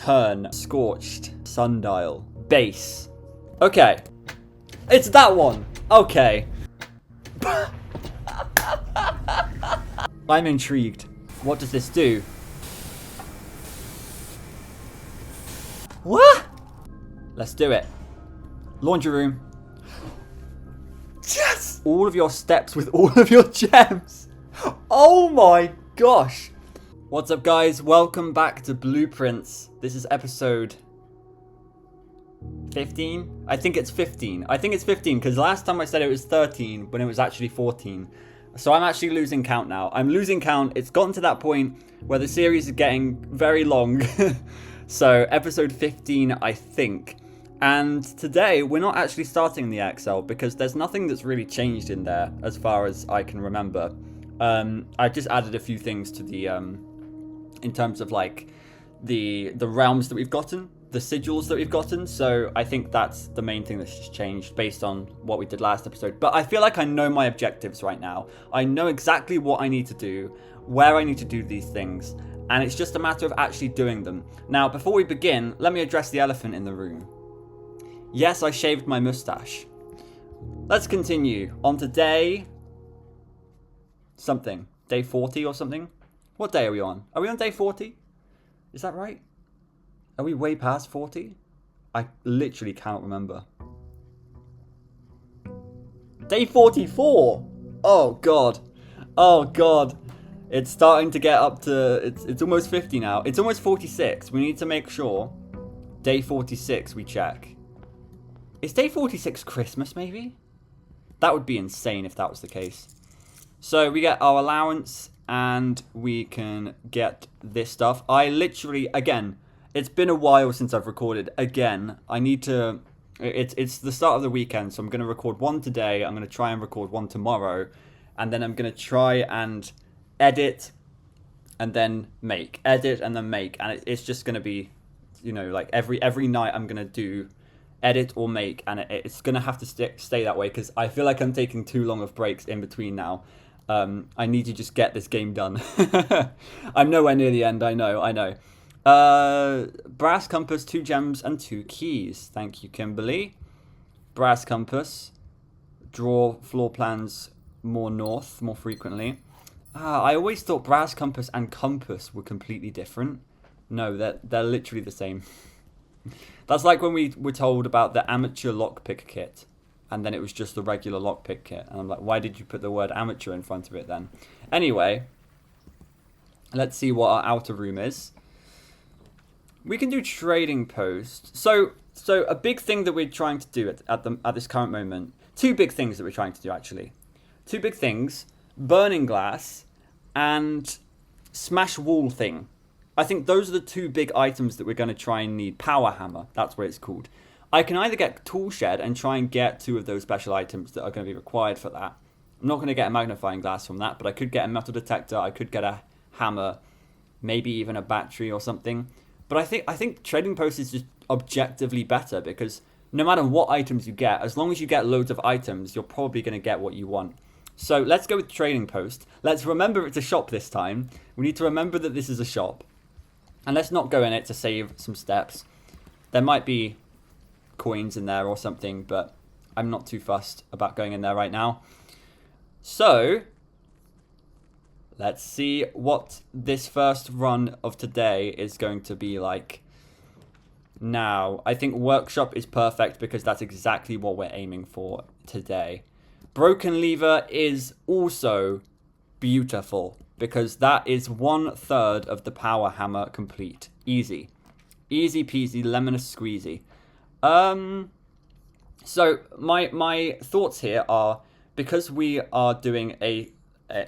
turn, scorched, sundial, base. Okay. It's that one. Okay. I'm intrigued. What does this do? What? Let's do it. Laundry room. Yes! All of your steps with all of your gems. Oh my gosh. What's up, guys? Welcome back to Blueprints. This is episode 15? I think it's 15. I think it's 15 because last time I said it was 13 when it was actually 14. So I'm actually losing count now. I'm losing count. It's gotten to that point where the series is getting very long. So episode 15, I think. And today we're not actually starting the Excel because there's nothing that's really changed in there as far as I can remember. I've just added a few things to the in terms of like the realms that we've gotten, the sigils that we've gotten. So I think that's the main thing that's just changed based on what we did last episode. But I feel like I know my objectives right now. I know exactly what I need to do, where I need to do these things, and it's just a matter of actually doing them. Now, before we begin, let me address the elephant in the room. Yes, I shaved my mustache. Let's continue on to day something. Day 40 or something? What day are we on? Are we on day 40? Is that right? Are we way past 40? I literally cannot remember. Day 44! Oh god. Oh god. It's starting to get up to... It's almost 50 now. It's almost 46. We need to make sure day 46 we check. Is day 46 Christmas, maybe? That would be insane if that was the case. So we get our allowance and we can get this stuff. I literally, again, it's been a while since I've recorded. Again, I need to... It's the start of the weekend, so I'm going to record one today. I'm going to try and record one tomorrow. And then I'm going to try and edit and then make. Edit and then make. And it's just going to be, you know, like every night I'm going to do... edit or make, and it's gonna have to stay that way because I feel like I'm taking too long of breaks in between now. I need to just get this game done. I'm nowhere near the end. I know. Brass compass, 2 gems and 2 keys. Thank you, Kimberly. Brass compass. Draw floor plans more north, more frequently. I always thought brass compass and compass were completely different. No, they're literally the same. That's like when we were told about the amateur lockpick kit, and then it was just the regular lockpick kit. And I'm like, why did you put the word amateur in front of it then? Anyway, let's see what our outer room is. We can do trading post. So a big thing that we're trying to do at this current moment, 2 big things that we're trying to do actually. 2 big things, burning glass and smash wall thing. I think those are the 2 big items that we're going to try and need. Power hammer, that's what it's called. I can either get tool shed and try and get 2 of those special items that are going to be required for that. I'm not going to get a magnifying glass from that, but I could get a metal detector, I could get a hammer, maybe even a battery or something. But I think trading post is just objectively better because no matter what items you get, as long as you get loads of items, you're probably going to get what you want. So let's go with trading post. Let's remember it's a shop this time. We need to remember that this is a shop. And let's not go in it to save some steps. There might be coins in there or something, but I'm not too fussed about going in there right now. So, let's see what this first run of today is going to be like. Now, I think workshop is perfect because that's exactly what we're aiming for today. Broken lever is also beautiful, because that is 1/3 of the power hammer complete. Easy. Easy peasy, lemon squeezy. So my thoughts here are, because we are doing a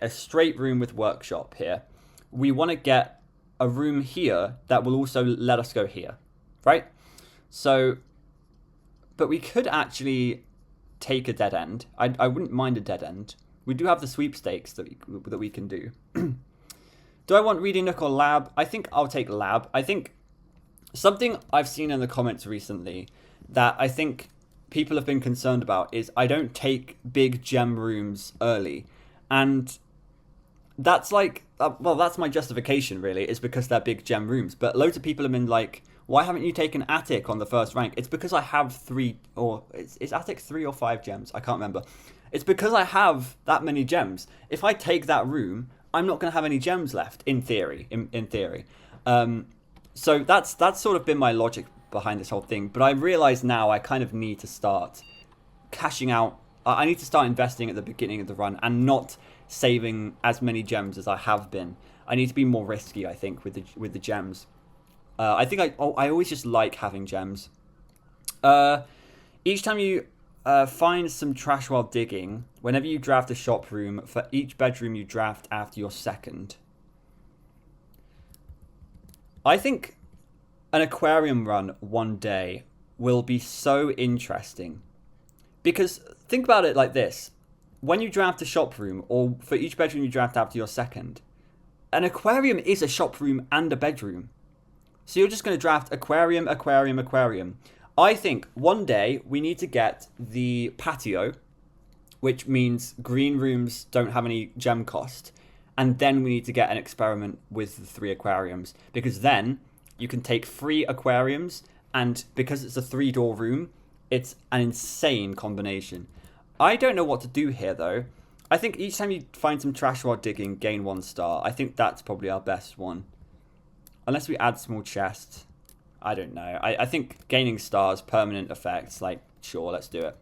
straight room with workshop here, we want to get a room here that will also let us go here, right? So, but we could actually take a dead end. I wouldn't mind a dead end. We do have the sweepstakes that we can do. Do I want reading nook or lab? I think I'll take lab. I think something I've seen in the comments recently that I think people have been concerned about is I don't take big gem rooms early. And that's like, well, that's my justification really, is because they're big gem rooms. But loads of people have been like, why haven't you taken attic on the first rank? It's because I have 3, or is attic 3 or 5 gems? I can't remember. It's because I have that many gems. If I take that room, I'm not going to have any gems left, in theory. In theory. So that's sort of been my logic behind this whole thing. But I realize now I kind of need to start cashing out. I need to start investing at the beginning of the run and not saving as many gems as I have been. I need to be more risky, I think, with the gems. I think I always just like having gems. Each time you find some trash while digging, whenever you draft a shop room, for each bedroom you draft after your second. I think an aquarium run one day will be so interesting. Because think about it like this. When you draft a shop room, or for each bedroom you draft after your second, an aquarium is a shop room and a bedroom. So you're just going to draft aquarium, aquarium, aquarium. I think one day we need to get the patio, which means green rooms don't have any gem cost. And then we need to get an experiment with the 3 aquariums. Because then you can take 3 aquariums, and because it's a 3-door room, it's an insane combination. I don't know what to do here, though. I think each time you find some trash while digging, gain 1 star. I think that's probably our best one. Unless we add small chests. I don't know. I think gaining stars, permanent effects, like, sure, let's do it.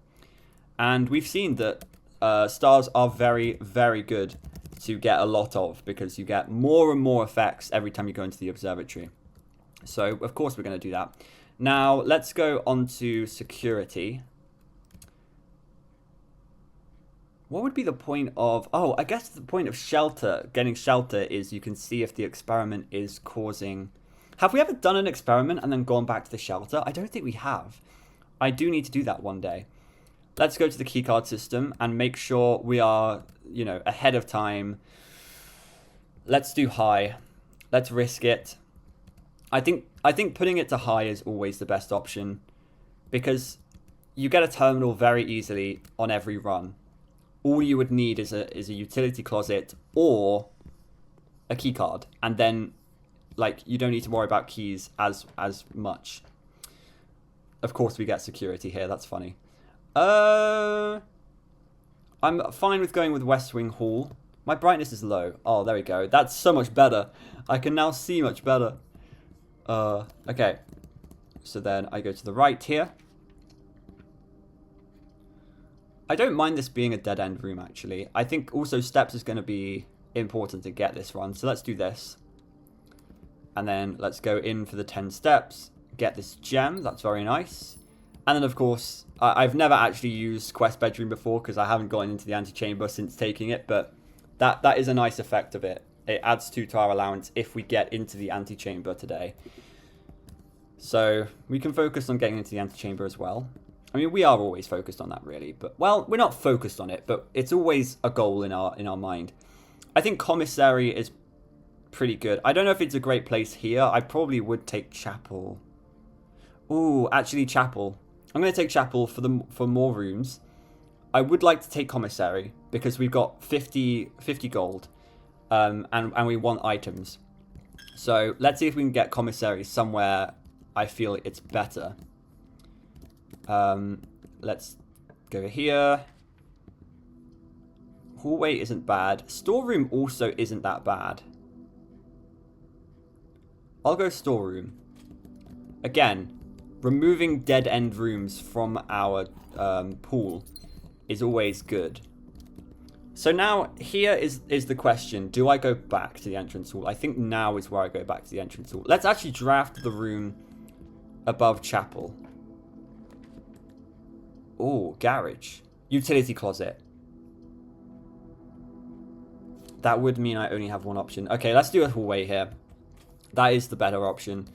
And we've seen that stars are very, very good to get a lot of, because you get more and more effects every time you go into the observatory. So, of course, we're going to do that. Now, let's go on to security. What would be the point of... Oh, I guess the point of shelter, getting shelter, is you can see if the experiment is causing... Have we ever done an experiment and then gone back to the shelter? I don't think we have. I do need to do that one day. Let's go to the keycard system and make sure we are, you know, ahead of time. Let's do high. Let's risk it. I think putting it to high is always the best option, because you get a terminal very easily on every run. All you would need is a utility closet or a keycard, and then like you don't need to worry about keys as much. Of course, we get security here. That's funny. I'm fine with going with West Wing Hall. My brightness is low. Oh, there we go. That's so much better. I can now see much better. Okay. So then I go to the right here. I don't mind this being a dead-end room, actually. I think also steps is going to be important to get this run. So let's do this. And then let's go in for the 10 steps. Get this gem. That's very nice. And then, of course, I've never actually used Quest Bedroom before because I haven't gotten into the antechamber since taking it. But that is a nice effect of it. It adds 2 to our allowance if we get into the antechamber today. So we can focus on getting into the antechamber as well. I mean, we are always focused on that, really. But, well, we're not focused on it, but it's always a goal in our mind. I think Commissary is pretty good. I don't know if it's a great place here. I probably would take Chapel. Ooh, actually, Chapel. I'm going to take Chapel for more rooms. I would like to take Commissary because we've got 50 gold. And we want items. So let's see if we can get Commissary somewhere I feel it's better. Let's go here. Hallway isn't bad. Storeroom also isn't that bad. I'll go storeroom. Again, removing dead-end rooms from our pool is always good. So now, here is the question. Do I go back to the entrance hall? I think now is where I go back to the entrance hall. Let's actually draft the room above Chapel. Oh, garage. Utility closet. That would mean I only have one option. Okay, let's do a hallway here. That is the better option.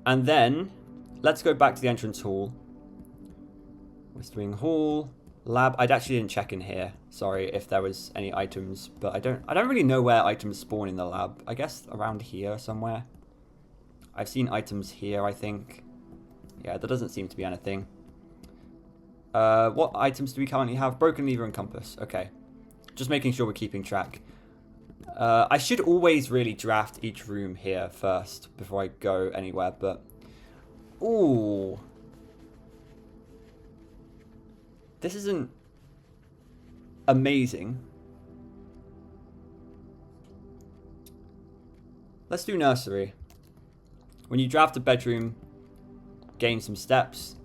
And then, let's go back to the entrance hall. West Wing Hall. Lab. I actually didn't check in here. Sorry if there was any items, but I don't really know where items spawn in the lab. I guess around here somewhere. I've seen items here, I think. Yeah, there doesn't seem to be anything. What items do we currently have? Broken lever and compass. Okay. Just making sure we're keeping track. I should always really draft each room here first before I go anywhere, but Ooh. This isn't amazing. Let's do nursery. When you draft a bedroom, gain some steps.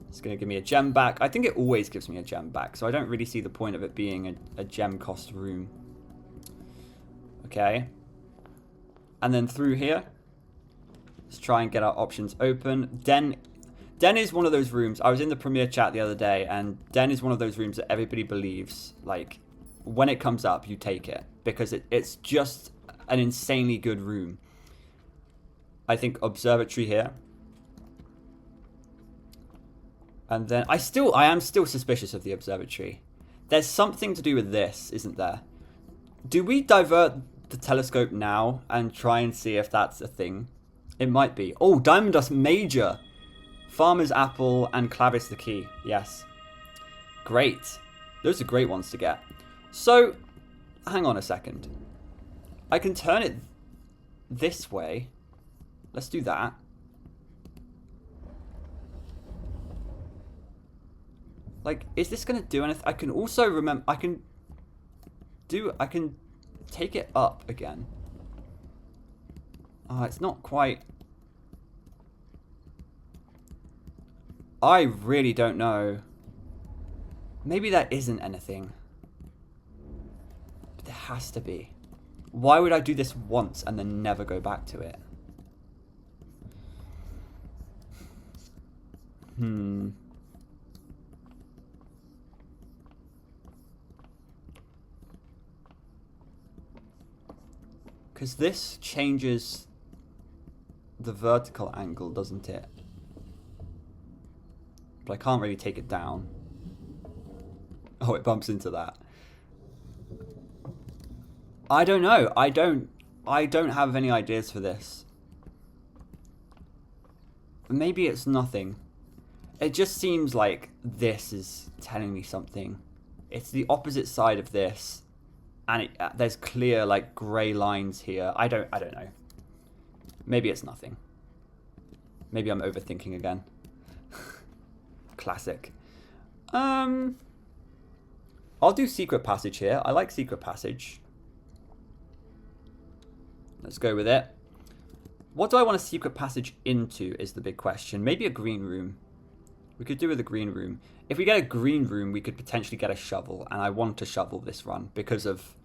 It's going to give me a gem back. I think it always gives me a gem back, so I don't really see the point of it being a gem cost room. Okay. And then through here, let's try and get our options open. Den is one of those rooms. I was in the Premiere chat the other day, and Den is one of those rooms that everybody believes, like, when it comes up, you take it. Because it's just an insanely good room. I think observatory here. And then I am still suspicious of the observatory. There's something to do with this, isn't there? Do we divert the telescope now and try and see if that's a thing? It might be. Oh, Diamond Dust Major. Farmer's Apple and Clavis the Key. Yes. Great. Those are great ones to get. So, hang on a second. I can turn it this way. Let's do that. Like, is this going to do anything? I can also remember, I can take it up again. Oh, it's not quite. I really don't know. Maybe that isn't anything. But there has to be. Why would I do this once and then never go back to it? Because this changes the vertical angle, doesn't it? But I can't really take it down. Oh, it bumps into that. I don't know. I don't have any ideas for this. Maybe it's nothing. It just seems like this is telling me something. It's the opposite side of this. And there's clear, like, grey lines here. I don't know. Maybe it's nothing. Maybe I'm overthinking again. Classic. I'll do Secret Passage here. I like Secret Passage. Let's go with it. What do I want a Secret Passage into is the big question. Maybe a green room. We could do with a green room. If we get a green room, we could potentially get a shovel. And I want to shovel this run because of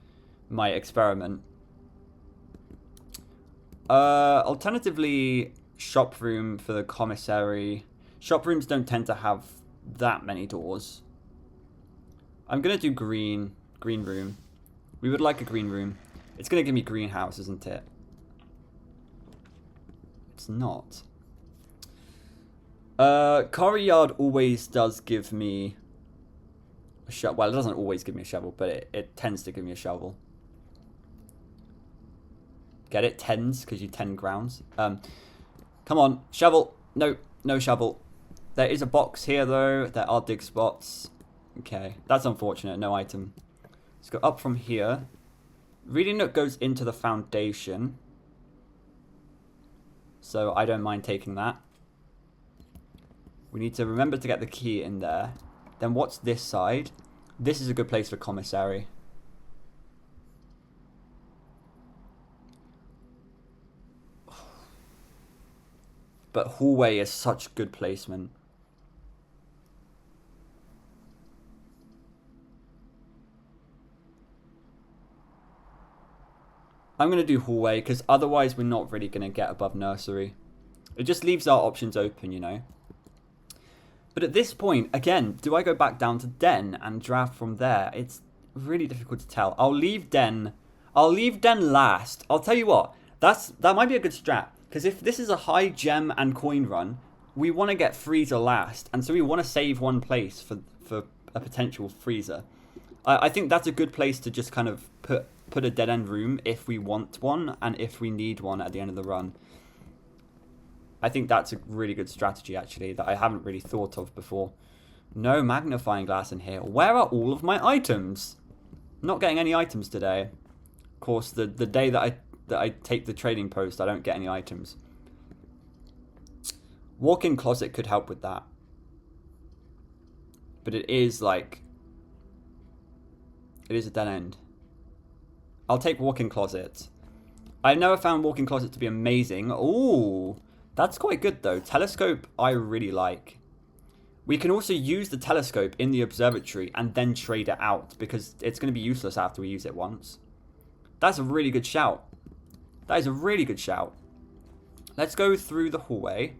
my experiment. Alternatively, shop room for the commissary. Shop rooms don't tend to have that many doors. I'm going to do green room. We would like a green room. It's going to give me greenhouse, isn't it? It's not. Quarry Yard always does give me a shovel. Well, it doesn't always give me a shovel, but it tends to give me a shovel. Get it? Tens, because you tend grounds. Come on, shovel. No shovel. There is a box here, though. There are dig spots. Okay, that's unfortunate. No item. Let's go up from here. Reading Nook goes into the foundation. So I don't mind taking that. We need to remember to get the key in there. Then what's this side? This is a good place for commissary. But hallway is such good placement. I'm going to do hallway because otherwise we're not really going to get above nursery. It just leaves our options open, you know. But at this point, again, do I go back down to Den and draft from there? It's really difficult to tell. I'll leave Den last. I'll tell you what, that might be a good strat. Because if this is a high gem and coin run, we want to get freezer last. And so we want to save one place for a potential freezer. I think that's a good place to just kind of put a dead end room if we want one and if we need one at the end of the run. I think that's a really good strategy, actually, that I haven't really thought of before. No magnifying glass in here. Where are all of my items? Not getting any items today. Of course, the day that I take the trading post, I don't get any items. Walk-in closet could help with that. But it is like... It is a dead end. I'll take walk-in closet. I've never found walk-in closet to be amazing. Ooh, that's quite good though. Telescope I really like. We can also use the telescope in the observatory and then trade it out because it's going to be useless after we use it once. That's a really good shout. That is a really good shout. Let's go through the hallway.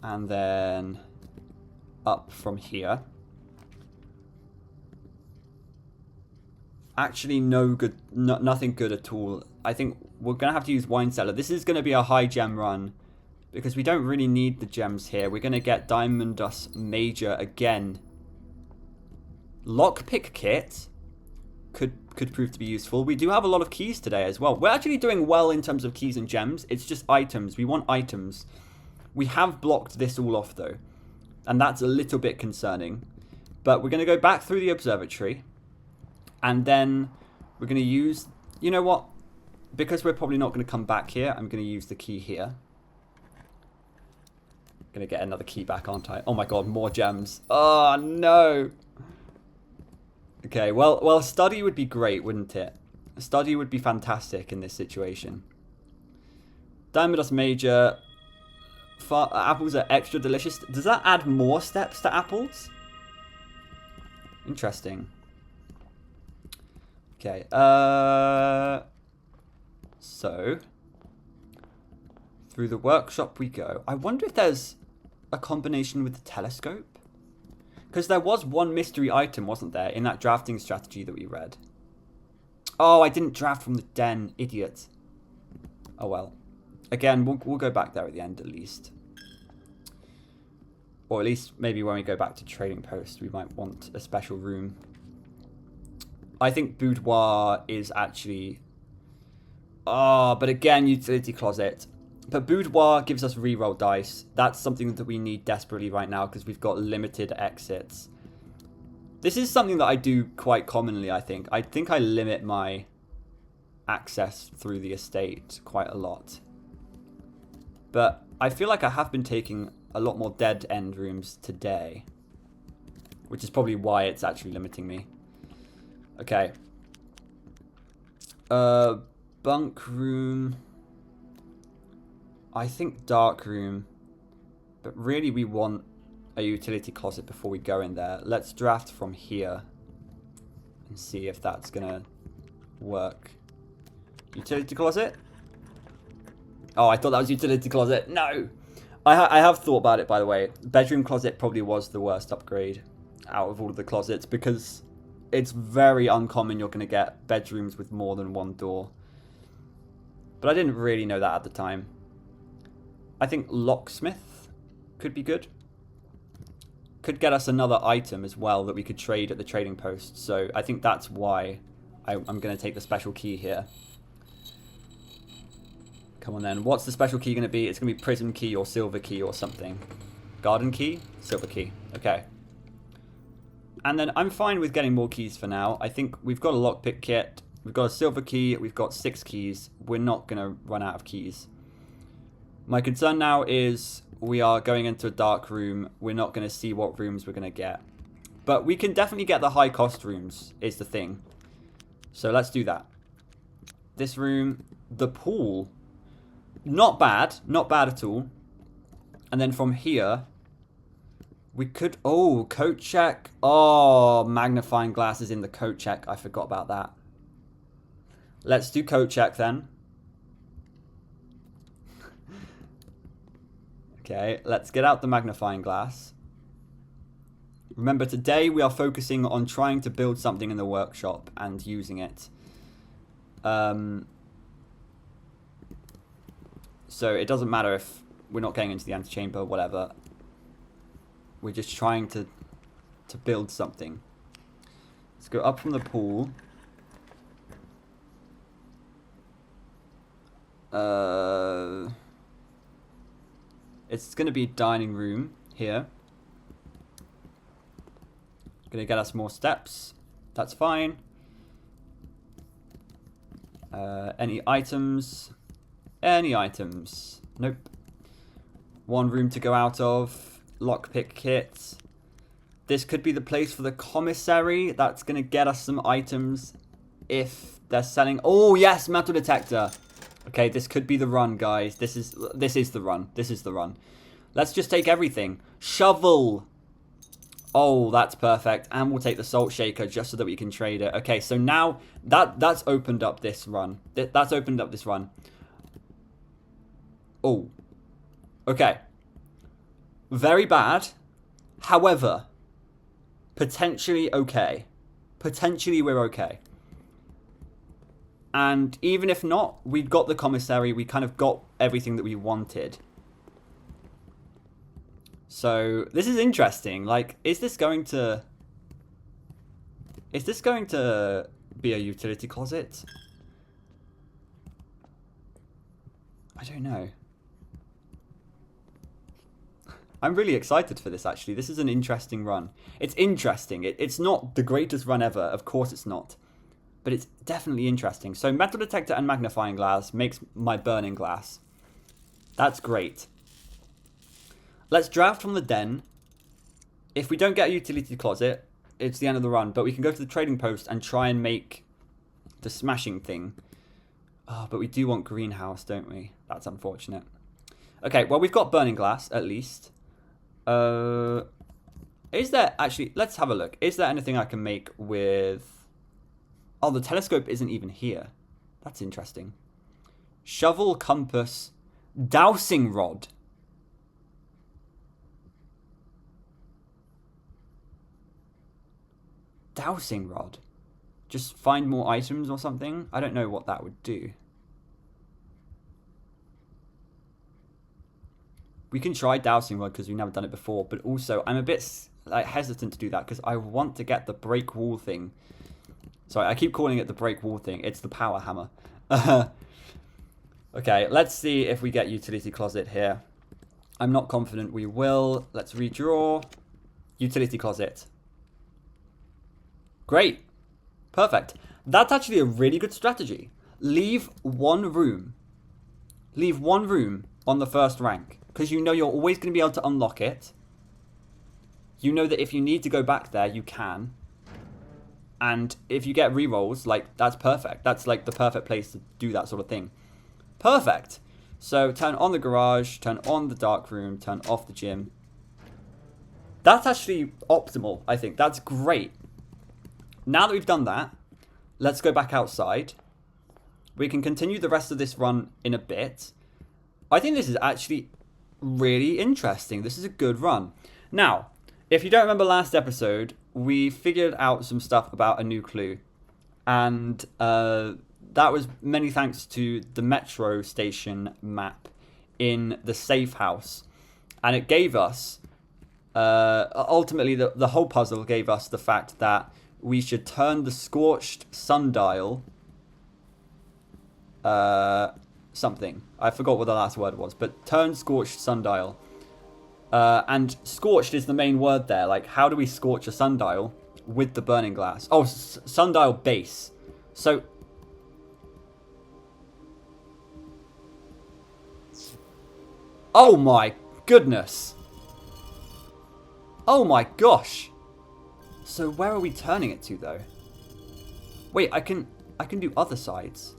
And then up from here. Actually, nothing good at all. I think we're going to have to use wine cellar. This is going to be a high gem run because we don't really need the gems here. We're going to get Diamond Dust Major again. Lockpick kit could prove to be useful. We do have a lot of keys today as well. We're actually doing well in terms of keys and gems. It's just items. We want items. We have blocked this all off though, and that's a little bit concerning. But we're going to go back through the observatory, and then we're going to use... You know what? Because we're probably not going to come back here, I'm going to use the key here. Going to get another key back, aren't I? Oh my god, more gems. Oh no! Okay, well, study would be great, wouldn't it? Study would be fantastic in this situation. Diamond Dust Major. Apples are extra delicious. Does that add more steps to apples? Interesting. Okay, so through the workshop we go. I wonder if there's a combination with the telescope? Because there was one mystery item, wasn't there, in that drafting strategy that we read? Oh, I didn't draft from the den, idiot. Oh well. Again, we'll go back there at the end at least. Or at least maybe when we go back to Trading Post, we might want a special room. I think Boudoir is actually... Oh, but again, Utility Closet. But Boudoir gives us reroll dice. That's something that we need desperately right now because we've got limited exits. This is something that I do quite commonly, I think. I think I limit my access through the estate quite a lot. But I feel like I have been taking a lot more dead end rooms today. Which is probably why it's actually limiting me. Okay. Bunk room. I think dark room. But really we want a utility closet before we go in there. Let's draft from here. And see if that's gonna work. Utility closet? Oh, I thought that was utility closet. No! I have thought about it, by the way. Bedroom closet probably was the worst upgrade out of all of the closets because it's very uncommon you're going to get bedrooms with more than one door. But I didn't really know that at the time. I think locksmith could be good. Could get us another item as well that we could trade at the trading post. So I think that's why I'm going to take the special key here. Come on then. What's the special key going to be? It's going to be prism key or silver key or something. Garden key? Silver key. Okay. And then I'm fine with getting more keys for now. I think we've got a lockpick kit. We've got a silver key. We've got 6 keys. We're not going to run out of keys. My concern now is we are going into a dark room. We're not going to see what rooms we're going to get. But we can definitely get the high cost rooms is the thing. So let's do that. This room. The pool. Not bad. Not bad at all. And then from here, we could... Oh, coat check. Oh, magnifying glasses in the coat check. I forgot about that. Let's do coat check then. Okay, let's get out the magnifying glass. Remember, today we are focusing on trying to build something in the workshop and using it. So it doesn't matter if we're not getting into the antechamber or whatever. We're just trying to build something. Let's go up from the pool. It's going to be dining room here. Going to get us more steps. That's fine. Any items? Any items? Nope. One room to go out of. Lockpick kit. This could be the place for the commissary. That's going to get us some items if they're selling. Oh, yes, metal detector. Okay, this could be the run, guys. This is the run. This is the run. Let's just take everything. Shovel. Oh, that's perfect. And we'll take the salt shaker just so that we can trade it. Okay, so now that's opened up this run. That's opened up this run. Oh. Okay. Very bad. However, potentially okay. Potentially we're okay. And even if not, we got the commissary. We kind of got everything that we wanted. So this is interesting. Like, is this going to be a utility closet? I don't know. I'm really excited for this, actually. This is an interesting run. It's interesting. It's not the greatest run ever. Of course it's not. But it's definitely interesting. So metal detector and magnifying glass makes my burning glass. That's great. Let's draft from the den. If we don't get a utility closet, it's the end of the run. But we can go to the trading post and try and make the smashing thing. Oh, but we do want greenhouse, don't we? That's unfortunate. Okay, well, we've got burning glass, at least. Is there... Actually, let's have a look. Is there anything I can make with... Oh, the telescope isn't even here. That's interesting. Shovel, compass, dowsing rod. Dowsing rod. Just find more items or something? I don't know what that would do. We can try dowsing rod because we've never done it before, but also I'm a bit like hesitant to do that because I want to get the break wall thing. Sorry, I keep calling it the break wall thing. It's the power hammer. Okay, let's see if we get utility closet here. I'm not confident we will. Let's redraw. Utility closet. Great. Perfect. That's actually a really good strategy. Leave one room. Leave one room on the first rank. Because you know you're always going to be able to unlock it. You know that if you need to go back there, you can. And if you get rerolls, like, that's perfect. That's, like, the perfect place to do that sort of thing. Perfect. So, turn on the garage, turn on the dark room, turn off the gym. That's actually optimal, I think. That's great. Now that we've done that, let's go back outside. We can continue the rest of this run in a bit. I think this is actually really interesting. This is a good run. Now, if you don't remember last episode, we figured out some stuff about a new clue. And that was many thanks to the metro station map in the safe house. And it gave us, ultimately, the whole puzzle gave us the fact that we should turn the scorched sundial something. I forgot what the last word was, but turn scorched sundial. And scorched is the main word there. Like, how do we scorch a sundial with the burning glass? Oh, sundial base. So... Oh my goodness. Oh my gosh. So where are we turning it to, though? Wait, I can do other sides.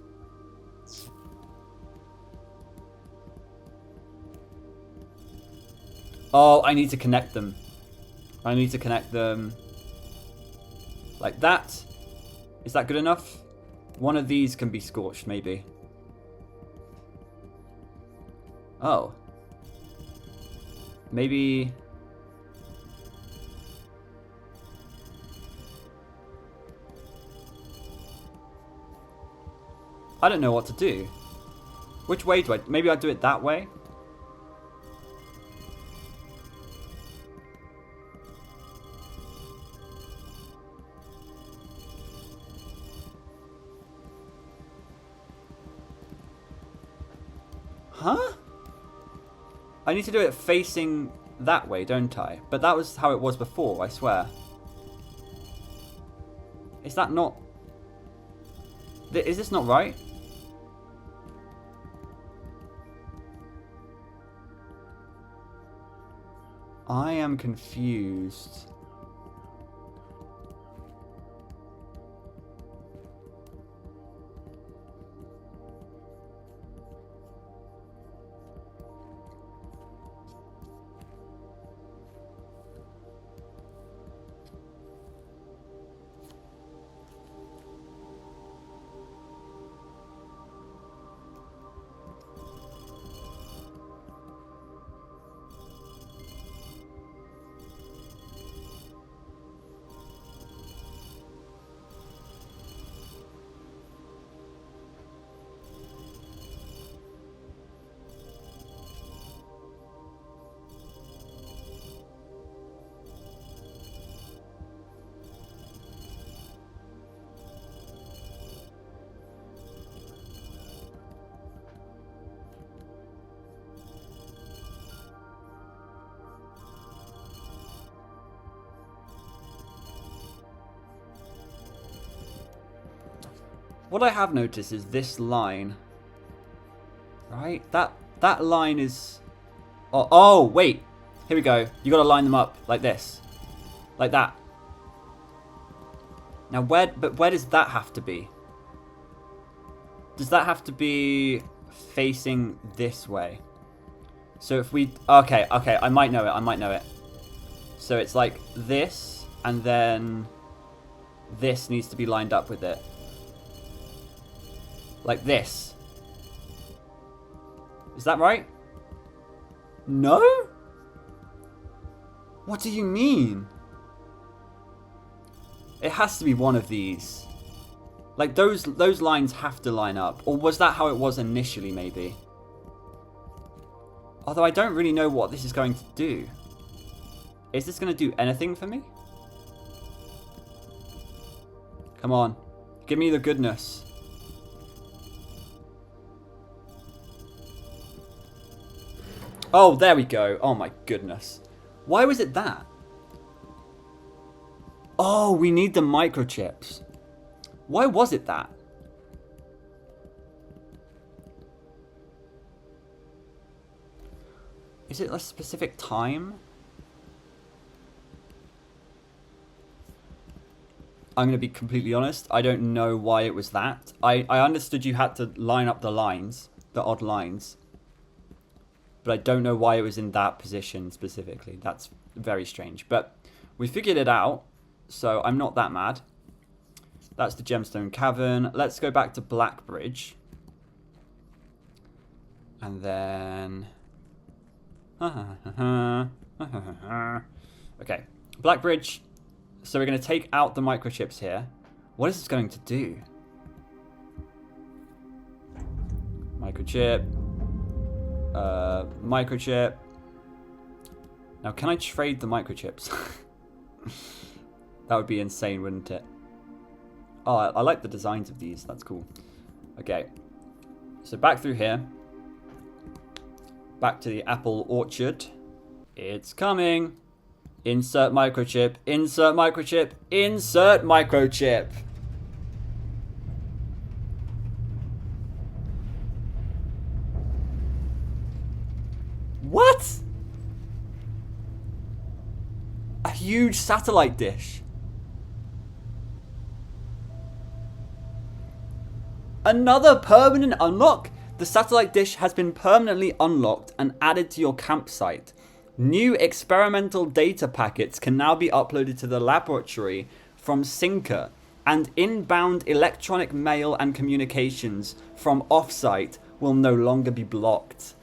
Oh, I need to connect them. I need to connect them like that. Is that good enough? One of these can be scorched, maybe. Oh. Maybe... I don't know what to do. Which way do I... Maybe I do it that way? Huh? I need to do it facing that way, don't I? But that was how it was before, I swear. Is that not... Is this not right? I am confused. What I have noticed is this line, right? That line is... Oh, wait. Here we go. You got to line them up like this. Like that. Now, where does that have to be? Does that have to be facing this way? So if we... Okay, I might know it. So it's like this, and then this needs to be lined up with it. Like this. Is that right? No? What do you mean? It has to be one of these. Like those lines have to line up. Or was that how it was initially, maybe? Although I don't really know what this is going to do. Is this going to do anything for me? Come on. Give me the goodness. Oh, there we go. Oh my goodness. Why was it that? Oh, we need the microchips. Why was it that? Is it a specific time? I'm going to be completely honest. I don't know why it was that. I understood you had to line up the lines, the odd lines. But I don't know why it was in that position specifically. That's very strange. But we figured it out, so I'm not that mad. That's the Gemstone Cavern. Let's go back to Blackbridge. And then... Okay, Blackbridge. So we're going to take out the microchips here. What is this going to do? Microchip. Microchip. Now, can I trade the microchips? That would be insane, wouldn't it? Oh, I like the designs of these. That's cool. Okay. So back through here. Back to the apple orchard. It's coming. Insert microchip. Insert microchip. Insert microchip. What? A huge satellite dish. Another permanent unlock. The satellite dish has been permanently unlocked and added to your campsite. New experimental data packets can now be uploaded to the laboratory from Sinker, and inbound electronic mail and communications from offsite will no longer be blocked.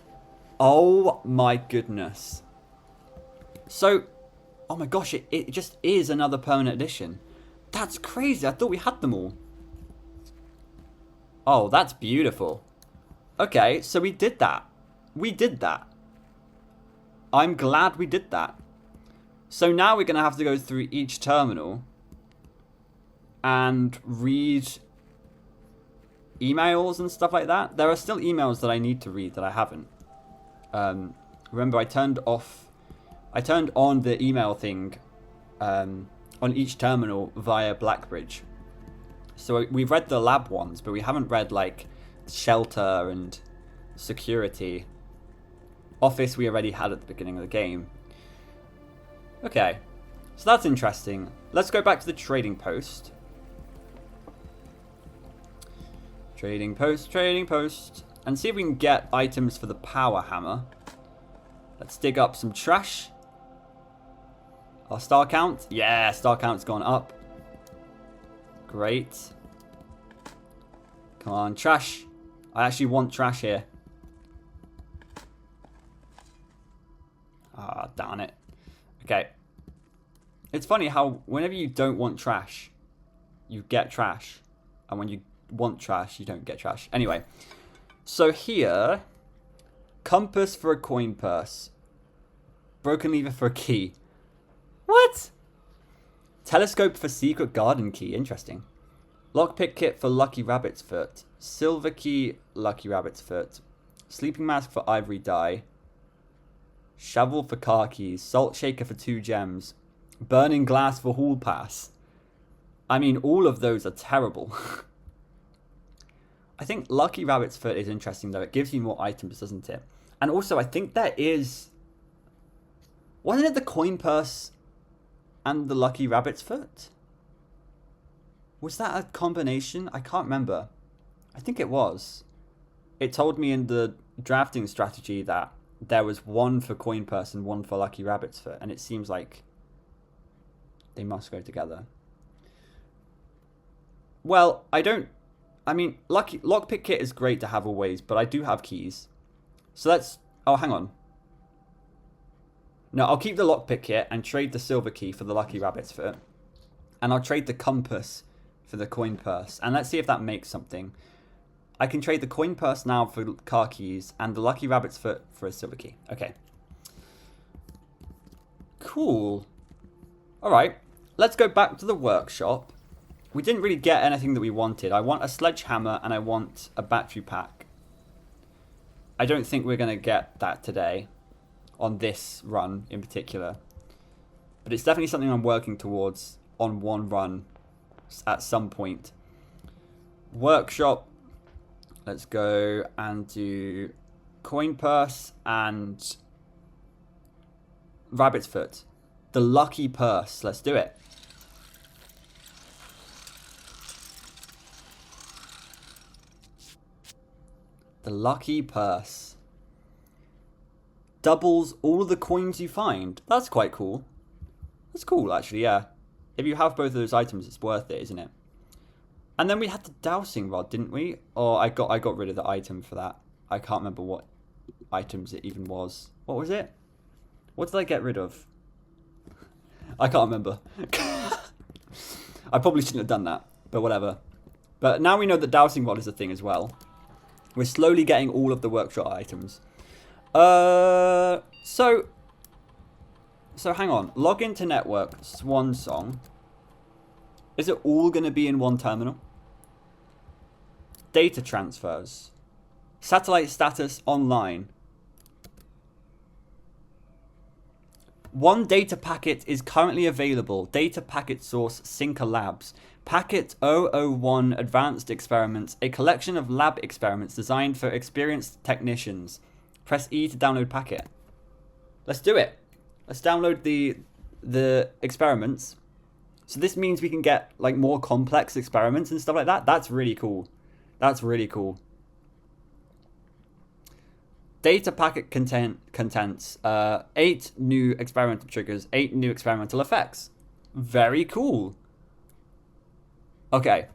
Oh my goodness. So, oh my gosh, it just is another permanent edition. That's crazy. I thought we had them all. Oh, that's beautiful. Okay, so we did that. We did that. I'm glad we did that. So now we're going to have to go through each terminal and read emails and stuff like that. There are still emails that I need to read that I haven't. Remember, I turned on the email thing on each terminal via Blackbridge. So we've read the lab ones, but we haven't read like shelter and security. Office we already had at the beginning of the game. Okay, so that's interesting. Let's go back to the trading post. Trading post, and see if we can get items for the power hammer. Let's dig up some trash. Our star count? Yeah, star count's gone up. Great. Come on, trash. I actually want trash here. Ah, darn it. Okay. It's funny how whenever you don't want trash, you get trash. And when you want trash, you don't get trash. Anyway. So here, compass for a coin purse. Broken lever for a key. What? Telescope for secret garden key. Interesting. Lockpick kit for lucky rabbit's foot. Silver key, lucky rabbit's foot. Sleeping mask for ivory dye. Shovel for car keys. Salt shaker for 2 gems. Burning glass for hall pass. I mean, all of those are terrible. I think lucky rabbit's foot is interesting though. It gives you more items, doesn't it? And also, I think there is... Wasn't it the coin purse and the lucky rabbit's foot? Was that a combination? I can't remember. I think it was. It told me in the drafting strategy that there was one for coin purse and one for lucky rabbit's foot. And it seems like they must go together. Well, I mean, lockpick kit is great to have always, but I do have keys. So let's... Oh, hang on. No, I'll keep the lockpick kit and trade the silver key for the lucky rabbit's foot. And I'll trade the compass for the coin purse. And let's see if that makes something. I can trade the coin purse now for car keys and the lucky rabbit's foot for a silver key. Okay. Cool. Alright. Let's go back to the workshop. We didn't really get anything that we wanted. I want a sledgehammer and I want a battery pack. I don't think we're going to get that today. On this run in particular. But it's definitely something I'm working towards on one run at some point. Workshop. Let's go and do coin purse and rabbit's foot. The lucky purse. Let's do it. The lucky purse. Doubles all of the coins you find. That's quite cool. That's cool, actually, yeah. If you have both of those items, it's worth it, isn't it? And then we had the dowsing rod, didn't we? Or I got rid of the item for that. I can't remember what items it even was. What was it? What did I get rid of? I can't remember. I probably shouldn't have done that, but whatever. But now we know that dowsing rod is a thing as well. We're slowly getting all of the workshop items. So hang on. Log into network, Swan Song. Is it all going to be in one terminal? Data transfers. Satellite status online. One data packet is currently available. Data packet source Synca Labs. Packet 001 Advanced Experiments. A collection of lab experiments designed for experienced technicians. Press E to download packet. Let's do it. Let's download the experiments. So this means we can get like more complex experiments and stuff like that. That's really cool. That's really cool. Data packet contents 8 new experimental triggers, 8 new experimental effects. Very cool. Okay.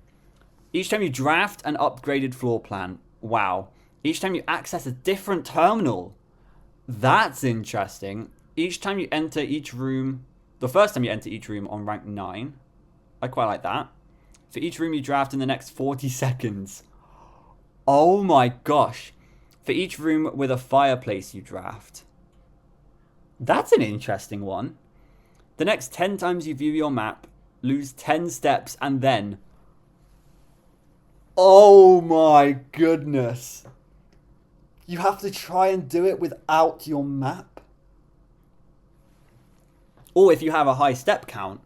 Each time you draft an upgraded floor plan. Wow. Each time you access a different terminal. That's interesting. Each time you enter each room. The first time you enter each room on rank 9. I quite like that. For each room you draft in the next 40 seconds. Oh my gosh. For each room with a fireplace you draft. That's an interesting one. The next 10 times you view your map, lose 10 steps and then... Oh my goodness. You have to try and do it without your map. Or if you have a high step count.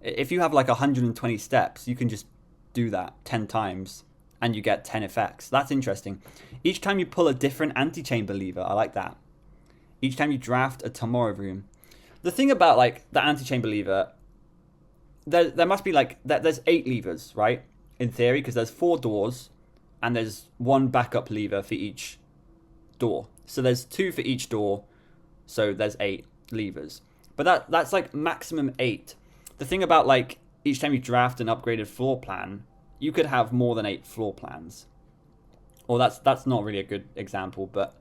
If you have like 120 steps, you can just do that 10 times. And you get 10 effects. That's interesting. Each time you pull a different antechamber lever. I like that. Each time you draft a tomorrow room. The thing about like the antechamber lever, there must be like there's 8 levers, right? In theory, because there's 4 doors, and there's 1 backup lever for each door. So there's 2 for each door, so there's 8 levers. But that's like maximum 8. The thing about like each time you draft an upgraded floor plan, you could have more than 8 floor plans. Or that's not really a good example, but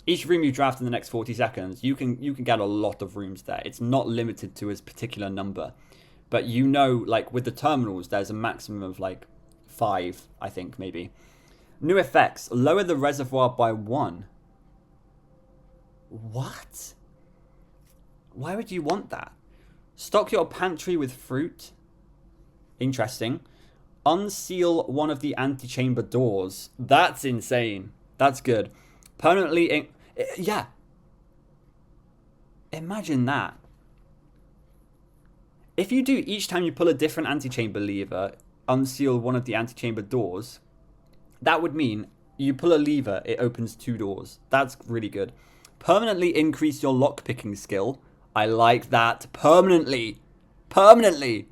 each room you draft in the next 40 seconds, you can get a lot of rooms there. It's not limited to a particular number. But you know, like with the terminals, there's a maximum of like 5, I think, maybe. New effects. Lower the reservoir by 1. What? Why would you want that? Stock your pantry with fruit. Interesting. Unseal one of the antechamber doors. That's insane. That's good. Permanently... yeah. Imagine that. If you do each time you pull a different antechamber lever, unseal one of the antechamber doors, that would mean you pull a lever, it opens 2 doors. That's really good. Permanently increase your lockpicking skill. I like that. Permanently. Permanently.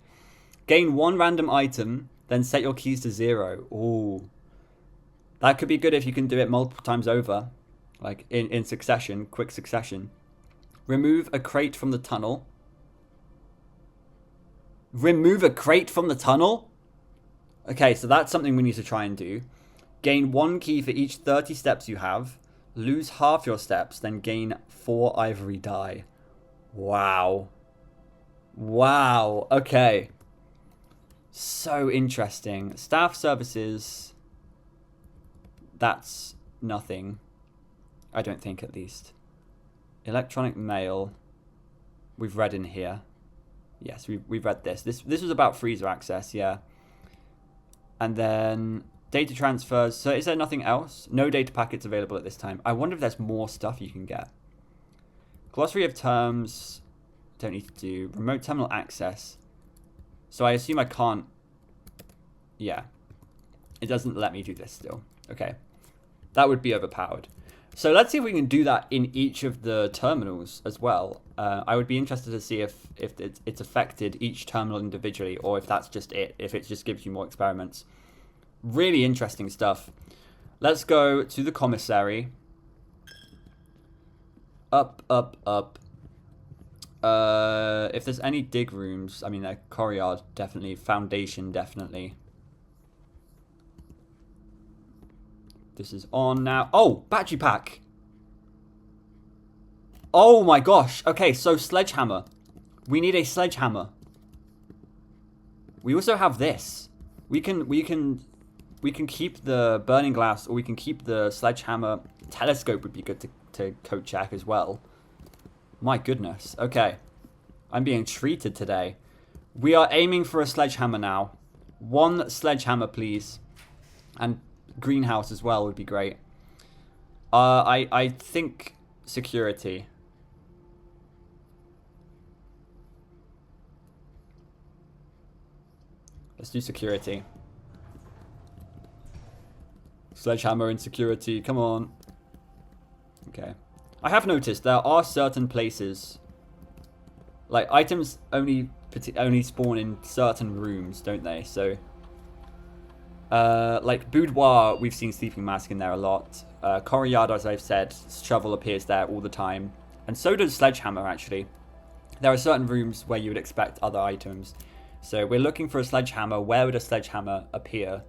Gain 1 random item, then set your keys to 0. Ooh. That could be good if you can do it multiple times over. Like in succession, quick succession. Remove a crate from the tunnel. Remove a crate from the tunnel? Okay, so that's something we need to try and do. Gain 1 key for each 30 steps you have. Lose half your steps, then gain 4 ivory dye. Wow. Wow. Okay. So interesting. Staff services. That's nothing. I don't think, at least. Electronic mail. We've read in here. Yes, we've read this. This was about freezer access, yeah. And then data transfers. So is there nothing else? No data packets available at this time. I wonder if there's more stuff you can get. Glossary of terms. Don't need to do. Remote terminal access. So I assume I can't. Yeah. It doesn't let me do this still. Okay. That would be overpowered. So let's see if we can do that in each of the terminals as well. I would be interested to see if it's affected each terminal individually, or if that's just it, if it just gives you more experiments. Really interesting stuff. Let's go to the commissary. Up, up, up. If there's any dig rooms, I mean, courtyard, definitely. Foundation, definitely. This is on now. Oh, battery pack. Oh my gosh. Okay, so sledgehammer. We need a sledgehammer. We also have this. We can keep the burning glass, or we can keep the sledgehammer. Telescope would be good to code check as well. My goodness. Okay. I'm being treated today. We are aiming for a sledgehammer now. 1 sledgehammer, please. And greenhouse as well would be great. I think security. Let's do security. Sledgehammer and security. Come on. Okay. I have noticed there are certain places, like items only spawn in certain rooms, don't they? So, like boudoir, we've seen sleeping mask in there a lot. Courtyard, as I've said, shovel appears there all the time, and so does sledgehammer. Actually, there are certain rooms where you would expect other items. So we're looking for a sledgehammer. Where would a sledgehammer appear?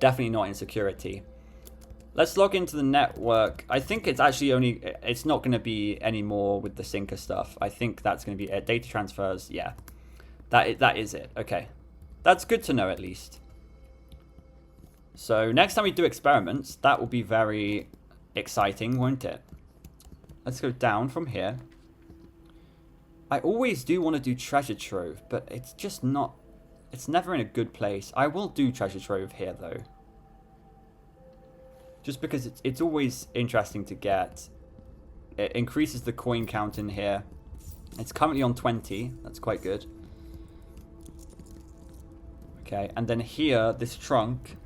Definitely not in security. Let's log into the network. I think it's actually it's not going to be any more with the sinker stuff. I think that's going to be it. Data transfers, yeah. That is it. Okay. That's good to know, at least. So next time we do experiments, that will be very exciting, won't it? Let's go down from here. I always do want to do treasure trove, but it's just not... It's never in a good place. I will do treasure trove here, though. Just because it's always interesting to get. It increases the coin count in here. It's currently on 20. That's quite good. Okay, and then here, this trunk.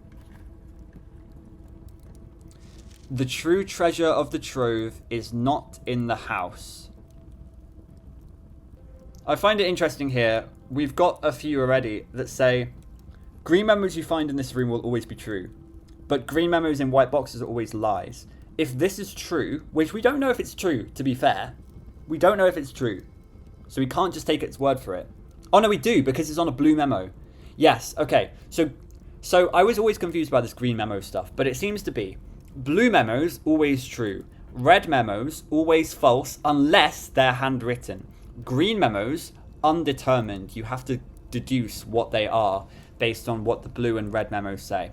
The true treasure of the trove is not in the house. I find it interesting here. We've got a few already that say green memos you find in this room will always be true, but green memos in white boxes are always lies. If this is true, which we don't know if it's true, to be fair, we don't know if it's true, so we can't just take its word for it. Oh no, we do, because it's on a blue memo. Yes, okay. So I was always confused by this green memo stuff, but it seems to be blue memos always true, red memos always false unless they're handwritten. Green memos undetermined. You have to deduce what they are based on what the blue and red memos say.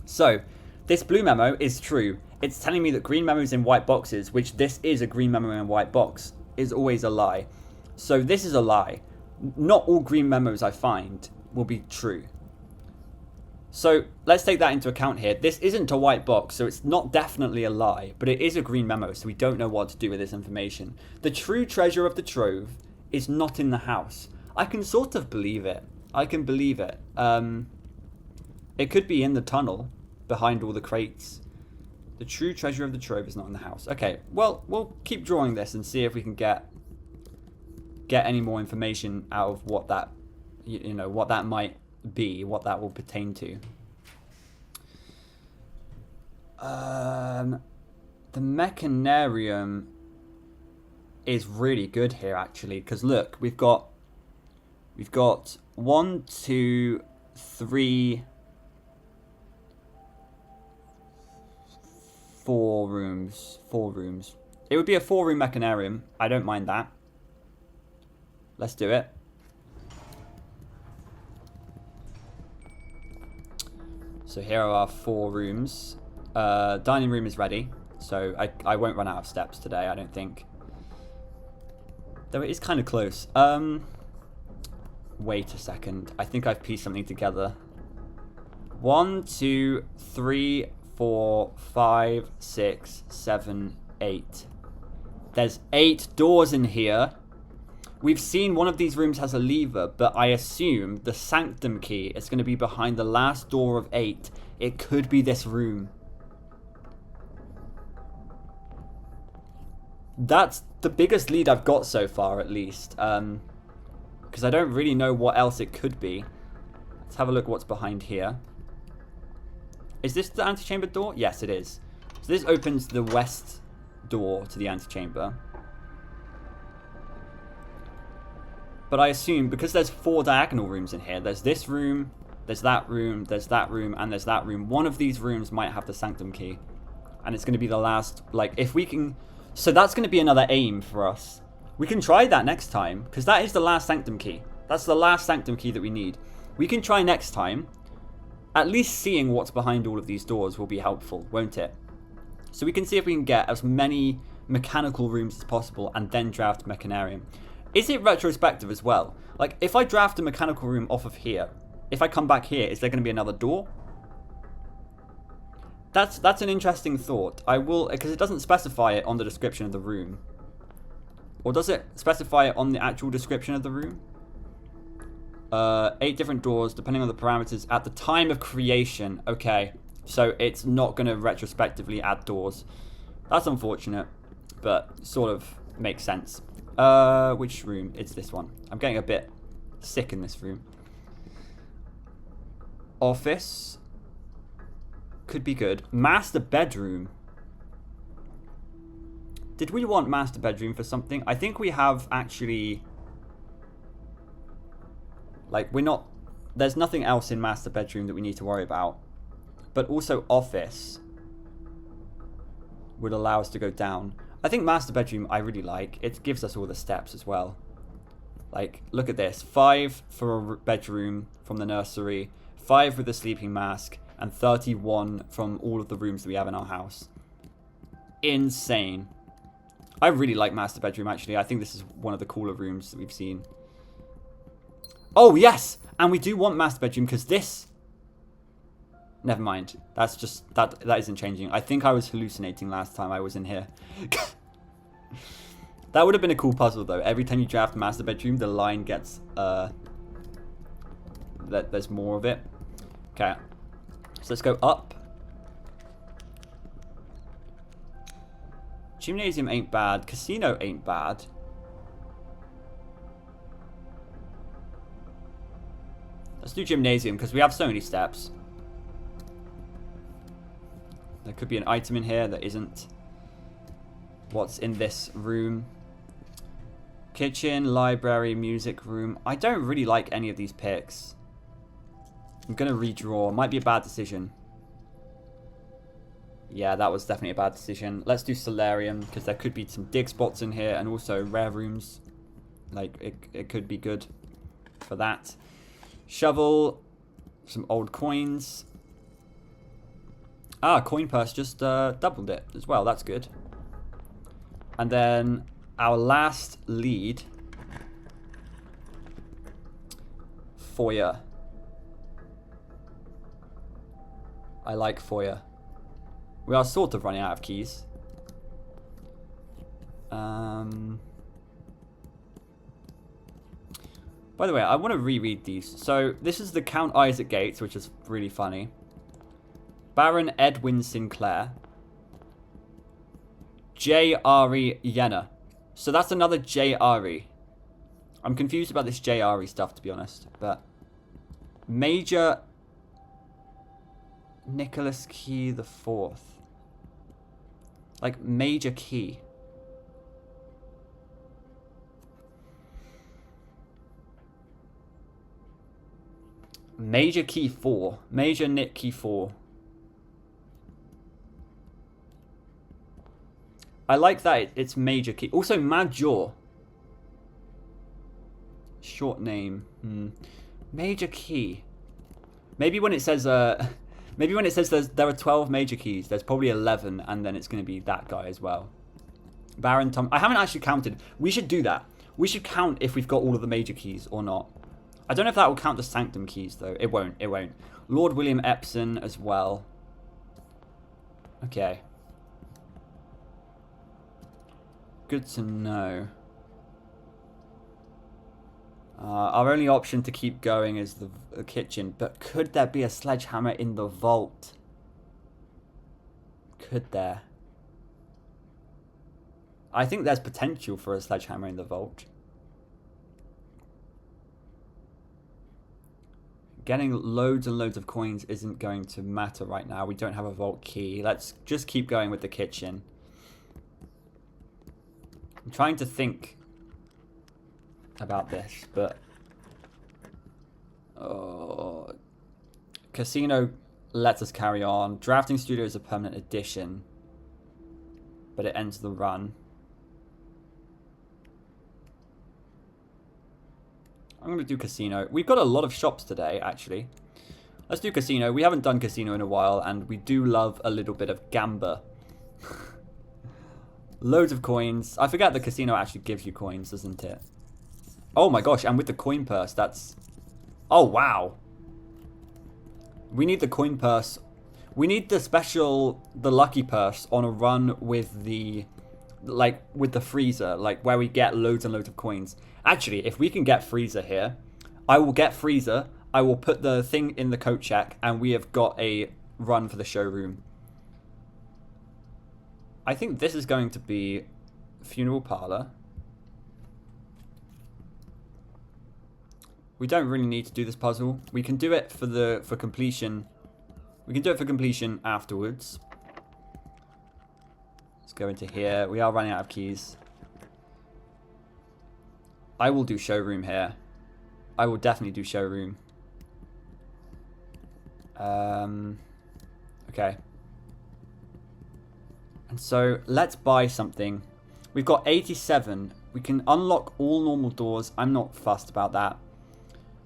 So this blue memo is true. It's telling me that green memos in white boxes, which this is a green memo in a white box, is always a lie. So this is a lie. Not all green memos I find will be true. So let's take that into account here. This isn't a white box, so it's not definitely a lie, but it is a green memo, so we don't know what to do with this information. The true treasure of the trove is not in the house. I can sort of believe it. I can believe it. It could be in the tunnel behind all the crates. The true treasure of the trove is not in the house. Okay, well, we'll keep drawing this and see if we can get any more information out of what that, you know, what that might be, what that will pertain to. The mechanarium is really good here, actually, because look, we've got 1, 2, 3, 4 rooms. 4 rooms. It would be a 4-room mechanarium. I don't mind that. Let's do it. So here are our 4 rooms. Dining room is ready, so I won't run out of steps today, I don't think. Though it is kind of close. Wait a second. I think I've pieced something together. 1, 2, 3, 4, 5, 6, 7, 8. There's 8 doors in here. We've seen one of these rooms has a lever, but I assume the sanctum key is going to be behind the last door of 8. It could be this room. That's the biggest lead I've got so far, at least. Because I don't really know what else it could be. Let's have a look what's behind here. Is this the antechamber door? Yes, it is. So this opens the west door to the antechamber. But I assume, because there's 4 diagonal rooms in here, there's this room, there's that room, there's that room, and there's that room. One of these rooms might have the sanctum key. And it's going to be the last, like, if we can... So that's going to be another aim for us. We can try that next time, because that is the last sanctum key. That's the last sanctum key that we need. We can try next time. At least seeing what's behind all of these doors will be helpful, won't it? So we can see if we can get as many mechanical rooms as possible and then draft Mechanarium. Is it retrospective as well? Like, if I draft a mechanical room off of here, if I come back here, is there going to be another door? That's an interesting thought. I will, because it doesn't specify it on the description of the room. Or does it specify it on the actual description of the room? 8 different doors, depending on the parameters, at the time of creation. Okay, so it's not going to retrospectively add doors. That's unfortunate, but sort of makes sense. Which room? It's this one. I'm getting a bit sick in this room. Office. Could be good. Master bedroom. Did we want master bedroom for something? I think we have actually... Like, we're not... There's nothing else in master bedroom that we need to worry about. But also office would allow us to go down. I think master bedroom I really like. It gives us all the steps as well. Like, look at this. 5 for a bedroom from the nursery. 5 with a sleeping mask. And 31 from all of the rooms that we have in our house. Insane. I really like master bedroom, actually. I think this is one of the cooler rooms that we've seen. Oh, yes! And we do want master bedroom, because this... Never mind. That's just... That isn't changing. I think I was hallucinating last time I was in here. That would have been a cool puzzle, though. Every time you draft master bedroom, the line gets... There's more of it. Okay. So let's go up. Gymnasium ain't bad. Casino ain't bad. Let's do gymnasium, because we have so many steps. There could be an item in here that isn't what's in this room. Kitchen, library, music room. I don't really like any of these picks. I'm going to redraw. Might be a bad decision. Yeah, that was definitely a bad decision. Let's do solarium, because there could be some dig spots in here, and also rare rooms. Like, it could be good for that. Shovel, some old coins. Ah, coin purse just doubled it as well. That's good. And then our last lead. Foyer. I like foyer. We are sort of running out of keys. By the way, I want to reread these. So, this is the Count Isaac Gates, which is really funny. Baron Edwin Sinclair. J.R.E. Yenna. So, that's another J.R.E. I'm confused about this J.R.E. stuff, to be honest. But Major Nicholas Key the Fourth. Like, Major Key. Major Key 4. Major Nick Key 4. I like that it's Major Key. Also, Major. Short name. Major Key. Maybe when it says maybe when it says there are 12 major keys, there's probably 11, and then it's going to be that guy as well. Baron Tom. I haven't actually counted. We should do that. We should count if we've got all of the major keys or not. I don't know if that will count the Sanctum keys, though. It won't. It won't. Lord William Epson as well. Okay. Good to know. Our only option to keep going is the kitchen. But could there be a sledgehammer in the vault? Could there? I think there's potential for a sledgehammer in the vault. Getting loads and loads of coins isn't going to matter right now. We don't have a vault key. Let's just keep going with the kitchen. I'm trying to think about this, but casino lets us carry on. Drafting studio is a permanent addition, but it ends the run. I'm going to do casino. We've got a lot of shops today, actually. Let's do casino. We haven't done casino in a while, and we do love a little bit of gamba. Loads of coins. I forget the casino actually gives you coins, doesn't it? Oh my gosh, and with the coin purse, that's... Oh, wow. We need the coin purse. We need the special, the lucky purse on a run with the... Like, with the freezer, like, where we get loads and loads of coins. Actually, if we can get freezer here, I will get freezer, I will put the thing in the coat check, and we have got a run for the showroom. I think this is going to be funeral parlor. We don't really need to do this puzzle. We can do it for completion. We can do it for completion afterwards. Let's go into here. We are running out of keys. I will do showroom here. I will definitely do showroom. Okay. And so, let's buy something. We've got 87. We can unlock all normal doors. I'm not fussed about that.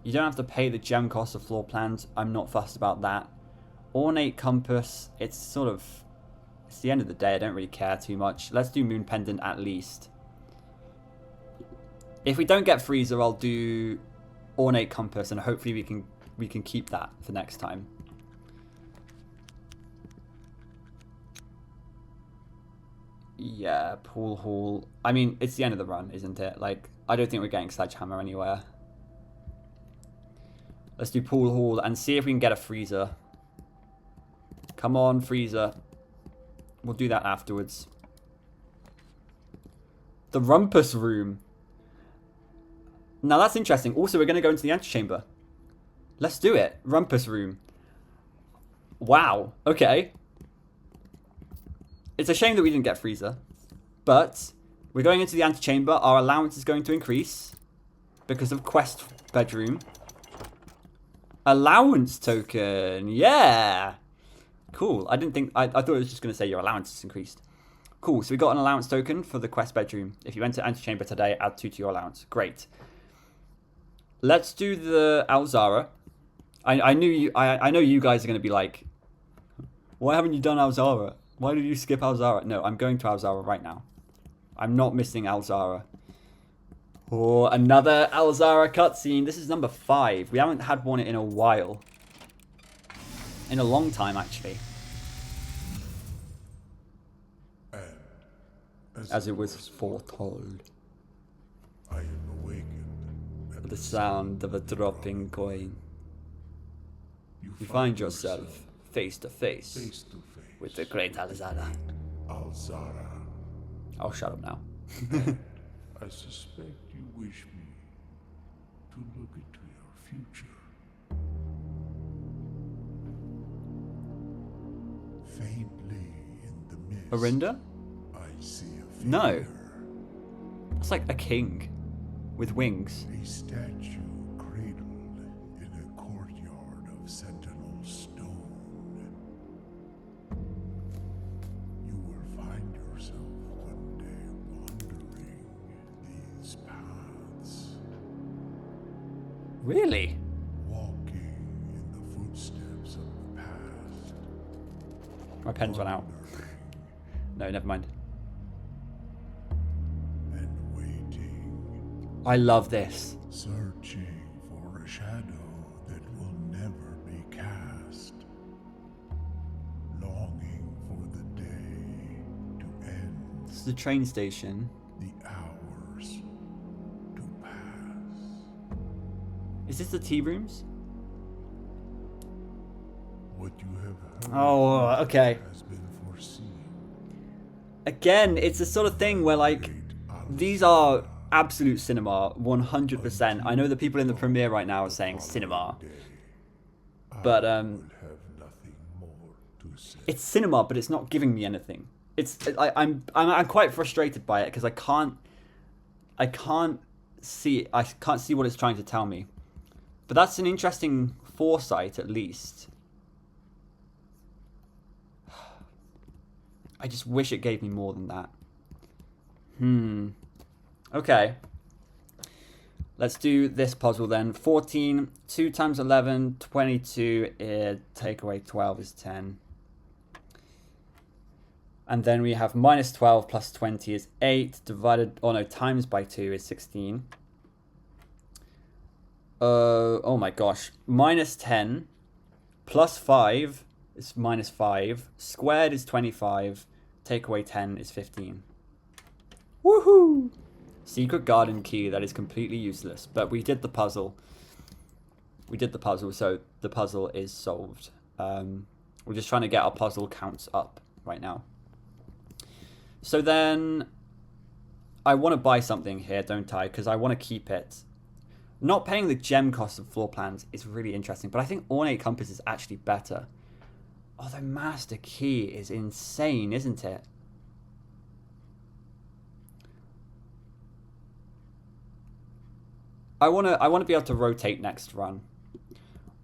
You don't have to pay the gem cost of floor plans. I'm not fussed about that. Ornate compass. It's sort of... It's the end of the day. I don't really care too much. Let's do moon pendant at least. If we don't get freezer, I'll do ornate compass, and hopefully we can keep that for next time. Yeah, pool hall. I mean, it's the end of the run, isn't it? Like, I don't think we're getting sledgehammer anywhere. Let's do pool hall and see if we can get a freezer. Come on, freezer. We'll do that afterwards. The rumpus room. Now that's interesting. Also, we're going to go into the antechamber. Let's do it. Rumpus room. Wow. Okay. It's a shame that we didn't get freezer. But we're going into the antechamber. Our allowance is going to increase because of quest bedroom. Allowance token. Yeah. Cool. I thought it was just going to say your allowance is increased. Cool. So we got an allowance token for the quest bedroom. If you enter antechamber today, add 2 to your allowance. Great. Let's do the Alzara. I know you guys are going to be like, why haven't you done Alzara? Why did you skip Alzara? No, I'm going to Alzara right now. I'm not missing Alzara. Oh, another Alzara cutscene. This is number 5. We haven't had one in a while. In a long time, actually. As it was foretold. I am awakened. At the sound of a dropping coin. You find yourself face to face with the great Alzara. Alzara. I'll shut up now. I suspect you wish me to look into your future. Faintly in the mist. Arinda? I see a figure. No. That's like a king with wings. A statue cradled in a courtyard of sentinel stone. You will find yourself one day wandering these paths. Really? Walking in the footsteps of the past. My pen's run out. No, never mind. And waiting. I love this. Searching for a shadow that will never be cast. Longing for the day to end. This is the train station. The hours to pass. Is this the tea rooms? What you have heard Oh, okay. has been foreseen. Again, it's the sort of thing where, like, these are absolute cinema, 100%. I know the people in the premiere right now are saying cinema. But, Have nothing more to say. it's cinema, but it's not giving me anything. I'm quite frustrated by it because I can't see what it's trying to tell me. But that's an interesting foresight, at least. I just wish it gave me more than that. Okay. Let's do this puzzle then. 14, 2 times 11, 22, take away 12 is 10. And then we have minus 12 plus 20 is 8, times by 2 is 16. Oh my gosh. Minus 10 plus 5 is minus 5. Squared is 25. Take away 10 is 15. Woohoo! Secret garden key that is completely useless. But we did the puzzle. So the puzzle is solved. We're just trying to get our puzzle counts up right now. So then I want to buy something here, don't I? Because I want to keep it. Not paying the gem cost of floor plans is really interesting. But I think ornate compass is actually better. Oh, the master key is insane, isn't it? I wanna be able to rotate next run.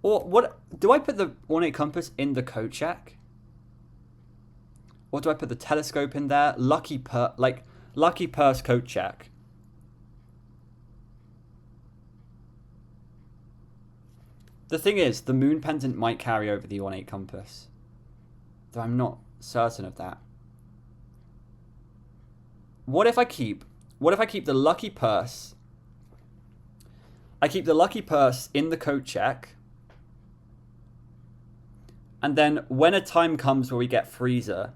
Or what? Do I put the ornate compass in the code check? Or do I put the telescope in there? Lucky purse code check. The thing is, the moon pendant might carry over the ornate compass. Though I'm not certain of that. What if I keep the lucky purse? I keep the lucky purse in the code check. And then when a time comes where we get freezer,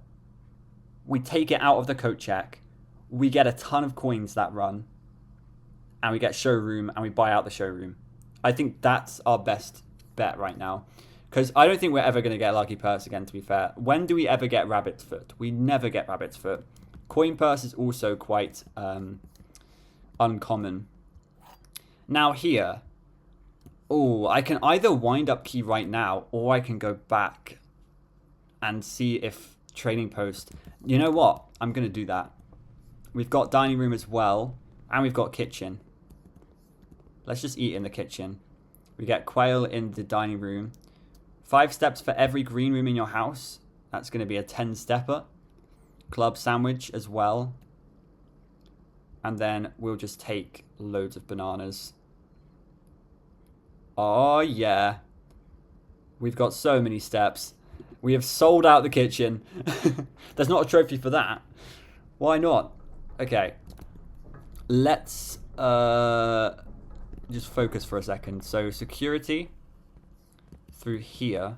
we take it out of the code check. We get a ton of coins that run. And we get showroom and we buy out the showroom. I think that's our best bet right now. Because I don't think we're ever going to get Lucky Purse again, to be fair. When do we ever get Rabbit's Foot? We never get Rabbit's Foot. Coin Purse is also quite uncommon. Now here, Oh, I can either wind up key right now, or I can go back and see if trading post... You know what? I'm going to do that. We've got dining room as well, and we've got kitchen. Let's just eat in the kitchen. We get quail in the dining room. 5 steps for every green room in your house. That's going to be a 10-stepper. Club sandwich as well. And then we'll just take loads of bananas. Oh, yeah. We've got so many steps. We have sold out the kitchen. There's not a trophy for that. Why not? Okay. Let's just focus for a second. So security through here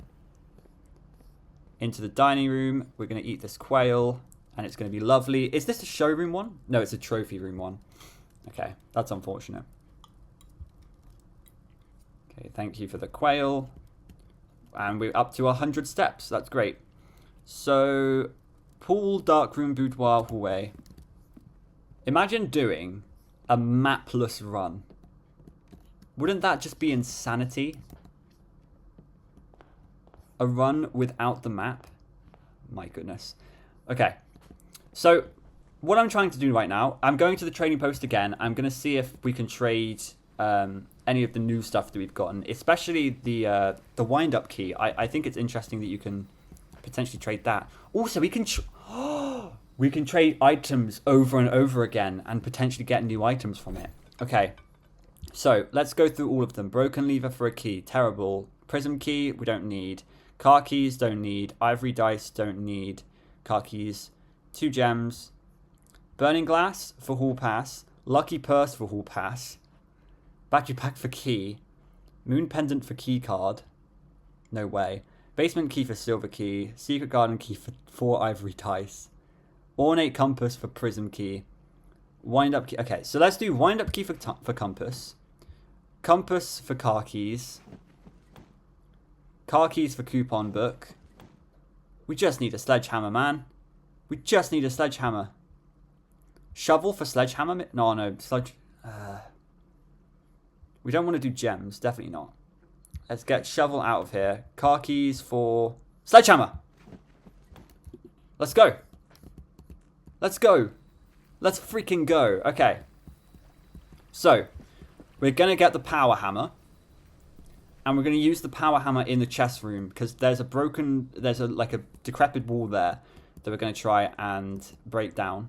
into the dining room. We're going to eat this quail and it's going to be lovely. Is this a showroom one? No, it's a trophy room one. Okay, that's unfortunate. Okay, thank you for the quail. And we're up to 100 steps. That's great. So, pool, dark room, boudoir, hallway. Imagine doing a mapless run. Wouldn't that just be insanity? A run without the map? My goodness. Okay. So, what I'm trying to do right now, I'm going to the trading post again. I'm going to see if we can trade any of the new stuff that we've gotten, especially the wind-up key. I think it's interesting that you can potentially trade that. Also, we can we can trade items over and over again and potentially get new items from it. Okay, so let's go through all of them. Broken lever for a key, terrible. Prism key, we don't need. Car keys, don't need. Ivory dice, don't need. Car keys, 2 gems. Burning glass for hall pass. Lucky purse for hall pass. Battery pack for key. Moon pendant for key card. No way. Basement key for silver key. Secret garden key for 4 ivory dice. Ornate compass for prism key. Wind up key. Okay, so let's do wind up key for compass. Compass for car keys. Car keys for coupon book. We just need a sledgehammer, man. We just need a sledgehammer. Shovel for sledgehammer? No, sledge... we don't want to do gems. Definitely not. Let's get shovel out of here. Car keys for... sledgehammer! Let's go. Let's go. Let's freaking go. Okay. So, we're going to get the power hammer. And we're going to use the power hammer in the chest room. Because there's like a decrepit wall there that we're going to try and break down.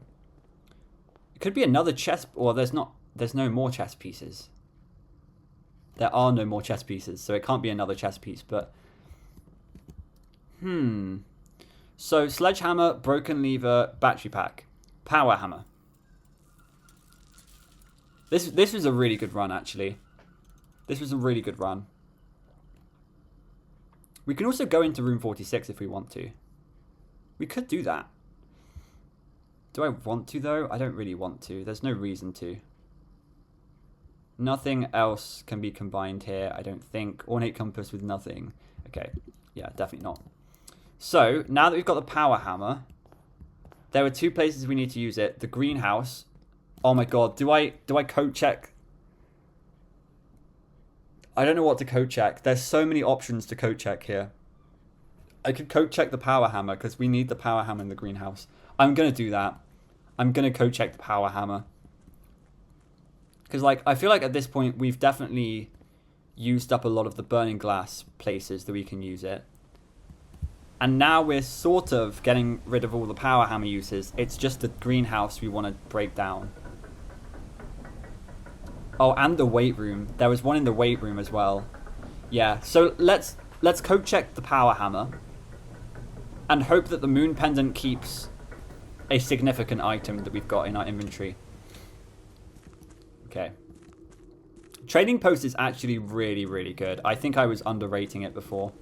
It could be another chest... or there's no more chest pieces. There are no more chess pieces, so it can't be another chess piece, but... So, sledgehammer, broken lever, battery pack. Power hammer. This was a really good run, actually. This was a really good run. We can also go into room 46 if we want to. We could do that. Do I want to, though? I don't really want to. There's no reason to. Nothing else can be combined here, I don't think. Ornate compass with nothing. Okay, yeah, definitely not. So, now that we've got the power hammer, there are 2 places we need to use it. The greenhouse. Oh my god, do I code check? I don't know what to code check. There's so many options to code check here. I could code check the power hammer, because we need the power hammer in the greenhouse. I'm going to do that. I'm going to code check the power hammer. Because, like, I feel like at this point, we've definitely used up a lot of the burning glass places that we can use it. And now we're sort of getting rid of all the power hammer uses. It's just the greenhouse we want to break down. Oh, and the weight room. There was one in the weight room as well. Yeah, so let's code check the power hammer. And hope that the moon pendant keeps a significant item that we've got in our inventory. Okay. Trading post is actually really, really good. I think I was underrating it before.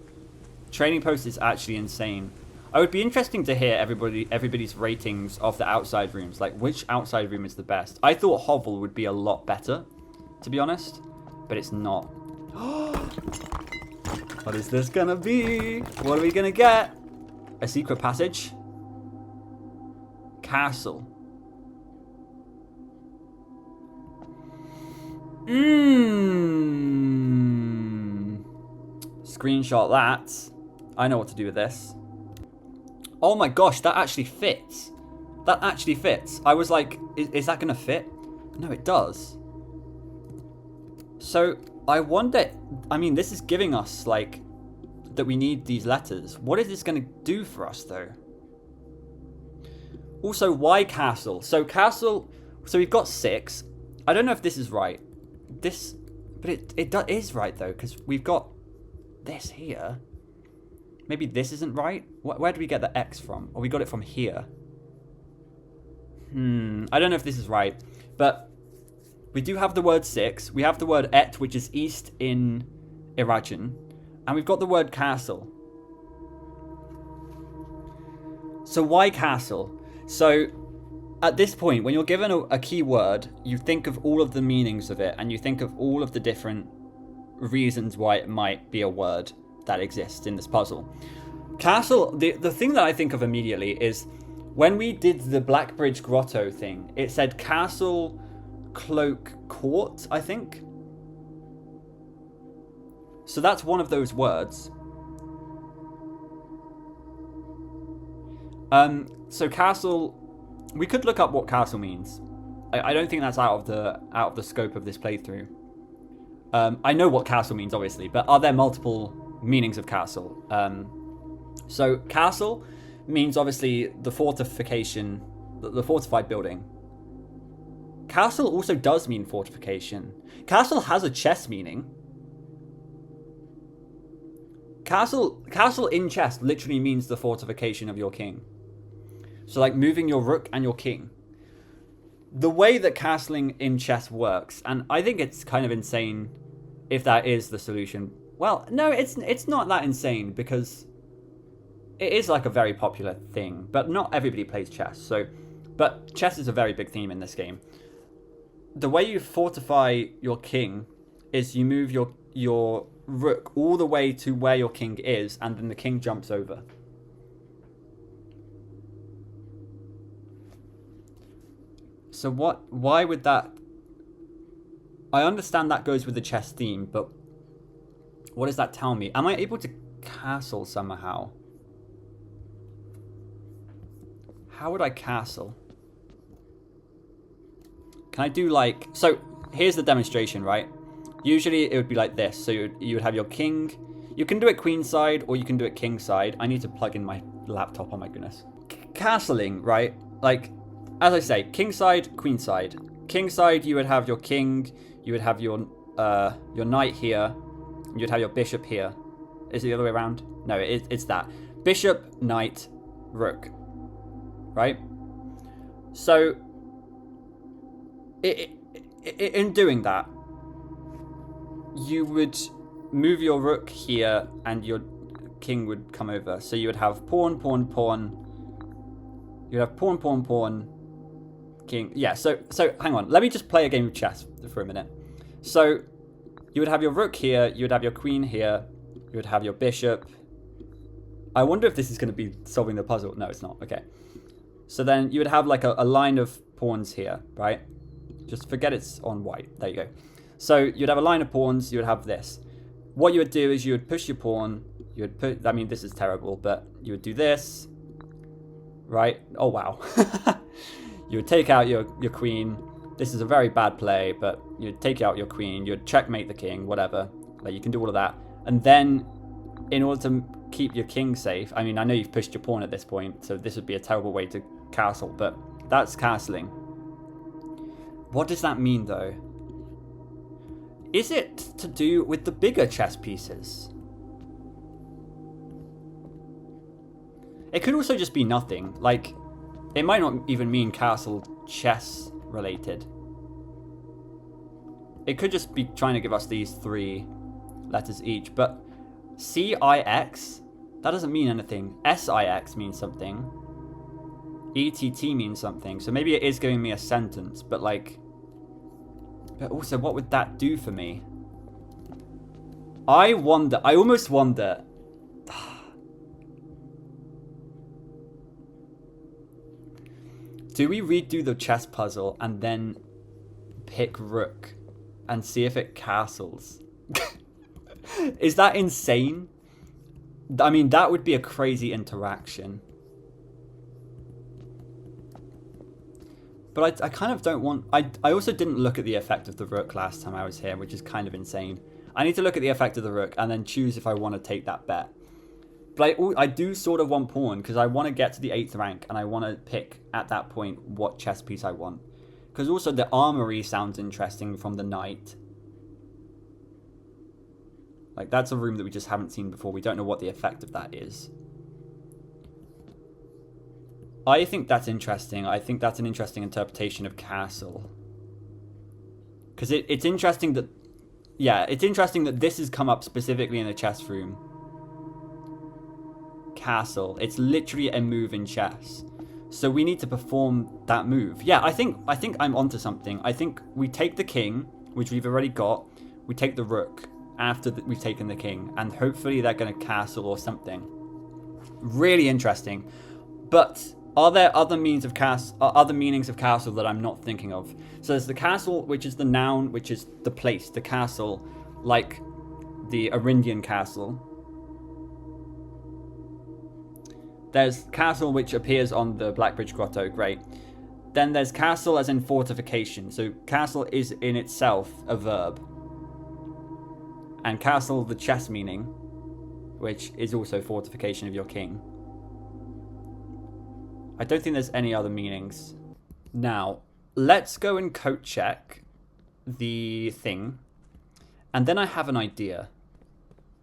Trading post is actually insane. I would be interesting to hear everybody's ratings of the outside rooms. Like, which outside room is the best? I thought Hovel would be a lot better, to be honest. But it's not. What is this gonna be? What are we gonna get? A secret passage? Castle. screenshot that. I know what to do with this. Oh my gosh, that actually fits. That actually fits. I was like, is that going to fit? No, it does. So, I wonder... I mean, this is giving us, like, that we need these letters. What is this going to do for us, though? Also, why castle? So, castle... So, we've got 6. I don't know if this is right. This... But it is right, though, because we've got this here. Maybe this isn't right? Where do we get the X from? Or we got it from here. I don't know if this is right. But we do have the word 6. We have the word et, which is east in Irajan. And we've got the word castle. So why castle? So at this point, when you're given a keyword, you think of all of the meanings of it. And you think of all of the different reasons why it might be a word that exists in this puzzle. Castle, the thing that I think of immediately is when we did the Blackbridge Grotto thing, it said castle, cloak, court, I think. So that's one of those words. So castle, we could look up what castle means. I don't think that's out of the scope of this playthrough. I know what castle means, obviously, but are there multiple meanings of castle? So castle means obviously the fortification, the fortified building. Castle also does mean fortification. Castle has a chess meaning. Castle in chess literally means the fortification of your king. So like moving your rook and your king. The way that castling in chess works, and I think it's kind of insane if that is the solution. Well, no, it's not that insane because it is like a very popular thing, but not everybody plays chess. But chess is a very big theme in this game. The way you fortify your king is you move your rook all the way to where your king is, and then the king jumps over. So why would that... I understand that goes with the chess theme, but what does that tell me? Am I able to castle somehow? How would I castle? Can I do like... So, here's the demonstration, right? Usually it would be like this. So you would have your king. You can do it queen side or you can do it king side. I need to plug in my laptop, oh my goodness. Castling, right? Like, as I say, king side, queen side. King side, you would have your king. You would have your knight here. You'd have your bishop here. Is it the other way around? No, it's that. Bishop, knight, rook. Right? So, in doing that, you would move your rook here and your king would come over. So you would have pawn, pawn, pawn. You'd have pawn, pawn, pawn, king. Yeah, so hang on. Let me just play a game of chess for a minute. So you would have your rook here. You would have your queen here. You would have your bishop. I wonder if this is going to be solving the puzzle. No, it's not. Okay. So then you would have like a line of pawns here, right? Just forget it's on white. There you go. So you'd have a line of pawns. You would have this. What you would do is you would push your pawn. You would put... I mean, this is terrible, but you would do this. Right? Oh, wow. You would take out your queen. This is a very bad play, but you'd take out your queen. You'd checkmate the king, whatever. Like, you can do all of that. And then, in order to keep your king safe... I mean, I know you've pushed your pawn at this point, so this would be a terrible way to castle, but that's castling. What does that mean, though? Is it to do with the bigger chess pieces? It could also just be nothing. Like, it might not even mean castle chess related. It could just be trying to give us these 3 letters each. But C-I-X, that doesn't mean anything. S-I-X means something. E-T-T means something. So maybe it is giving me a sentence, but like... But also, what would that do for me? I almost wonder... Do we redo the chess puzzle and then pick rook and see if it castles? Is that insane? I mean, that would be a crazy interaction. But I kind of don't want... I also didn't look at the effect of the rook last time I was here, which is kind of insane. I need to look at the effect of the rook and then choose if I want to take that bet. But I do sort of want pawn because I want to get to the 8th rank and I want to pick at that point what chess piece I want. Because also the armory sounds interesting from the knight. Like, that's a room that we just haven't seen before. We don't know what the effect of that is. I think that's interesting. I think that's an interesting interpretation of castle. Because it's interesting that... Yeah, it's interesting that this has come up specifically in the chess room. Castle. It's literally a move in chess. So we need to perform that move. Yeah, I think I'm onto something. I think we take the king, which we've already got. We take the rook after we've taken the king. And hopefully they're going to castle or something. Really interesting. But... are there other meanings of castle that I'm not thinking of? So there's the castle, which is the noun, which is the place, the castle, like the Arindian castle. There's castle, which appears on the Blackbridge Grotto, great. Then there's castle as in fortification. So castle is in itself a verb. And castle, the chess meaning, which is also fortification of your king. I don't think there's any other meanings. Now, let's go and coat check the thing. And then I have an idea.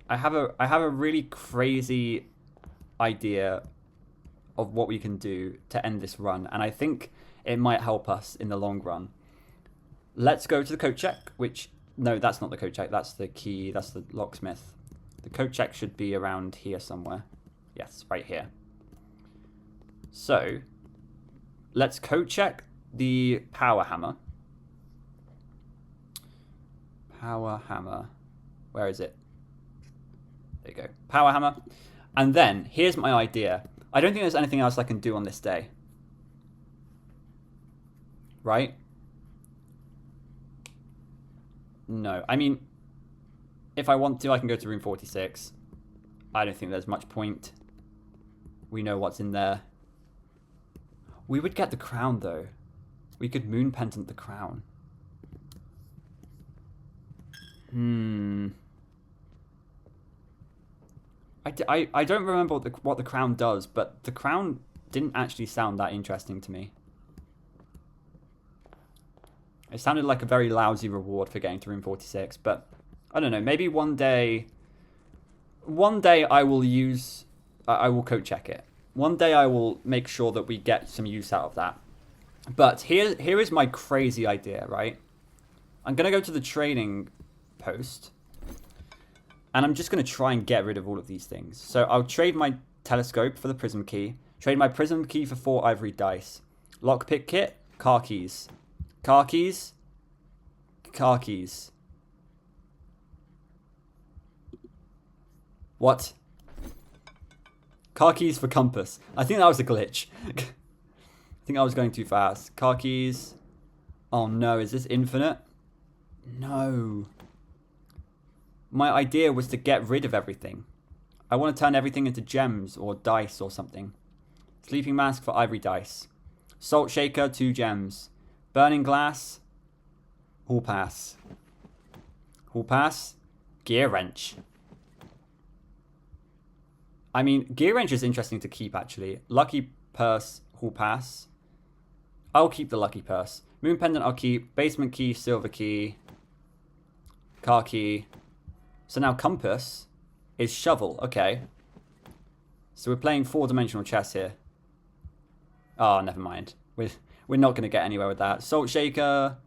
I have a really crazy idea of what we can do to end this run. And I think it might help us in the long run. Let's go to the coat check, which... no, that's not the coat check. That's the key. That's the locksmith. The coat check should be around here somewhere. Yes, right here. So, let's coat check the power hammer. Power hammer. Where is it? There you go. Power hammer. And then, here's my idea. I don't think there's anything else I can do on this day. Right? No. I mean, if I want to, I can go to room 46. I don't think there's much point. We know what's in there. We would get the crown, though. We could moon pendant the crown. I don't remember what the crown does, but the crown didn't actually sound that interesting to me. It sounded like a very lousy reward for getting to room 46, but I don't know. Maybe one day I will coat check it. One day I will make sure that we get some use out of that. But here is my crazy idea, right? I'm going to go to the trading post. And I'm just going to try and get rid of all of these things. So I'll trade my telescope for the prism key. Trade my prism key for 4 ivory dice. Lockpick kit, car keys. Car keys. Car keys. What? Car keys for compass. I think that was a glitch. I think I was going too fast. Car keys. Oh no, is this infinite? No. My idea was to get rid of everything. I want to turn everything into gems or dice or something. Sleeping mask for ivory dice. Salt shaker, 2 gems. Burning glass. Hall pass. Hall pass. Gear wrench. I mean, gear wrench is interesting to keep, actually. Lucky purse, hall pass. I'll keep the lucky purse. Moon pendant, I'll keep. Basement key, silver key. Car key. So now compass is shovel. Okay. So we're playing 4-dimensional chess here. Oh, never mind. We're not going to get anywhere with that. Salt shaker.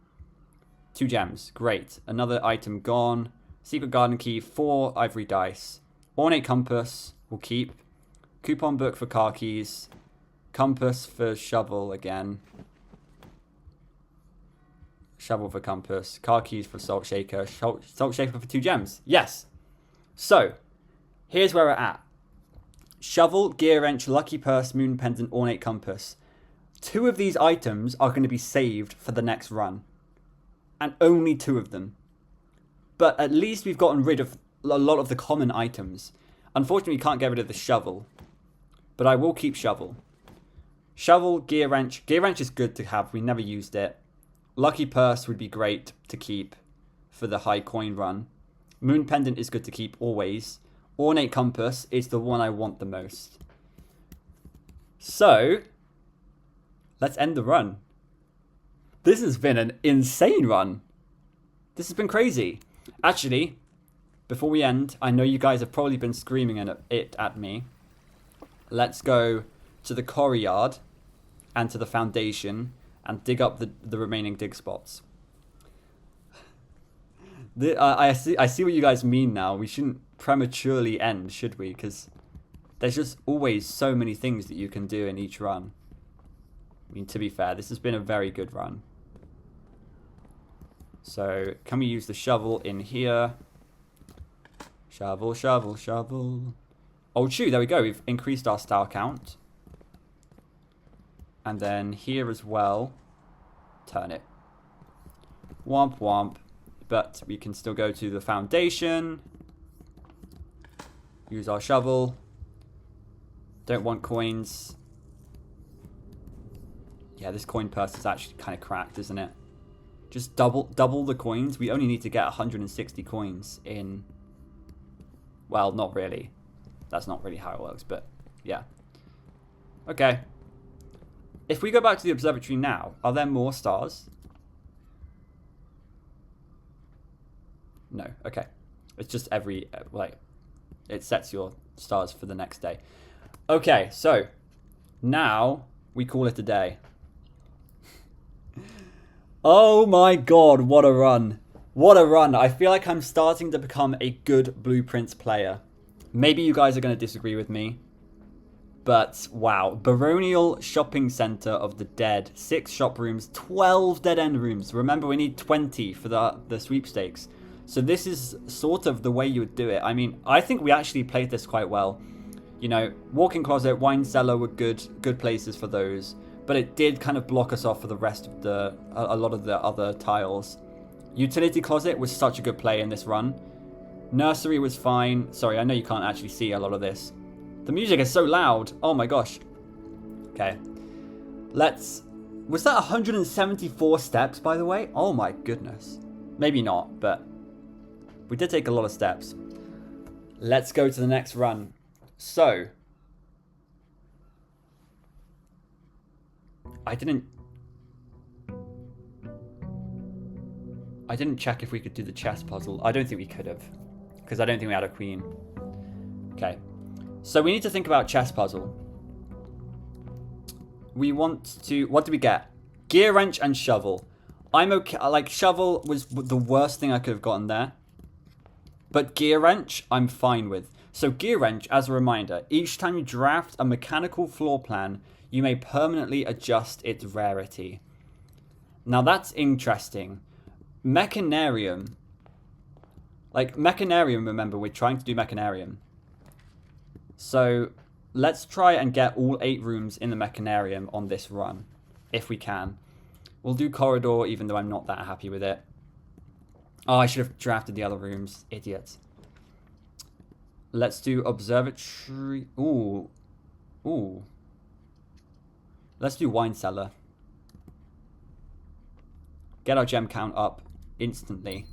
2 gems. Great. Another item gone. Secret garden key, 4 ivory dice. Ornate compass. We'll keep. Coupon book for car keys. Compass for shovel again. Shovel for compass. Car keys for salt shaker. Salt shaker for 2 gems. Yes. So, here's where we're at. Shovel, gear wrench, lucky purse, moon pendant, ornate compass. 2 of these items are going to be saved for the next run. And only 2 of them. But at least we've gotten rid of a lot of the common items. Unfortunately, you can't get rid of the shovel. But I will keep shovel. Shovel, gear wrench. Gear wrench is good to have. We never used it. Lucky purse would be great to keep for the high coin run. Moon pendant is good to keep always. Ornate compass is the one I want the most. So, let's end the run. This has been an insane run. This has been crazy. Actually, before we end, I know you guys have probably been screaming at me. Let's go to the quarry yard and to the foundation and dig up the remaining dig spots. I see what you guys mean now. We shouldn't prematurely end, should we? Because there's just always so many things that you can do in each run. I mean, to be fair, this has been a very good run. So, can we use the shovel in here? Shovel, shovel, shovel. Oh, true, there we go. We've increased our star count. And then here as well, turn it. Womp, womp. But we can still go to the foundation. Use our shovel. Don't want coins. Yeah, this coin purse is actually kind of cracked, isn't it? Just double the coins. We only need to get 160 coins in... Well, not really. That's not really how it works, but yeah. Okay. If we go back to the observatory now, are there more stars? No. Okay. It's just every... like, it sets your stars for the next day. Okay, so now we call it a day. Oh my god, what a run. What a run. I feel like I'm starting to become a good Blueprints player. Maybe you guys are going to disagree with me. But, wow. Baronial Shopping Center of the Dead. 6 shop rooms, 12 dead-end rooms. Remember, we need 20 for the sweepstakes. So this is sort of the way you would do it. I mean, I think we actually played this quite well. You know, walk-in closet, wine cellar were good places for those. But it did kind of block us off for the rest of a lot of the other tiles. Utility closet was such a good play in this run. Nursery was fine. Sorry, I know you can't actually see a lot of this. The music is so loud. Oh my gosh. Okay. Was that 174 steps, by the way? Oh my goodness. Maybe not, but we did take a lot of steps. Let's go to the next run. So, I didn't check if we could do the chess puzzle. I don't think we could have, because I don't think we had a queen. Okay, so we need to think about chess puzzle. We want to... What do we get? Gear wrench and shovel. I'm okay. Like, shovel was the worst thing I could have gotten there. But gear wrench, I'm fine with. So gear wrench, as a reminder, each time you draft a mechanical floor plan, you may permanently adjust its rarity. Now that's interesting. Mechanarium. Like, Mechanarium, remember, we're trying to do Mechanarium. So, let's try and get all 8 rooms in the Mechanarium on this run, if we can. We'll do corridor, even though I'm not that happy with it. Oh, I should have drafted the other rooms. Idiots. Let's do observatory. Ooh. Ooh. Let's do wine cellar. Get our gem count up instantly.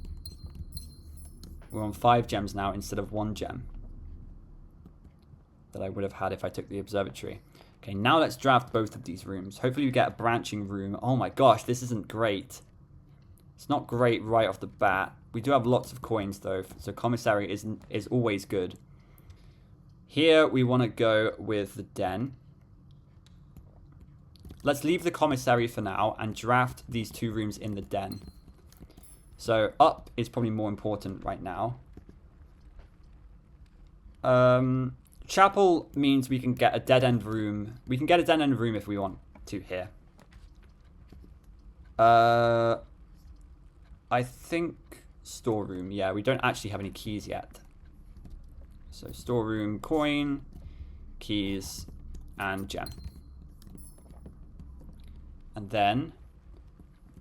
We're on 5 gems now instead of 1 gem that I would have had if I took the observatory. Okay, now let's draft both of these rooms. Hopefully we get a branching room. Oh my gosh, this isn't great. It's not great right off the bat. We do have lots of coins though, so commissary is always good. Here we want to go with the den. Let's leave the commissary for now and draft these 2 rooms in the den. So up is probably more important right now. Chapel means we can get a dead-end room. We can get a dead-end room if we want to here. I think storeroom. Yeah, we don't actually have any keys yet. So storeroom, coin, keys, and gem. And then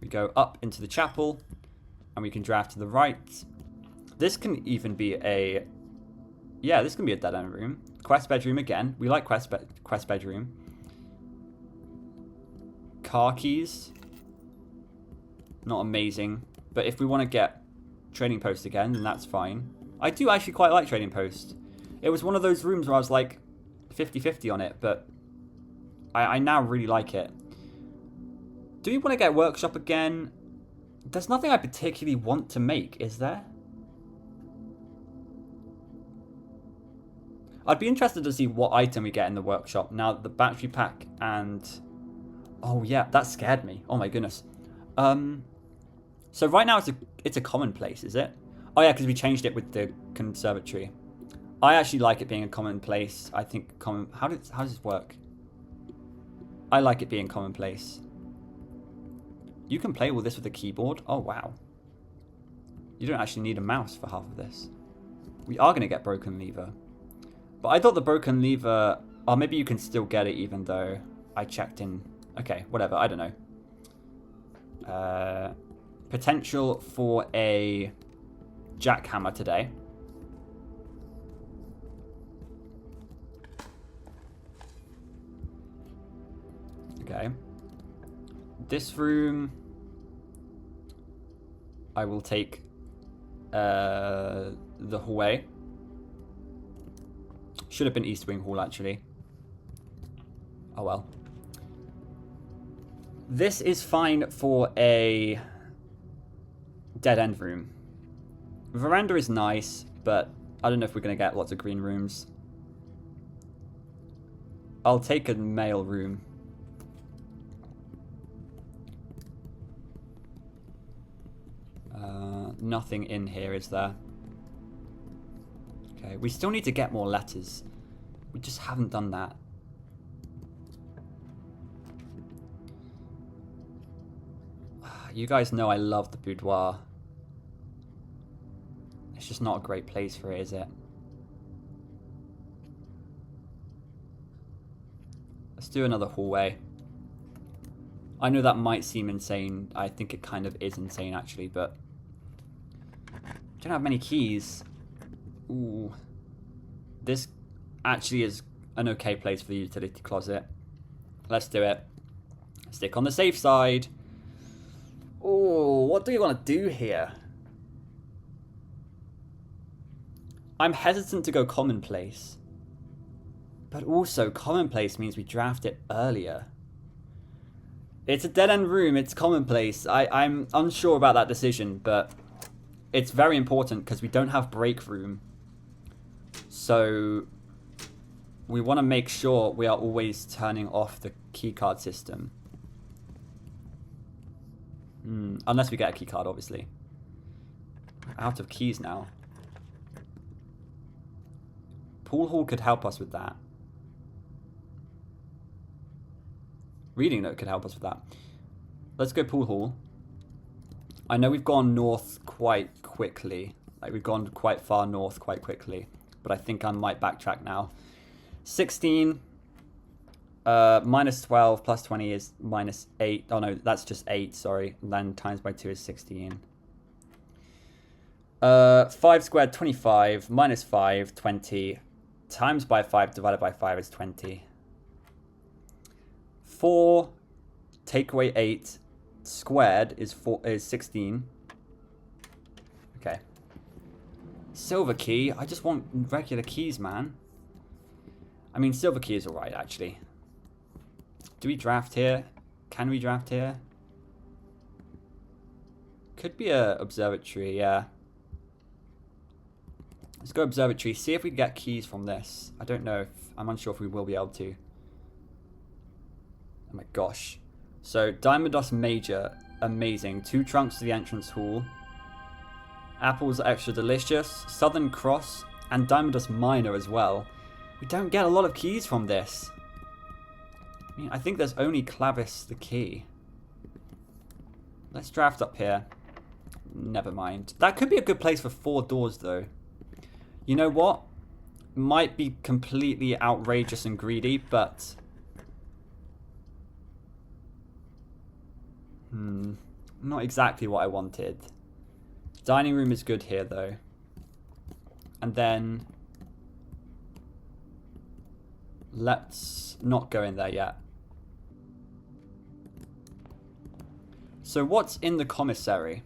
we go up into the chapel and we can draft to the right. This can even be a... Yeah, this can be a dead-end room. Quest bedroom again. We like quest bedroom. Car keys. Not amazing. But if we want to get trading post again, then that's fine. I do actually quite like trading post. It was one of those rooms where I was like 50-50 on it, but I now really like it. Do we want to get workshop again? There's nothing I particularly want to make, is there? I'd be interested to see what item we get in the workshop. Now, the battery pack and... Oh, yeah, that scared me. Oh, my goodness. So right now it's a commonplace, is it? Oh, yeah, because we changed it with the conservatory. I actually like it being a commonplace. I think common... How does this work? I like it being commonplace. You can play all this with a keyboard? Oh, wow. You don't actually need a mouse for half of this. We are going to get broken lever. But I thought the broken lever... Oh, maybe you can still get it even though I checked in... Okay, whatever. I don't know. Potential for a jackhammer today. Okay. This room... I will take the hallway. Should have been East Wing Hall, actually. Oh, well. This is fine for a dead-end room. Veranda is nice, but I don't know if we're going to get lots of green rooms. I'll take a male room. Nothing in here, is there? Okay, we still need to get more letters. We just haven't done that. You guys know I love the boudoir. It's just not a great place for it, is it? Let's do another hallway. I know that might seem insane. I think it kind of is insane, actually, but... I don't have many keys. Ooh. This actually is an okay place for the utility closet. Let's do it. Stick on the safe side. Oh, what do we want to do here? I'm hesitant to go commonplace. But also, commonplace means we draft it earlier. It's a dead-end room, it's commonplace. I'm unsure about that decision, but it's very important because we don't have break room. So we want to make sure we are always turning off the keycard system. Unless we get a keycard, obviously. We're out of keys now. Pool hall could help us with that. Reading note could help us with that. Let's go pool hall. I know we've gone north quite quickly. Like, we've gone quite far north quite quickly. But I think I might backtrack now. 16. Minus 12 plus 20 is minus 8. Oh, no, that's just 8, sorry. And then times by 2 is 16. 5 squared, 25. Minus 5, 20. Times by 5 divided by 5 is 20. 4 take away 8 squared is 16. Okay. Silver key. I just want regular keys, man. I mean, silver key is alright, actually. Do we draft here? Can we draft here? Could be a observatory, yeah. Let's go observatory. See if we can get keys from this. I don't know if... I'm unsure if we will be able to. Oh my gosh. So, Diamond Dust Major. Amazing. 2 trunks to the entrance hall. Apples are extra delicious. Southern Cross. And Diamond Dust Minor as well. We don't get a lot of keys from this. I mean, I think there's only Clavis the key. Let's draft up here. Never mind. That could be a good place for 4 doors, though. You know what? Might be completely outrageous and greedy, but... not exactly what I wanted. Dining room is good here, though. And then let's not go in there yet. So what's in the commissary?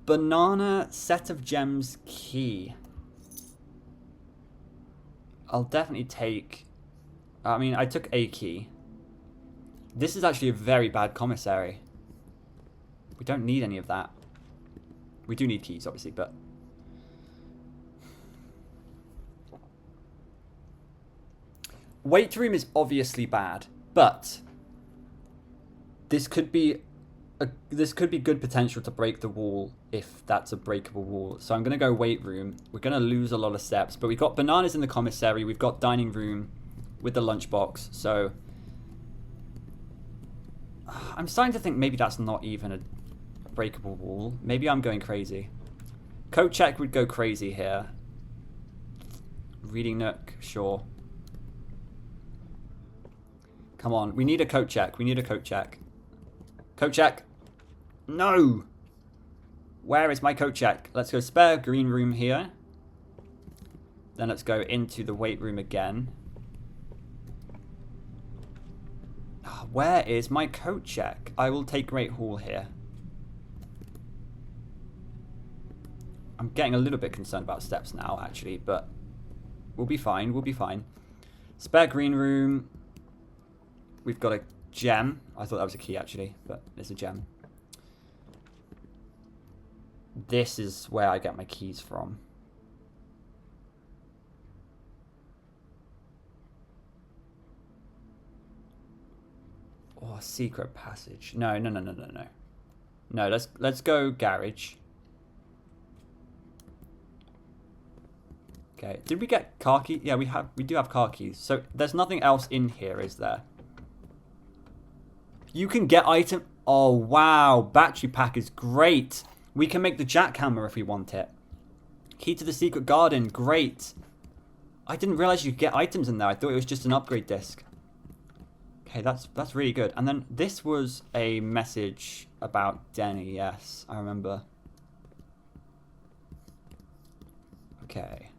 Banana, set of gems, key. I'll definitely take... I mean, I took a key. This is actually a very bad commissary. We don't need any of that. We do need keys, obviously, but... Weight room is obviously bad, but... This could be good potential to break the wall if that's a breakable wall. So I'm going to go weight room. We're going to lose a lot of steps, but we've got bananas in the commissary. We've got dining room with the lunchbox. So I'm starting to think maybe that's not even a breakable wall. Maybe I'm going crazy. Coat check would go crazy here. Reading nook, sure. Come on, we need a coat check. We need a coat check. Coat check. No. Where is my coat check? Let's go spare green room here. Then let's go into the weight room again. Where is my coat check? I will take Great Hall here. I'm getting a little bit concerned about steps now, actually, but we'll be fine. We'll be fine. Spare green room. We've got a gem. I thought that was a key, actually, but it's a gem. This is where I get my keys from. Oh, secret passage. No. No, let's go garage. Okay. Did we get car key? Yeah, we do have car keys. So there's nothing else in here, is there? You can get item. Oh wow, battery pack is great. We can make the jackhammer if we want it. Key to the secret garden, great. I didn't realize you could get items in there. I thought it was just an upgrade disc. Okay, that's really good. And then this was a message about Denny. Yes, I remember. Okay.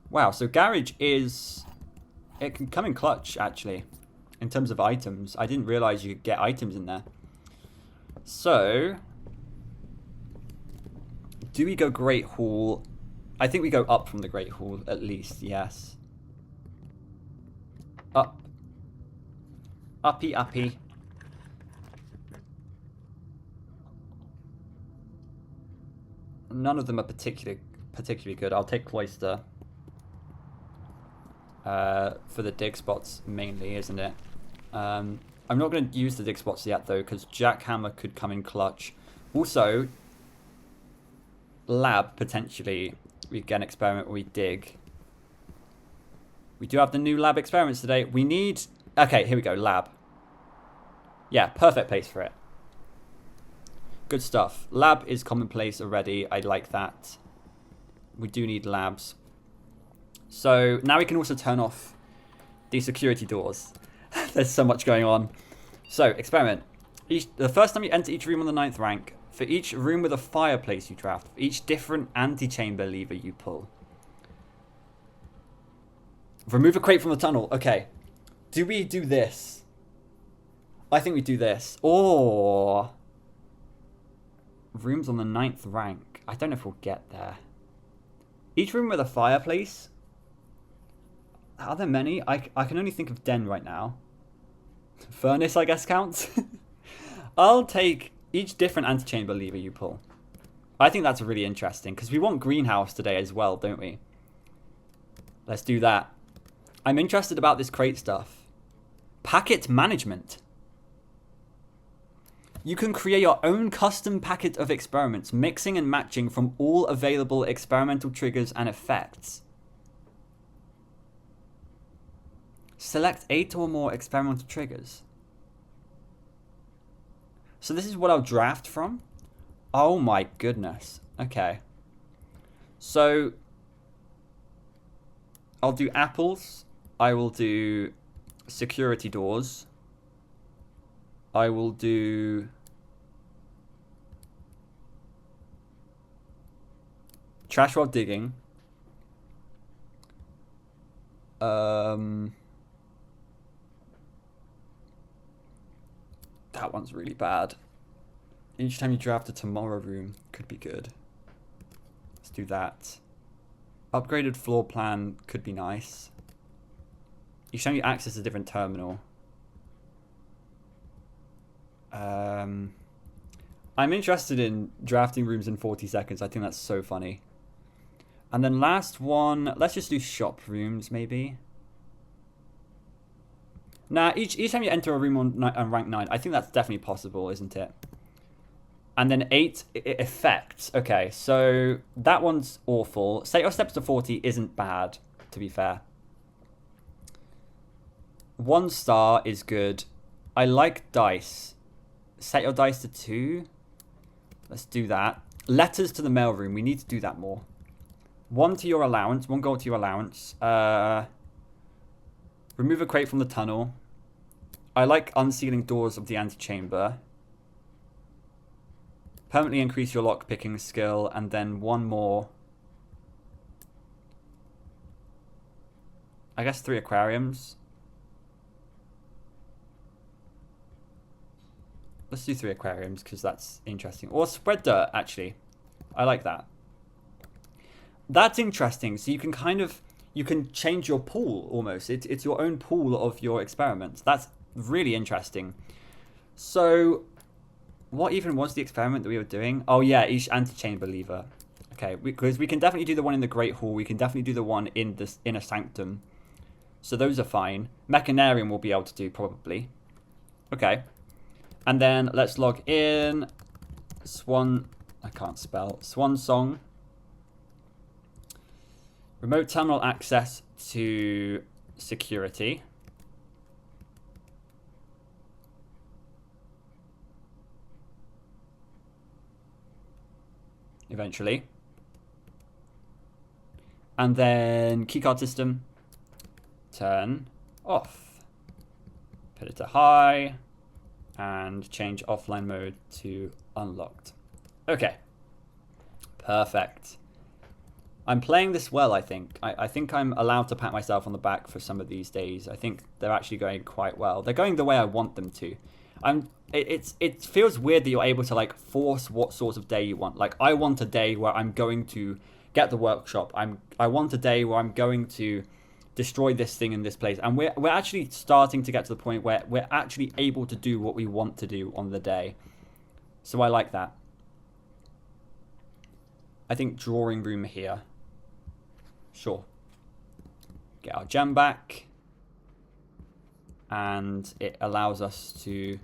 Wow, so garage is... It can come in clutch, actually, in terms of items. I didn't realize you could get items in there. So, do we go Great Hall? I think we go up from the Great Hall, at least, yes. Up. Uppy, uppy. None of them are particularly good. I'll take Cloister. For the dig spots mainly, isn't it? I'm not going to use the dig spots yet though, because jackhammer could come in clutch. Also, lab potentially. We get an experiment where we dig. We do have the new lab experiments today. We need... Okay, here we go, lab. Yeah, perfect place for it. Good stuff. Lab is commonplace already. I like that. We do need labs. So now we can also turn off the security doors. There's so much going on. So, experiment. The first time you enter each room on the 9th rank, for each room with a fireplace you draft, for each different antechamber lever you pull. Remove a crate from the tunnel. Okay. Do we do this? I think we do this. Or... Rooms on the 9th rank. I don't know if we'll get there. Each room with a fireplace... Are there many? I can only think of den right now. Furnace, I guess, counts. I'll take each different antechamber lever you pull. I think that's really interesting, because we want greenhouse today as well, don't we? Let's do that. I'm interested about this crate stuff. Packet management. You can create your own custom packet of experiments, mixing and matching from all available experimental triggers and effects. Select 8 or more experimental triggers. So this is what I'll draft from? Oh my goodness. Okay. So I'll do apples. I will do security doors. I will do Trash while digging. That one's really bad. Each time you draft a tomorrow room could be good. Let's do that. Upgraded floor plan could be nice. Each time you access a different terminal. I'm interested in drafting rooms in 40 seconds. I think that's so funny. And then last one, let's just do shop rooms maybe. Nah, each time you enter a room on rank 9, I think that's definitely possible, isn't it? And then 8 effects. Okay, so that one's awful. Set your steps to 40 isn't bad, to be fair. 1 star is good. I like dice. Set your dice to 2. Let's do that. Letters to the mailroom. We need to do that more. 1 to your allowance. 1 gold to your allowance. Remove a crate from the tunnel. I like unsealing doors of the antechamber. Permanently increase your lock picking skill. And then 1 more. I guess 3 aquariums. Let's do 3 aquariums because that's interesting. Or spread dirt, actually. I like that. That's interesting. So you can kind of, you can change your pool almost. It's your own pool of your experiments. That's really interesting. So what even was the experiment that we were doing? Oh yeah, each antechamber lever. Okay, because we can definitely do the one in the Great Hall. We can definitely do the one in this inner sanctum. So those are fine. Mechanarium we'll be able to do probably. Okay. And then let's log in. I can't spell. Swan Song. Remote terminal access to security. Eventually. And then keycard system. Turn off. Put it to high. And change offline mode to unlocked. Okay. Perfect. I'm playing this well, I think. I think I'm allowed to pat myself on the back for some of these days. I think they're actually going quite well. They're going the way I want them to. It feels weird that you're able to like force what sort of day you want. Like I want a day where I'm going to get the workshop. I want a day where I'm going to destroy this thing in this place, and we're actually starting to get to the point where we're actually able to do what we want to do on the day. So I like that. I think drawing room here. Sure. Get our gem back, and it allows us to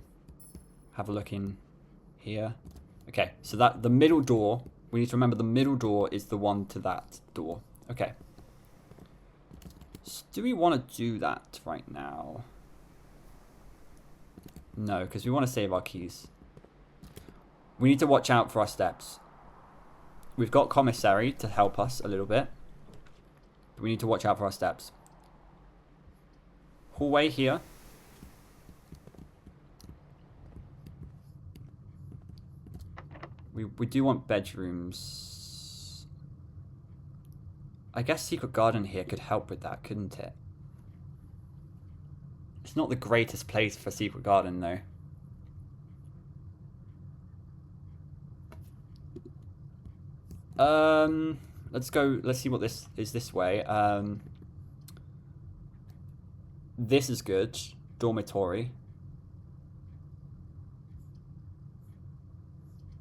have a look in here. Okay, so that the middle door, we need to remember the middle door is the one to that door. Okay. Do we want to do that right now? No, because we want to save our keys. We need to watch out for our steps. We've got commissary to help us a little bit. But we need to watch out for our steps. Hallway here. We do want bedrooms. I guess Secret Garden here could help with that, couldn't it? It's not the greatest place for Secret Garden, though. Let's go. Let's see what this is this way. This is good. Dormitory.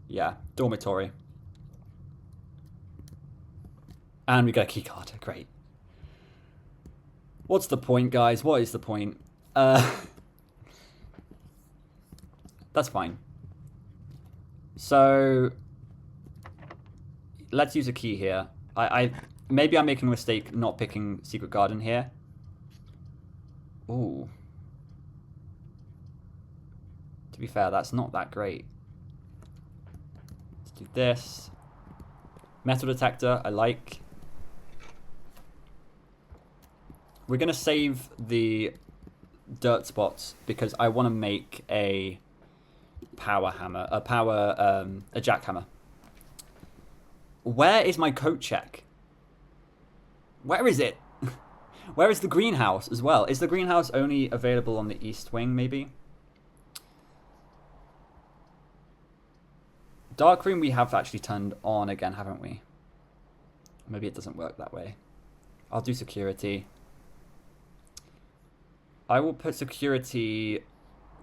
Yeah, dormitory. And we got a key card. Great. What's the point, guys? What is the point? That's fine. So let's use a key here. Maybe I'm making a mistake not picking Secret Garden here. Ooh. To be fair, that's not that great. Let's do this. Metal detector, I like. We're going to save the dirt spots because I want to make a power hammer, a jackhammer. Where is my coat check? Where is it? Where is the greenhouse as well? Is the greenhouse only available on the east wing, maybe? Dark room we have actually turned on again, haven't we? Maybe it doesn't work that way. I'll do security. I will put security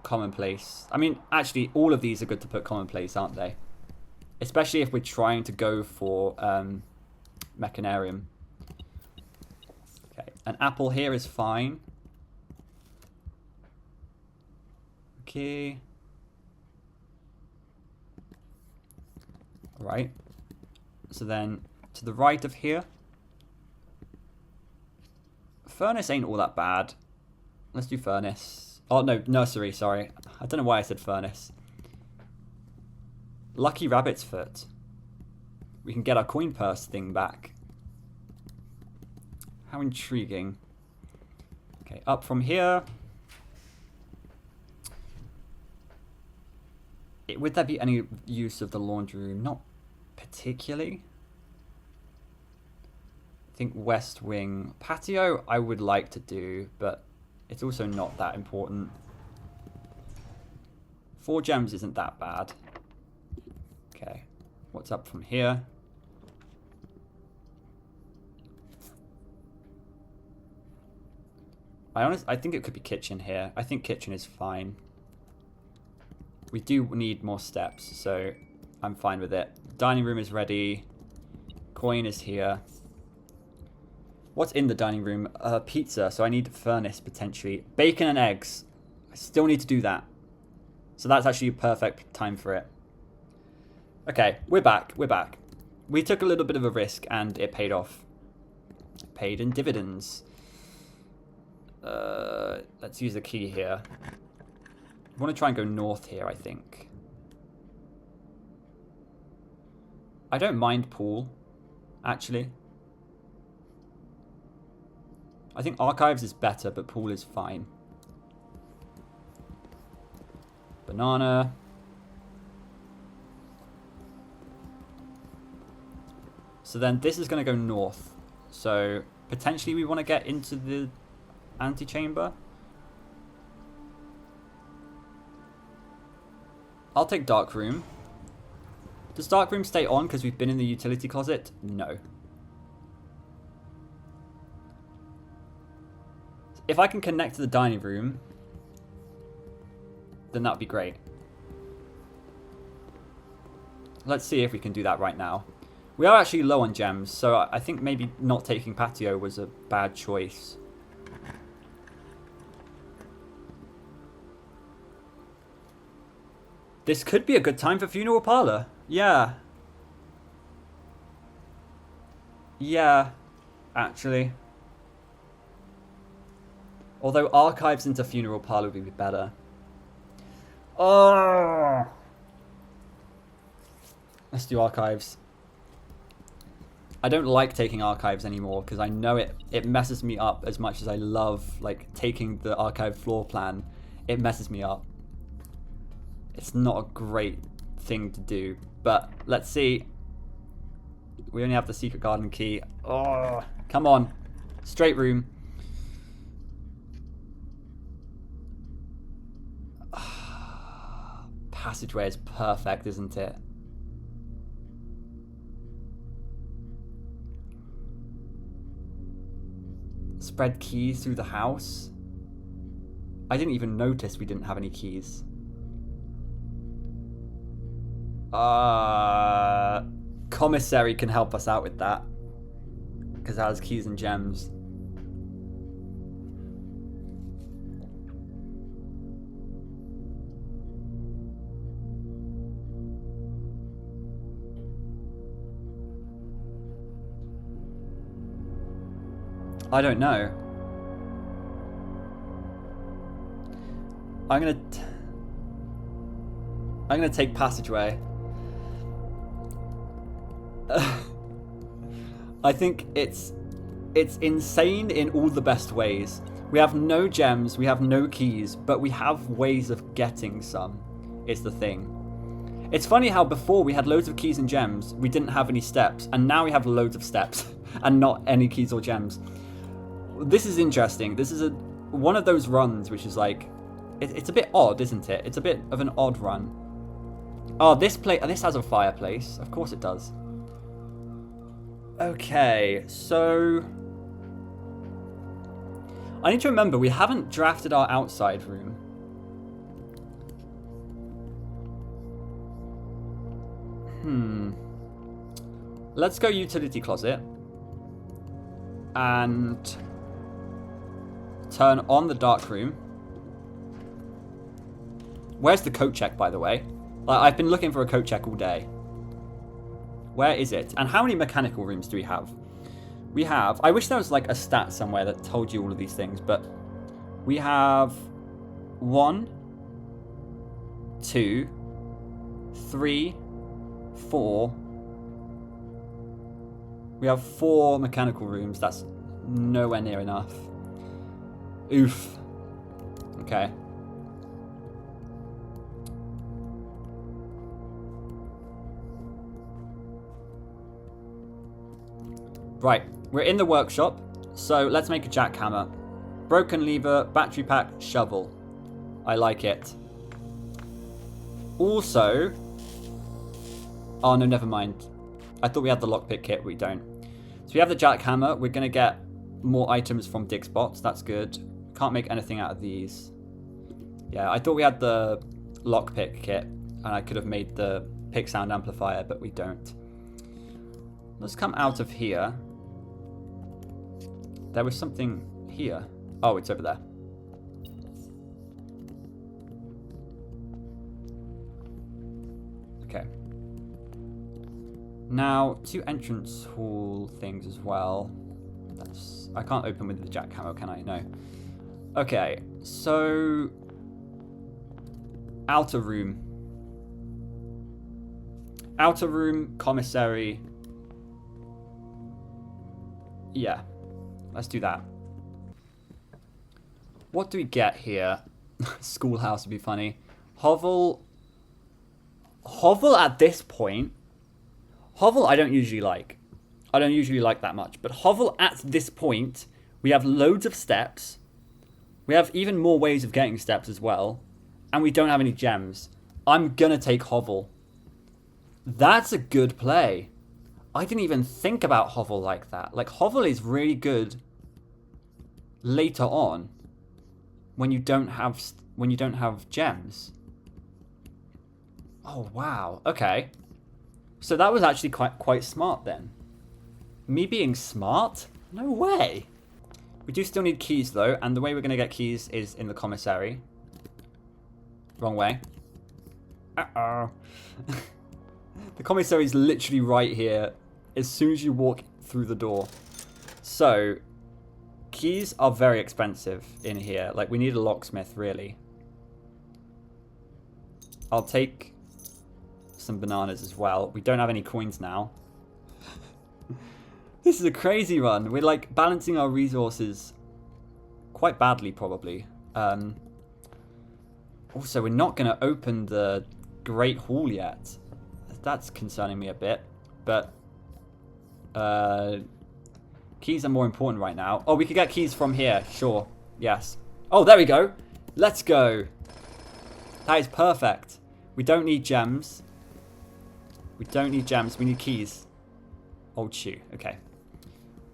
commonplace. I mean, actually, all of these are good to put commonplace, aren't they? Especially if we're trying to go for Mechanarium. Okay, an apple here is fine. Okay. Right. So then, to the right of here. Furnace ain't all that bad. Let's do furnace. Oh, no, nursery, sorry. I don't know why I said furnace. Lucky rabbit's foot. We can get our coin purse thing back. How intriguing. Okay, up from here. Would there be any use of the laundry room? Not particularly. I think west wing. Patio I would like to do, but it's also not that important. 4 gems isn't that bad. Okay, what's up from here? I think it could be kitchen here. I think kitchen is fine. We do need more steps, so I'm fine with it. Dining room is ready. Coin is here. What's in the dining room? Pizza, so I need furnace potentially. Bacon and eggs. I still need to do that. So that's actually a perfect time for it. Okay, we're back. We're back. We took a little bit of a risk and it paid off. Paid in dividends. Let's use the key here. I want to try and go north here, I think. I don't mind pool, actually. I think archives is better, but pool is fine. Banana. So then this is going to go north. So potentially we want to get into the antechamber. I'll take dark room. Does dark room stay on because we've been in the utility closet? No. If I can connect to the dining room, then that would be great. Let's see if we can do that right now. We are actually low on gems, so I think maybe not taking patio was a bad choice. This could be a good time for funeral parlor. Yeah. Yeah, actually. Although archives into funeral parlor would be better. Oh. Let's do archives. I don't like taking archives anymore because I know it messes me up as much as I love like taking the archive floor plan. It messes me up. It's not a great thing to do, but let's see. We only have the secret garden key. Oh, come on. Straight room. Passageway is perfect, isn't it? Spread keys through the house. I didn't even notice we didn't have any keys. Commissary can help us out with that. Because it has keys and gems. I don't know. I'm gonna take passageway. I think it's insane in all the best ways. We have no gems, we have no keys, but we have ways of getting some. Is the thing. It's funny how before we had loads of keys and gems, we didn't have any steps, and now we have loads of steps and not any keys or gems. This is interesting. This is one of those runs which is like, it's a bit odd, isn't it? It's a bit of an odd run. Oh, this has a fireplace. Of course it does. Okay, so I need to remember we haven't drafted our outside room. Let's go utility closet and turn on the dark room. Where's the coat check, by the way? Like, I've been looking for a coat check all day. Where is it? And how many mechanical rooms do we have? We have... I wish there was like a stat somewhere that told you all of these things, but we have 1, 2, 3, 4. We have 4 mechanical rooms. That's nowhere near enough. Oof. Okay. Right, we're in the workshop, so let's make a jackhammer. Broken lever, battery pack, shovel. I like it. Also... Oh, no, never mind. I thought we had the lockpick kit, we don't. So we have the jackhammer. We're going to get more items from dig spots. That's good. Can't make anything out of these. Yeah, I thought we had the lockpick kit, and I could have made the pick sound amplifier, but we don't. Let's come out of here. There was something here. Oh, it's over there. Okay. Now, 2 entrance hall things as well. I can't open with the jackhammer, can I? No. Okay, so... Outer room. Outer room, commissary. Yeah, let's do that. What do we get here? Schoolhouse would be funny. Hovel. Hovel at this point. Hovel I don't usually like. I don't usually like that much. But Hovel at this point, we have loads of steps. We have even more ways of getting steps as well. And we don't have any gems. I'm going to take Hovel. That's a good play. I didn't even think about Hovel like that. Like, Hovel is really good later on when you don't have gems. Oh, wow. Okay. So that was actually quite smart then. Me being smart? No way. We do still need keys though, and the way we're going to get keys is in the commissary. Wrong way. Uh-oh. The commissary is literally right here as soon as you walk through the door. So, keys are very expensive in here. Like, we need a locksmith, really. I'll take some bananas as well. We don't have any coins now. This is a crazy run. We're, like, balancing our resources quite badly, probably. Also, we're not going to open the Great Hall yet. That's concerning me a bit. But keys are more important right now. Oh, we could get keys from here. Sure. Yes. Oh, there we go. Let's go. That is perfect. We don't need gems. We don't need gems. We need keys. Old shoe. Okay.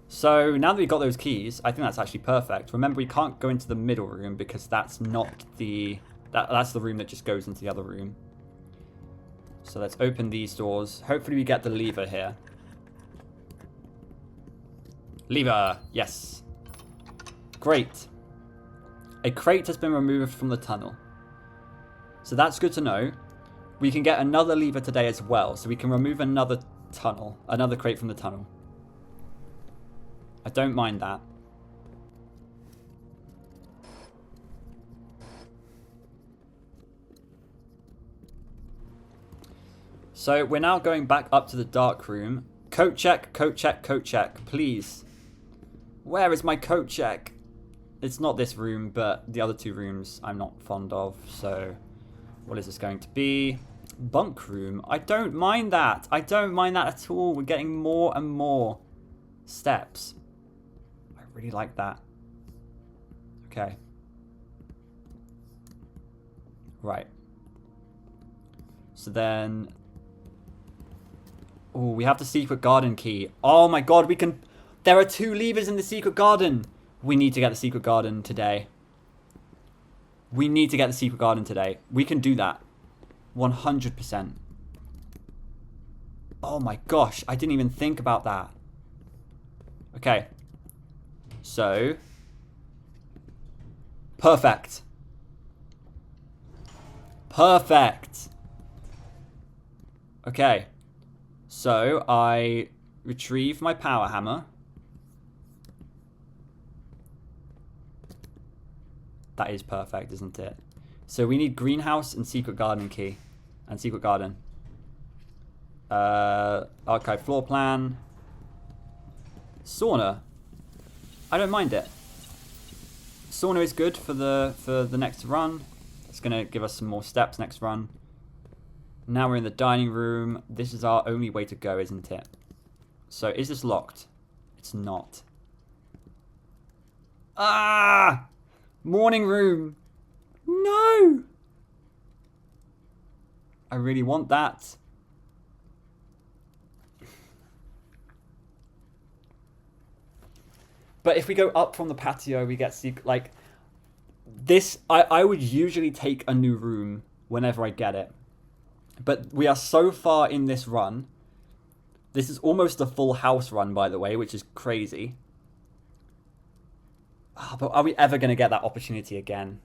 So now that we've got those keys, I think that's actually perfect. Remember, we can't go into the middle room because that's not the... That's the room that just goes into the other room. So let's open these doors. Hopefully we get the lever here. Lever! Yes. Great. A crate has been removed from the tunnel. So that's good to know. We can get another lever today as well. So we can remove another tunnel. Another crate from the tunnel. I don't mind that. So we're now going back up to the dark room. Coat check, coat check, coat check, please. Where is my coat check? It's not this room, but the other 2 rooms I'm not fond of. So what is this going to be? Bunk room. I don't mind that. I don't mind that at all. We're getting more and more steps. I really like that. Okay. Right. So then... Oh, we have the secret garden key. Oh my god, we can... There are 2 levers in the secret garden. We need to get the secret garden today. We need to get the secret garden today. We can do that. 100%. Oh my gosh, I didn't even think about that. Okay. So. Perfect. Perfect. Okay. So, I retrieve my power hammer. That is perfect, isn't it? So we need greenhouse and secret garden key. And secret garden. Archive floor plan. Sauna. I don't mind it. Sauna is good for the next run. It's gonna give us some more steps next run. Now we're in the dining room. This is our only way to go, isn't it? So is this locked? It's not. Ah! Morning room. No! I really want that. But if we go up from the patio, we get like this. I would usually take a new room whenever I get it. But we are so far in this run. This is almost a full house run, by the way, which is crazy. Oh, but are we ever going to get that opportunity again?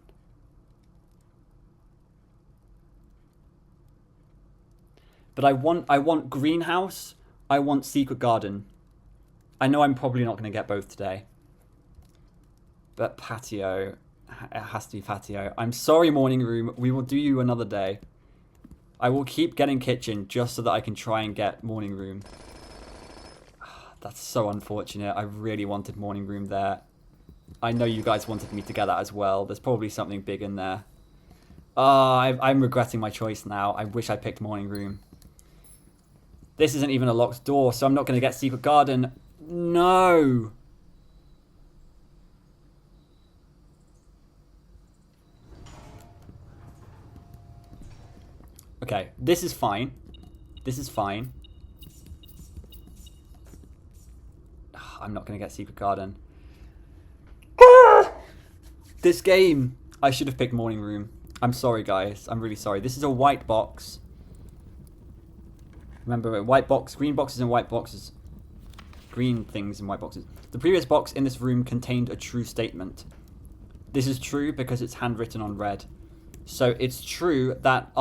But I want greenhouse. I want secret garden. I know I'm probably not going to get both today. But patio. It has to be patio. I'm sorry, morning room. We will do you another day. I will keep getting kitchen just so that I can try and get morning room. That's so unfortunate. I really wanted morning room there. I know you guys wanted me to get that as well. There's probably something big in there. I'm regretting my choice now. I wish I picked morning room. This isn't even a locked door, so I'm not going to get secret garden. No! Okay, this is fine. This is fine. I'm not going to get secret garden. This game, I should have picked morning room. I'm sorry, guys. I'm really sorry. This is a white box. Remember, white box, green boxes and white boxes. Green things and white boxes. The previous box in this room contained a true statement. This is true because it's handwritten on red. So it's true that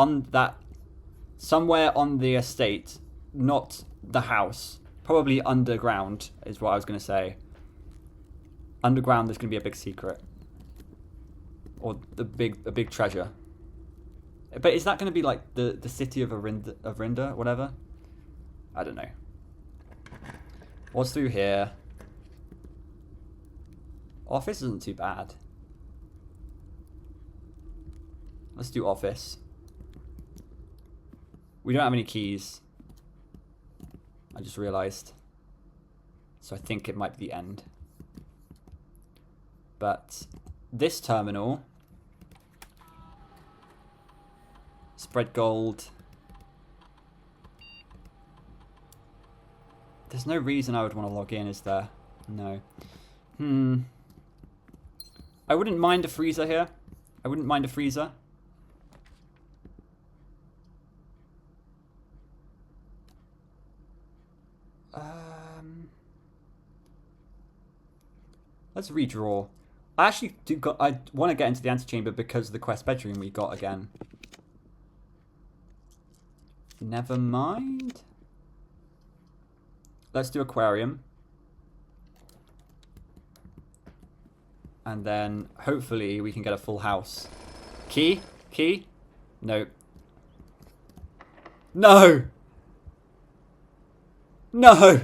somewhere on the estate, not the house, probably underground is what I was going to say. Underground, there's going to be a big secret. Or a big treasure. But is that going to be like the city of Arinda, whatever? I don't know. What's through here? Office isn't too bad. Let's do office. We don't have any keys. I just realized. So I think it might be the end. But this terminal... Spread gold. There's no reason I would want to log in, is there? No. I wouldn't mind a freezer here. I wouldn't mind a freezer. Let's redraw. I actually I want to get into the antechamber because of the quest bedroom we got again. Never mind. Let's do aquarium. And then hopefully we can get a full house. Key? Key? No. No! No!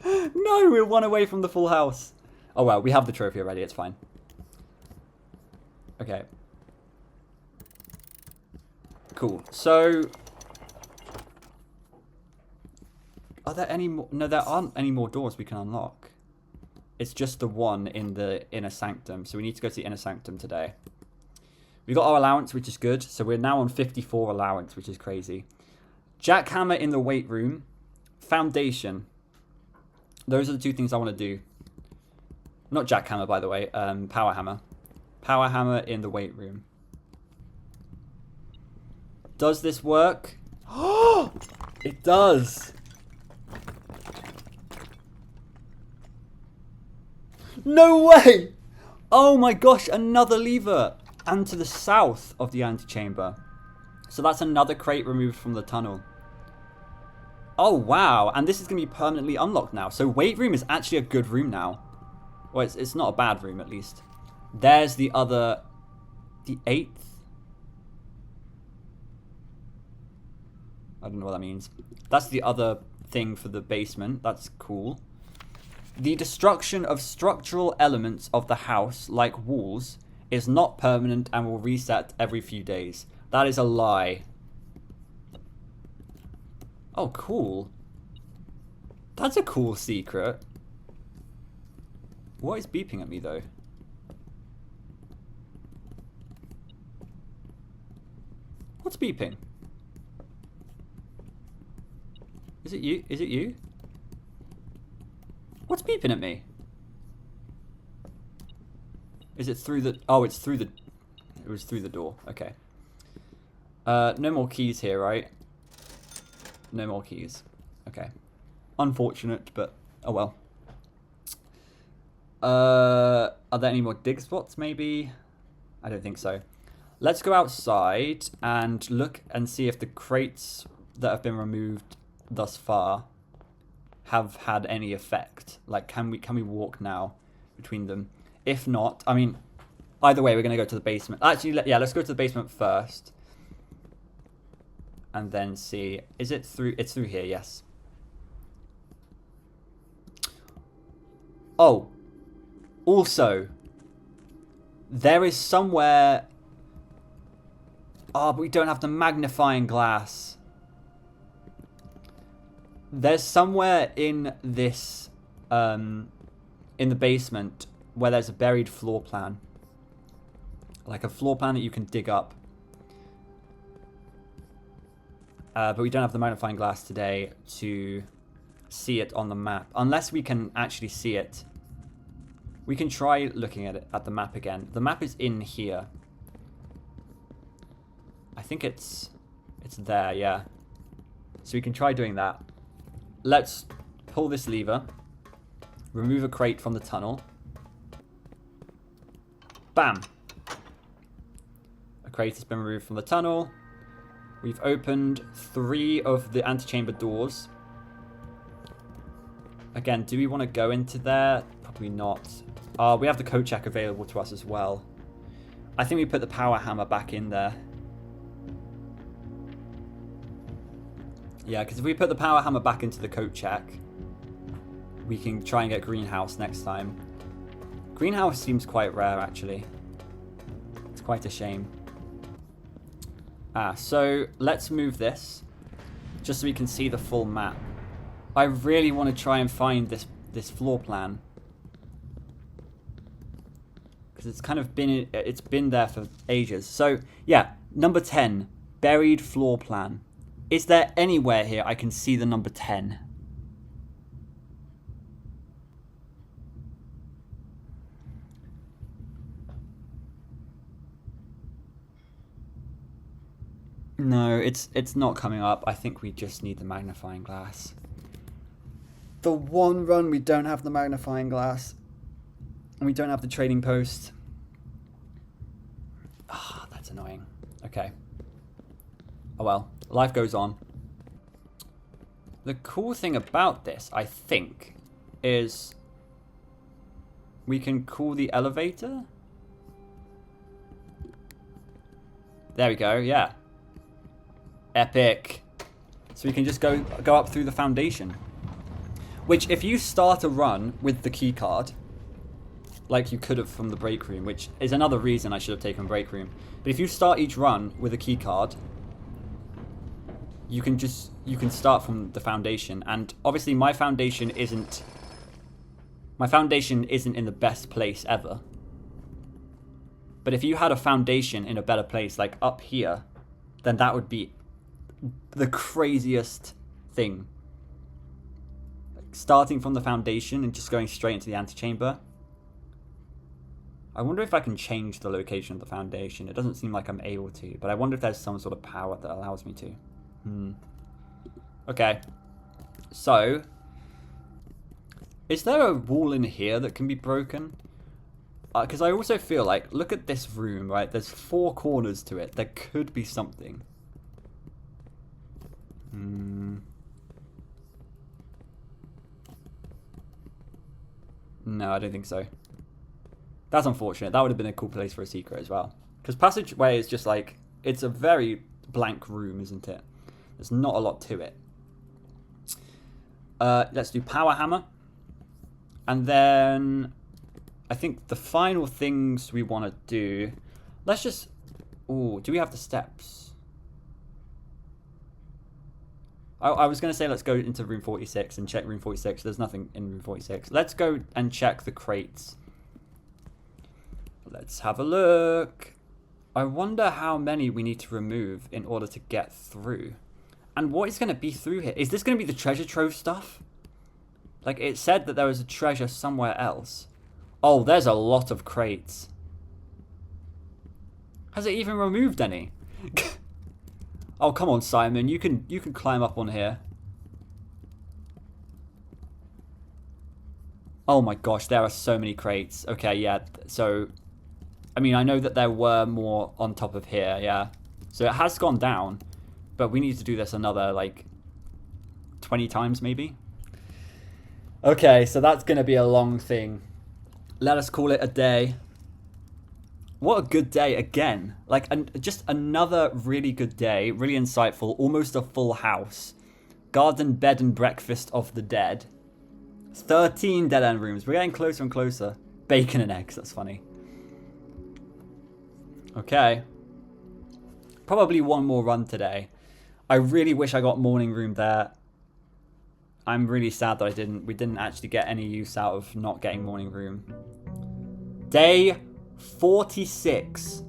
No, we're one away from the full house. Oh well, we have the trophy already, it's fine. Okay. Cool. So, Are there any more? No, there aren't any more doors we can unlock. It's just the one in the inner sanctum. So we need to go to the inner sanctum today. We got our allowance, which is good. So we're now on 54 allowance, which is crazy. Jackhammer in the weight room. Foundation. Those are the two things I want to do. Not jackhammer, by the way. Power hammer. Power hammer in the weight room. Does this work? Oh, it does. No way! Oh my gosh, another lever. And to the south of the antechamber. So that's another crate removed from the tunnel. Oh wow, and this is going to be permanently unlocked now. So weight room is actually a good room now. Well, it's not a bad room at least. There's the other... The 8th? I don't know what that means. That's the other thing for the basement. That's cool. The destruction of structural elements of the house, like walls, is not permanent and will reset every few days. That is a lie. Oh, cool. That's a cool secret. What is beeping at me, though? What's beeping? Is it you? Is it you? What's beeping at me? Is it through the... Oh, it's through the... It was through the door. Okay. No more keys here, right? No more keys. Okay. Unfortunate, but... Oh well. Are there any more dig spots, maybe? I don't think so. Let's go outside and look and see if the crates that have been removed thus far have had any effect. Like, can we walk now between them? If not, I mean, either way, we're going to go to the basement. Actually, yeah, let's go to the basement first. And then see. Is it through? It's through here, yes. Oh. Also, there is somewhere... Oh, but we don't have the magnifying glass. There's somewhere in this... in the basement where there's a buried floor plan. Like a floor plan that you can dig up. But we don't have the magnifying glass today to see it on the map. Unless we can actually see it. We can try looking at it at the map again. The map is in here. I think it's there, yeah. So we can try doing that. Let's pull this lever. Remove a crate from the tunnel. Bam! A crate has been removed from the tunnel. We've opened 3 of the antechamber doors. Again, do we want to go into there? Probably not. We have the code check available to us as well. I think we put the power hammer back in there. Yeah, because if we put the power hammer back into the coat check, we can try and get greenhouse next time. Greenhouse seems quite rare, actually. It's quite a shame. So let's move this, just so we can see the full map. I really want to try and find this floor plan, because it's kind of been there for ages. So yeah, number 10, buried floor plan. Is there anywhere here I can see the number 10? No, it's not coming up. I think we just need the magnifying glass. The one run we don't have the magnifying glass. And we don't have the trading post. Ah, that's annoying. Okay. Oh well, life goes on. The cool thing about this, I think, is we can call the elevator. There we go, yeah. Epic. So we can just go up through the foundation. Which, if you start a run with the key card, like you could have from the break room, which is another reason I should have taken break room. But if you start each run with a key card, you can start from the foundation. And obviously my foundation isn't in the best place ever. But if you had a foundation in a better place, like up here, then that would be the craziest thing. Like starting from the foundation and just going straight into the antechamber. I wonder if I can change the location of the foundation. It doesn't seem like I'm able to, but I wonder if there's some sort of power that allows me to. Okay. So, is there a wall in here that can be broken? Because I also feel like, look at this room, right? There's 4 corners to it. There could be something. No, I don't think so. That's unfortunate. That would have been a cool place for a secret as well. Because passageway is just like, it's a very blank room, isn't it? There's not a lot to it. Let's do power hammer. And then I think the final things we want to do, let's just, ooh, do we have the steps? I was going to say let's go into room 46 and check room 46. There's nothing in room 46. Let's go and check the crates. Let's have a look. I wonder how many we need to remove in order to get through. And what is going to be through here? Is this going to be the treasure trove stuff? Like, it said that there was a treasure somewhere else. Oh, there's a lot of crates. Has it even removed any? Oh, come on, Simon. You can climb up on here. Oh my gosh, there are so many crates. Okay, yeah. So, I mean, I know that there were more on top of here, yeah. So it has gone down, but we need to do this another, like, 20 times maybe. Okay, so that's going to be a long thing. Let us call it a day. What a good day again. Like, just another really good day. Really insightful. Almost a full house. Garden, bed, and breakfast of the dead. 13 dead end rooms. We're getting closer and closer. Bacon and eggs. That's funny. Okay. Probably one more run today. I really wish I got morning room there. I'm really sad that we didn't actually get any use out of not getting morning room. Day 46.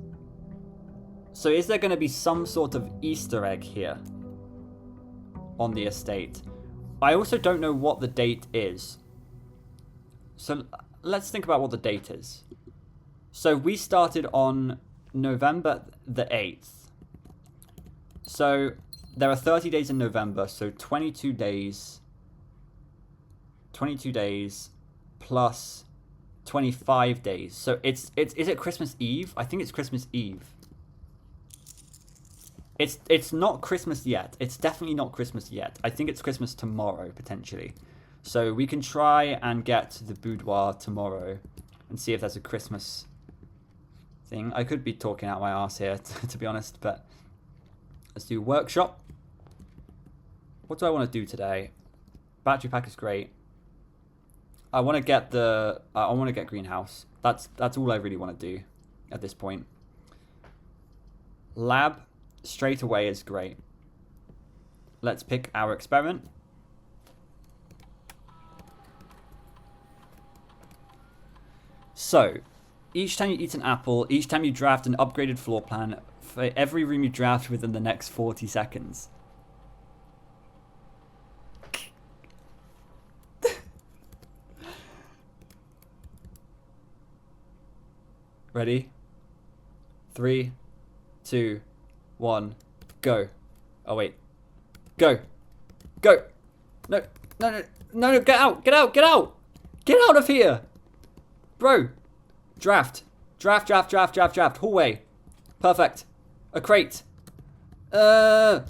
So is there going to be some sort of Easter egg here on the estate? I also don't know what the date is. So let's think about what the date is. So we started on November the 8th. So there are 30 days in November, so 22 days. 22 days plus 25 days. So is it Christmas Eve? I think it's Christmas Eve. It's not Christmas yet. It's definitely not Christmas yet. I think it's Christmas tomorrow, potentially. So we can try and get to the boudoir tomorrow and see if there's a Christmas thing. I could be talking out my arse here, to be honest, but let's do workshop. What do I want to do today? Battery pack is great. I want to get greenhouse. That's all I really want to do at this point. Lab straight away is great. Let's pick our experiment. So, each time you eat an apple, each time you draft an upgraded floor plan, for every room you draft within the next 40 seconds. Ready? 3, 2, 1, go. Oh wait. Go. Go. No, no, no, no, no, get out, get out, get out. Get out of here. Bro. Draft. Draft, draft, draft, draft, draft. Hallway. Perfect. A crate. Hallway,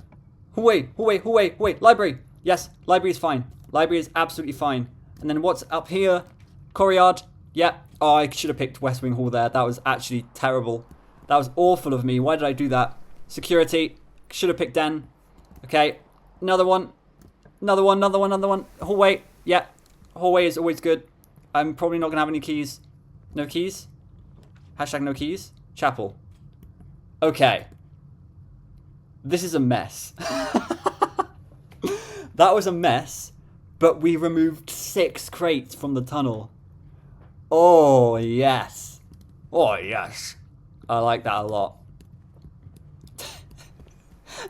hallway, hallway, hallway. Library. Yes, library is fine. Library is absolutely fine. And then what's up here? Courtyard. Yeah. Oh, I should have picked West Wing Hall there. That was actually terrible. That was awful of me. Why did I do that? Security. Should have picked Den. Okay. Another one. Another one, another one, another one. Hallway. Yeah. Hallway is always good. I'm probably not going to have any keys. No keys? Hashtag no keys. Chapel. Okay. This is a mess. That was a mess, but we removed 6 crates from the tunnel. Oh, yes. Oh, yes. I like that a lot.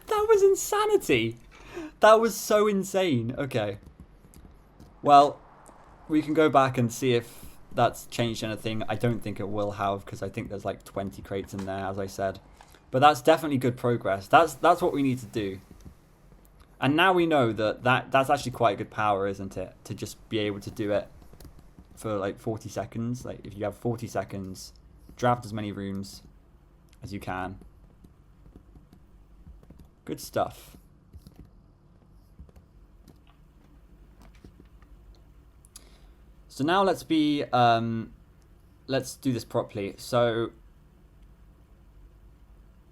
That was insanity. That was so insane. Okay. Well, we can go back and see if that's changed anything. I don't think it will have, because I think there's like 20 crates in there, as I said. But that's definitely good progress. That's what we need to do. And now we know that's actually quite good power, isn't it? To just be able to do it for like 40 seconds. Like if you have 40 seconds, draft as many rooms as you can. Good stuff. So now let's do this properly. So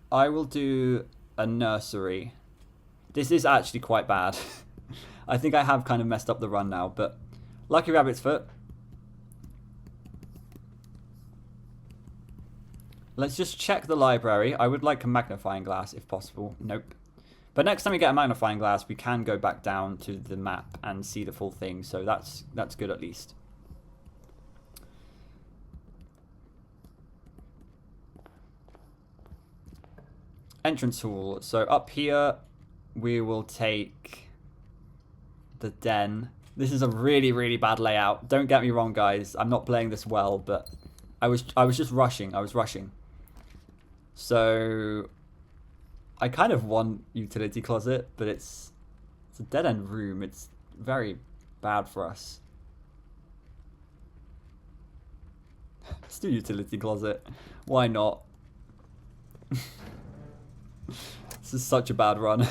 I will do a nursery. This is actually quite bad. I think I have kind of messed up the run now, but lucky rabbit's foot. Let's just check the library. I would like a magnifying glass if possible. Nope. But next time we get a magnifying glass, we can go back down to the map and see the full thing. So that's good at least. Entrance hall. So up here, we will take the den. This is a really, really bad layout. Don't get me wrong, guys. I'm not playing this well, but I was just rushing. I was rushing. So I kind of want utility closet, but it's a dead end room. It's very bad for us. Let's do utility closet. Why not? This is such a bad run.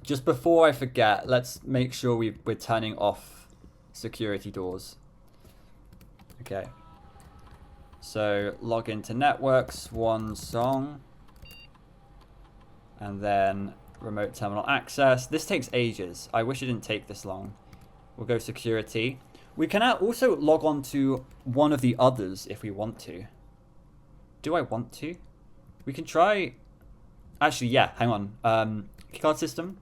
Just before I forget, let's make sure we're turning off security doors. Okay. So log into network, swan song. And then remote terminal access. This takes ages. I wish it didn't take this long. We'll go security. We can also log on to one of the others if we want to. Do I want to? We can try... Actually, yeah, hang on. Keycard system.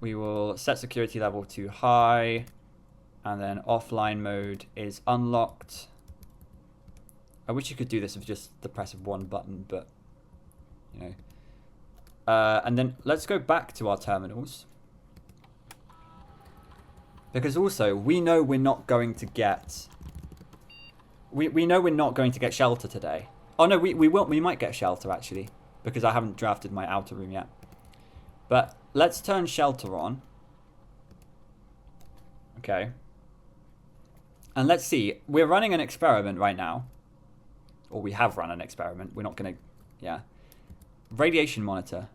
We will set security level to high. And then offline mode is unlocked. I wish you could do this with just the press of one button, but... You know... and then let's go back to our terminals. Because also, we know we're not going to get... We know we're not going to get shelter today. Oh no, we will. We might get shelter, actually. Because I haven't drafted my outer room yet. But let's turn shelter on. Okay. And let's see. We're running an experiment right now. Or we have run an experiment. We're not going to... Yeah. Radiation monitor.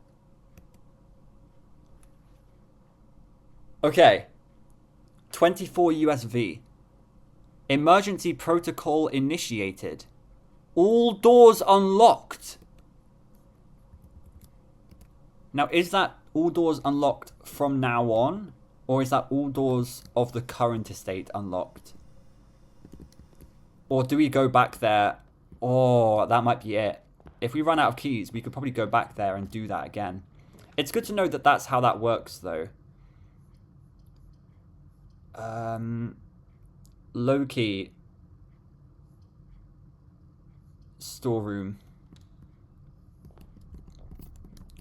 Okay. 24 USV. Emergency protocol initiated. All doors unlocked. Now, is that all doors unlocked from now on? Or is that all doors of the current estate unlocked? Or do we go back there? Oh, that might be it. If we run out of keys, we could probably go back there and do that again. It's good to know that that's how that works, though. Low key. Storeroom.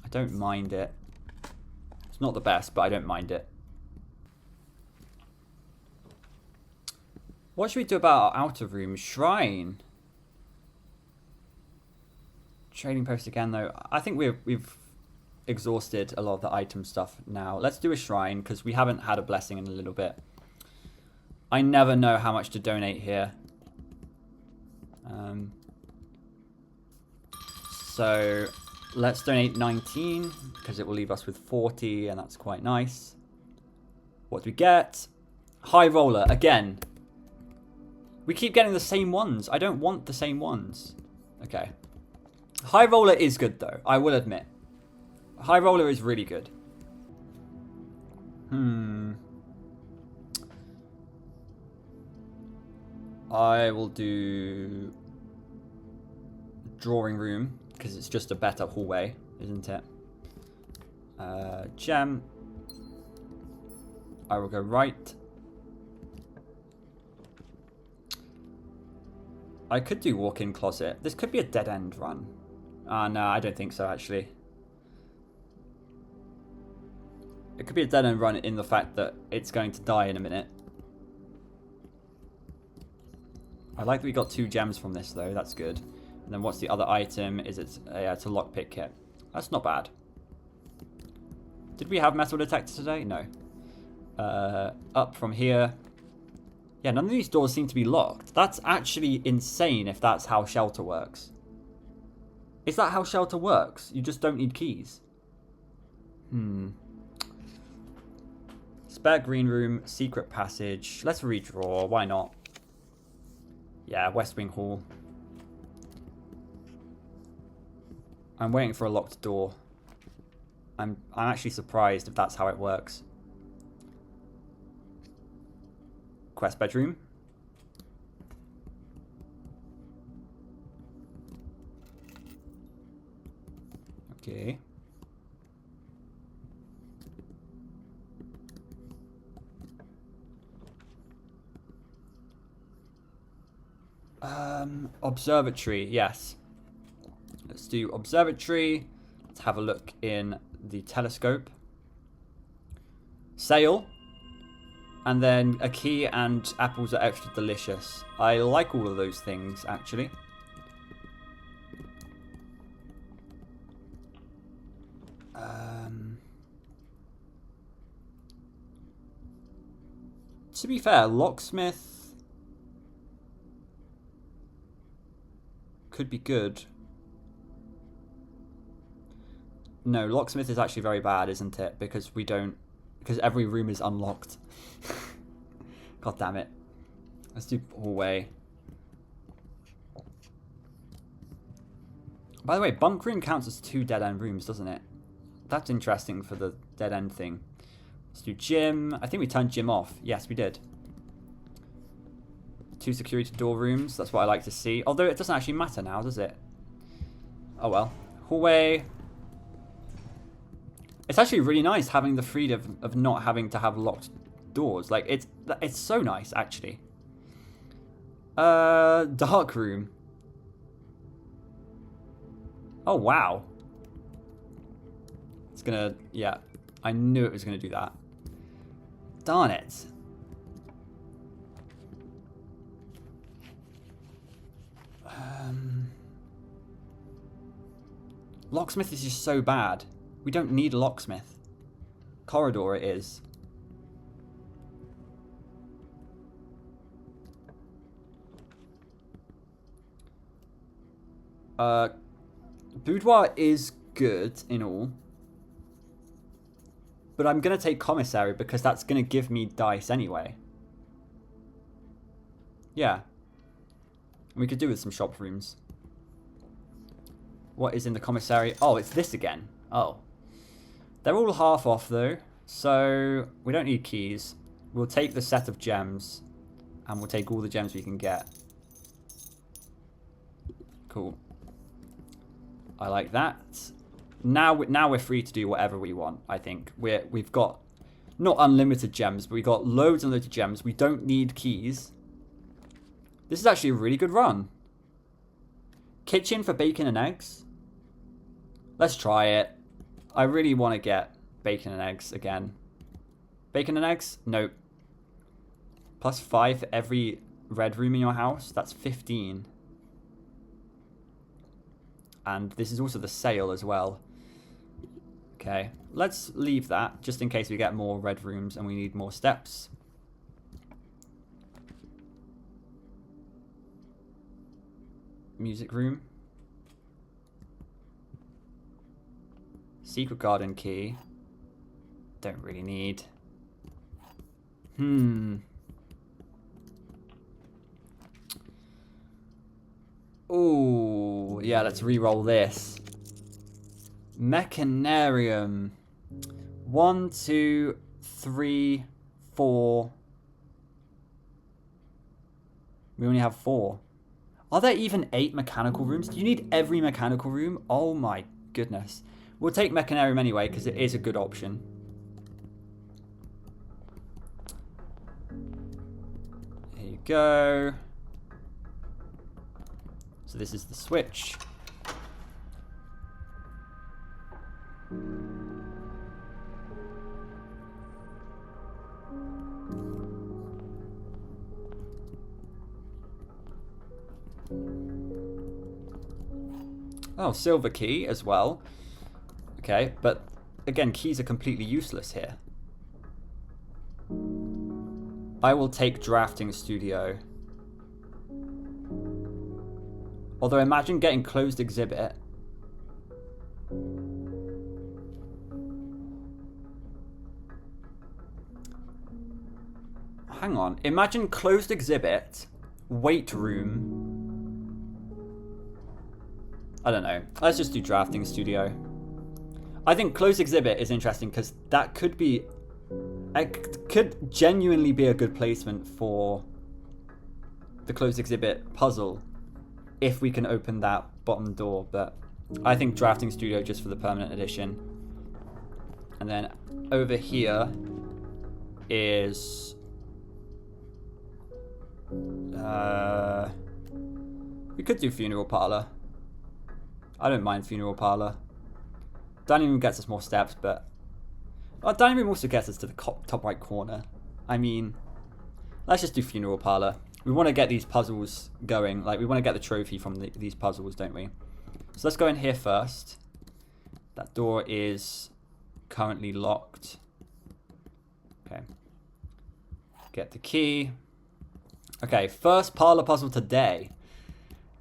I don't mind it. It's not the best, but I don't mind it. What should we do about our outer room? Shrine. Trading post again, though. I think we've exhausted a lot of the item stuff now. Let's do a shrine, because we haven't had a blessing in a little bit. I never know how much to donate here. So let's donate 19, because it will leave us with 40, and that's quite nice. What do we get? High roller, again. We keep getting the same ones. I don't want the same ones. Okay. High roller is good, though. I will admit. High roller is really good. I will do drawing room because it's just a better hallway, isn't it? Gem. I will go right. I could do walk-in closet. This could be a dead-end run. No, I don't think so, actually. It could be a dead-end run in the fact that it's going to die in a minute. I like that we got 2 gems from this, though. That's good. And then what's the other item? It's a lockpick kit. That's not bad. Did we have metal detector today? No. Up from here. Yeah, none of these doors seem to be locked. That's actually insane if that's how shelter works. Is that how shelter works? You just don't need keys. Spare green room, secret passage. Let's redraw. Why not? Yeah, West Wing Hall. I'm waiting for a locked door. I'm actually surprised if that's how it works. Quest bedroom. Okay. Observatory, yes. Let's do observatory. Let's have a look in the telescope. Sail. And then a key and apples are extra delicious. I like all of those things, actually. To be fair, locksmith could be good. No, locksmith is actually very bad, isn't it? Because every room is unlocked. God damn it. Let's do hallway. By the way, bunk room counts as 2 dead-end rooms, doesn't it? That's interesting for the dead-end thing. Let's do gym. I think we turned gym off. Yes, we did. 2 security door rooms. That's what I like to see. Although it doesn't actually matter now, does it? Oh well. Hallway. It's actually really nice having the freedom of not having to have locked doors. Like, it's so nice, actually. Dark room. Oh, wow. It's gonna... Yeah. I knew it was gonna do that. Darn it. Locksmith is just so bad. We don't need a locksmith. Corridor it is. Boudoir is good in all. But I'm going to take commissary because that's going to give me dice anyway. Yeah. We could do with some shop rooms. What is in the commissary? Oh, it's this again. Oh. They're all half off though. So we don't need keys. We'll take the set of gems. And we'll take all the gems we can get. Cool. I like that. Now we're free to do whatever we want, I think. We've got not unlimited gems, but we've got loads and loads of gems. We don't need keys. This is actually a really good run. Kitchen for bacon and eggs. Let's try it. I really want to get bacon and eggs again. Bacon and eggs? Nope. +5 for every red room in your house. That's 15. And this is also the sale as well. Okay, let's leave that just in case we get more red rooms and we need more steps. Music room. Secret garden key. Don't really need. Ooh, yeah, let's re-roll this. Mechanarium. 1, 2, 3, 4. We only have 4. Are there even 8 mechanical rooms? Do you need every mechanical room? Oh my goodness. We'll take Mechanarium anyway, because it is a good option. Here you go. So this is the switch. Oh, silver key as well. Okay, but again, keys are completely useless here. I will take drafting studio. Although imagine getting closed exhibit. Hang on. Imagine closed exhibit, weight room. I don't know. Let's just do drafting studio. I think closed exhibit is interesting because that could be... It could genuinely be a good placement for the closed exhibit puzzle if we can open that bottom door. But I think drafting studio just for the permanent edition. And then over here is... we could do funeral parlor. I don't mind funeral parlor. Dining room gets us more steps, but dining room also gets us to the top right corner. I mean, let's just do funeral parlor. We want to get these puzzles going. Like, we want to get the trophy from these puzzles, don't we? So let's go in here first. That door is currently locked. Okay. Get the key. Okay, first parlor puzzle today.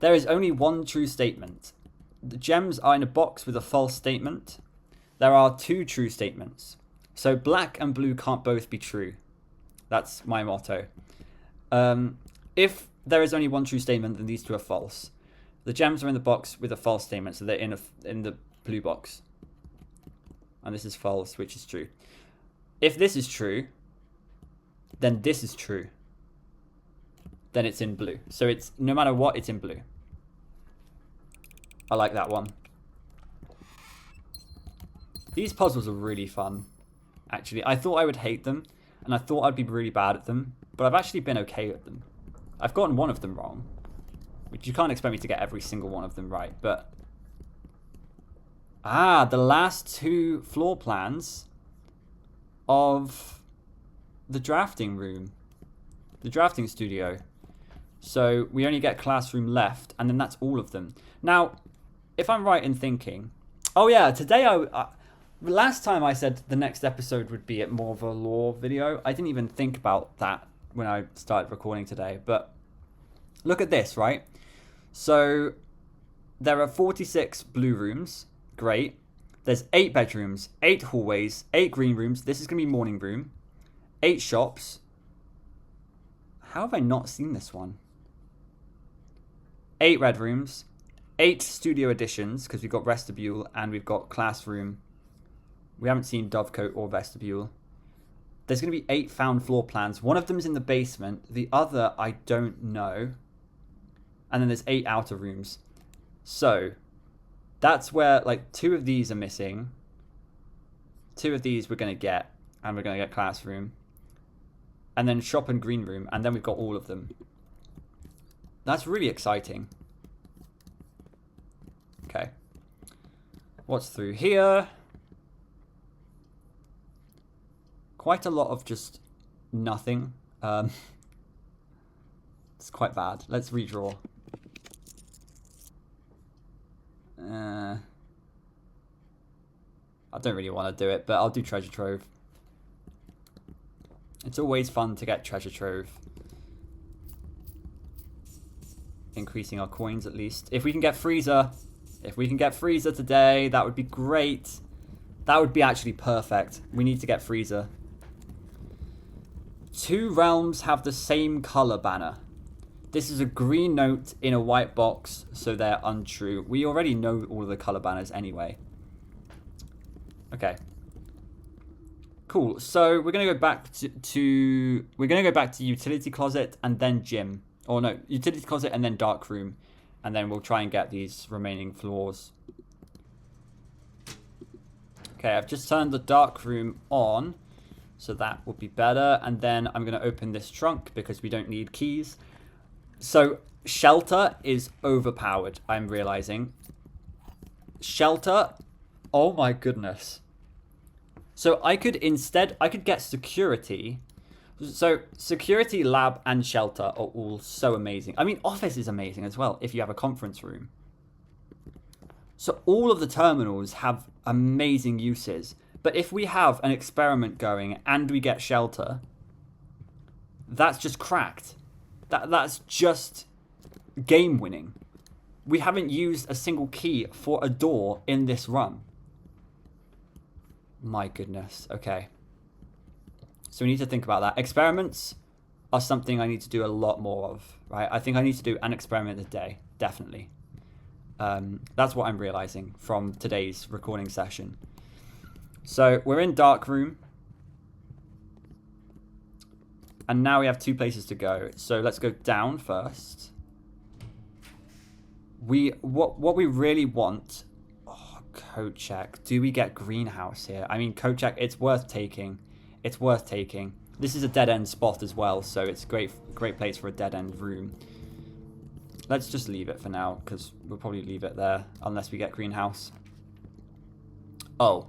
There is only one true statement. The gems are in a box with a false statement. There are 2 true statements. So black and blue can't both be true. That's my motto. If there is only one true statement, then these 2 are false. The gems are in the box with a false statement, so they're in the blue box. And this is false, which is true. If this is true, then this is true. Then it's in blue. So it's no matter what, it's in blue. I like that one. These puzzles are really fun, actually. I thought I would hate them, and I thought I'd be really bad at them, but I've actually been okay at them. I've gotten one of them wrong, which you can't expect me to get every single one of them right, but... Ah, the last 2 floor plans of the drafting room. The drafting studio. So we only get classroom left, and then that's all of them. Now, if I'm right in thinking... Oh yeah, today last time I said the next episode would be more of a lore video. I didn't even think about that when I started recording today. But look at this, right? So there are 46 blue rooms. Great. There's 8 bedrooms, 8 hallways, 8 green rooms. This is going to be morning room. 8 shops. How have I not seen this one? 8 red rooms. 8 studio additions, because we've got vestibule and we've got classroom. We haven't seen dovecote or vestibule. There's going to be 8 found floor plans. One of them is in the basement. The other, I don't know. And then there's 8 outer rooms. So, that's where, like, 2 of these are missing. 2 of these we're going to get. And we're going to get classroom. And then shop and green room. And then we've got all of them. That's really exciting. Okay. What's through here? Quite a lot of just nothing. It's quite bad. Let's redraw. I don't really want to do it, but I'll do treasure trove. It's always fun to get treasure trove. Increasing our coins at least. If we can get freezer. If we can get freezer today, that would be great. That would be actually perfect. We need to get freezer. 2 realms have the same color banner. This is a green note in a white box, so they're untrue. We already know all of the color banners anyway. Okay. cool. So we're gonna go back to utility closet and then gym. Or no, utility closet and then dark room, and then we'll try and get these remaining floors. Okay, I've just turned the dark room on, so that would be better. And then I'm gonna open this trunk because we don't need keys. So shelter is overpowered, I'm realizing. Shelter, oh my goodness. So I could get security. So security, lab, and shelter are all so amazing. I mean, office is amazing as well if you have a conference room. So all of the terminals have amazing uses. But if we have an experiment going and we get shelter, that's just cracked. That's just game winning. We haven't used a single key for a door in this run. My goodness. Okay. So we need to think about that. Experiments are something I need to do a lot more of, right? I think I need to do an experiment a day, definitely. That's what I'm realizing from today's recording session. So we're in dark room. And now we have 2 places to go. So let's go down first. What we really want... Oh, code check. Do we get greenhouse here? I mean, code check, it's worth taking. It's worth taking. This is a dead-end spot as well, so it's a great place for a dead-end room. Let's just leave it for now, because we'll probably leave it there, unless we get greenhouse. Oh.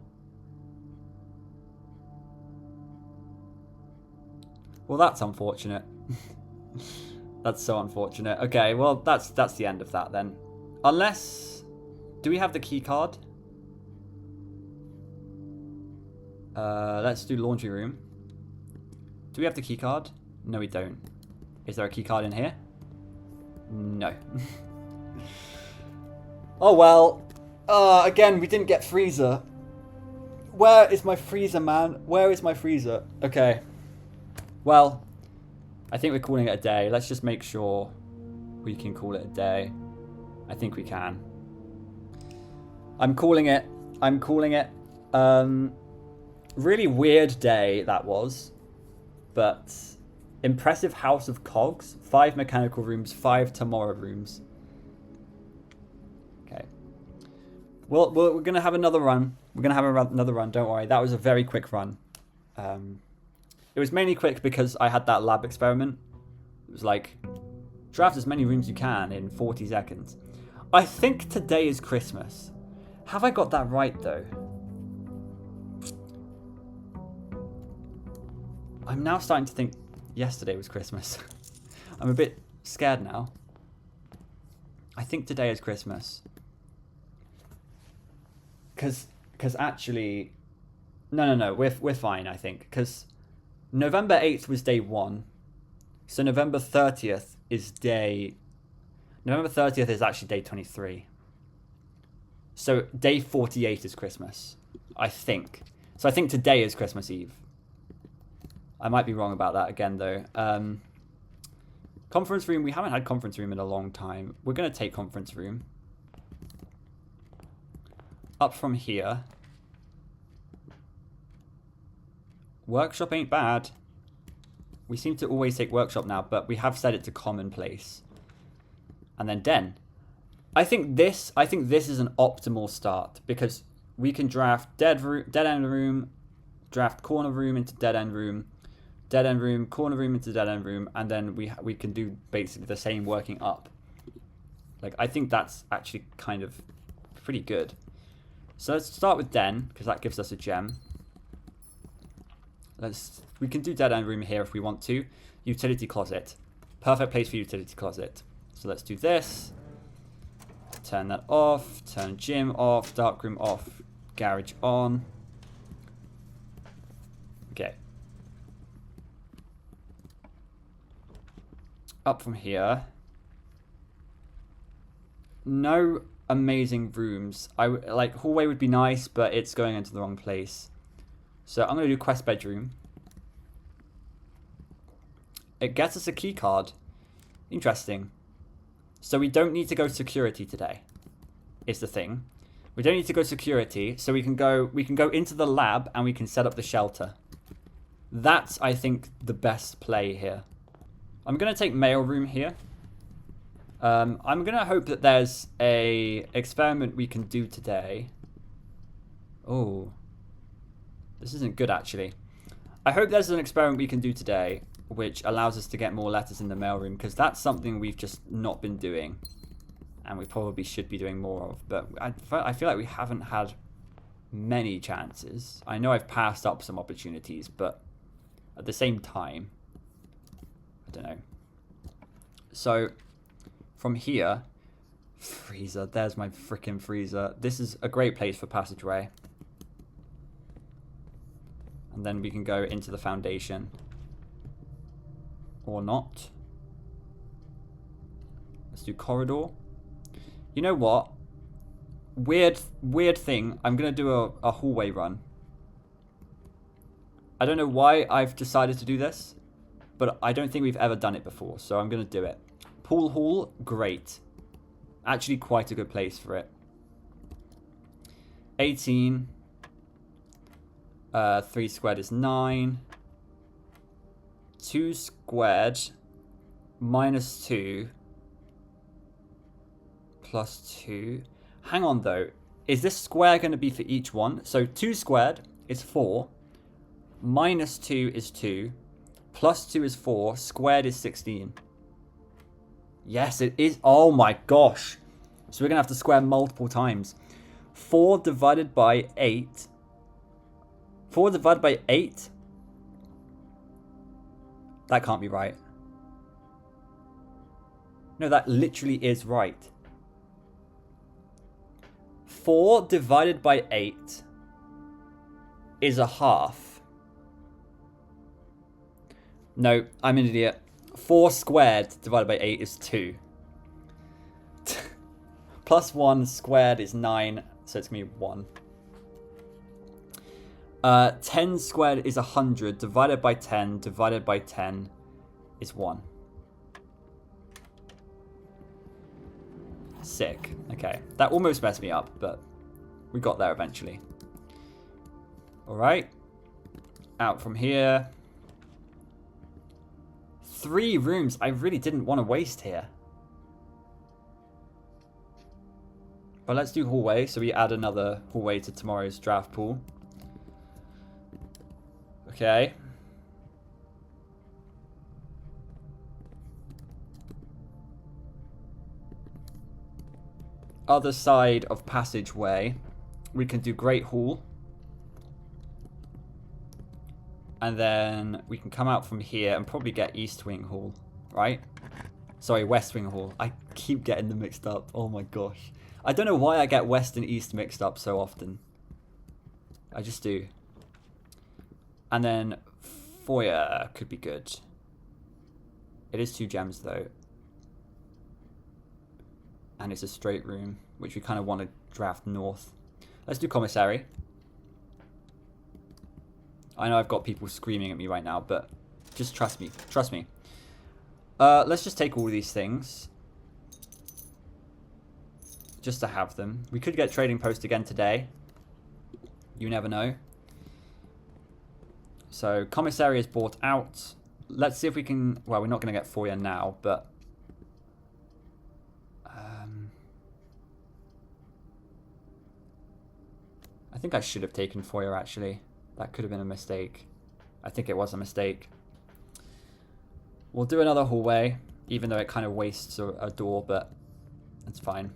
Well, that's unfortunate. That's so unfortunate. Okay, well, that's the end of that then. Unless... Do we have the key card? Let's do laundry room. Do we have the key card? No, we don't. Is there a key card in here? No. Oh, well. Again, we didn't get freezer. Where is my freezer, man? Where is my freezer? Okay. Well, I think we're calling it a day. Let's just make sure we can call it a day. I think we can. I'm calling it. Really weird day that was, but impressive house of cogs. 5 mechanical rooms, 5 tomorrow rooms. Okay. Well, we're gonna have another run. Don't worry. That was a very quick run. It was mainly quick because I had that lab experiment. It was like, draft as many rooms you can in 40 seconds. I think today is Christmas. Have I got that right though? I'm now starting to think yesterday was Christmas. I'm a bit scared now. I think today is Christmas. Cause actually, no, we're fine. I think because November 8th was day 1, so November 30th is day. November 30th is actually day 23. So day 48 is Christmas, I think. So I think today is Christmas Eve. I might be wrong about that again, though. Conference room. We haven't had conference room in a long time. We're going to take conference room. Up from here. Workshop ain't bad. We seem to always take workshop now, but we have set it to commonplace. And then den. I think this is an optimal start because we can draft dead end room, draft corner room into dead end room, corner room into dead end room, and then we can do basically the same working up. Like, I think that's actually kind of pretty good. So let's start with den because that gives us a gem. We can do dead end room here if we want to. Utility closet. Perfect place for utility closet. So let's do this. Turn that off. Turn gym off. Dark room off. Garage on. Okay. Up from here. No amazing rooms. Like hallway would be nice, but it's going into the wrong place. So I'm going to do quest bedroom. It gets us a key card. Interesting. So we don't need to go security today. Is the thing. We don't need to go security, so we can go into the lab and we can set up the shelter. That's, I think, the best play here. I'm going to take mailroom here. I'm going to hope that there's a experiment we can do today. Oh. This isn't good, actually. I hope there's an experiment we can do today which allows us to get more letters in the mailroom, because that's something we've just not been doing. And we probably should be doing more of. But I feel like we haven't had many chances. I know I've passed up some opportunities, but at the same time, I don't know. So, from here, freezer, there's my freaking freezer. This is a great place for passageway. And then we can go into the foundation. Or not. Let's do corridor. You know what? Weird thing. I'm going to do a hallway run. I don't know why I've decided to do this, but I don't think we've ever done it before, so I'm going to do it. Pool hall, great. Actually quite a good place for it. 18. 3 squared is 9. 2 squared minus 2 plus 2. Hang on though. Is this square going to be for each one? So 2 squared is 4. Minus 2 is 2. Plus 2 is 4. Squared is 16. Yes, it is. Oh my gosh. So we're going to have to square multiple times. 4 divided by 8. 4 divided by 8? That can't be right. No, that literally is right. 4 divided by 8 is a half. No, I'm an idiot. 4 squared divided by 8 is 2. Plus 1 squared is 9, so it's going to be 1. 10 squared is 100. Divided by 10 divided by 10 is 1. Sick. Okay. That almost messed me up, but we got there eventually. Alright. Out from here. 3 rooms I really didn't want to waste here. But let's do hallway, so we add another hallway to tomorrow's draft pool. Okay. Other side of passageway, we can do Great Hall. And then we can come out from here and probably get East Wing Hall, right? Sorry, West Wing Hall. I keep getting them mixed up. Oh my gosh. I don't know why I get West and East mixed up so often. I just do. And then foyer could be good. It is 2 gems though. And it's a straight room, which we kind of want to draft north. Let's do commissary. I know I've got people screaming at me right now, but just trust me. Trust me. Let's just take all these things. Just to have them. We could get trading post again today. You never know. So, commissary is bought out. Let's see if we can... Well, we're not going to get foyer now, but... I think I should have taken foyer, actually. That could have been a mistake. I think it was a mistake. We'll do another hallway, even though it kind of wastes a door, but it's fine.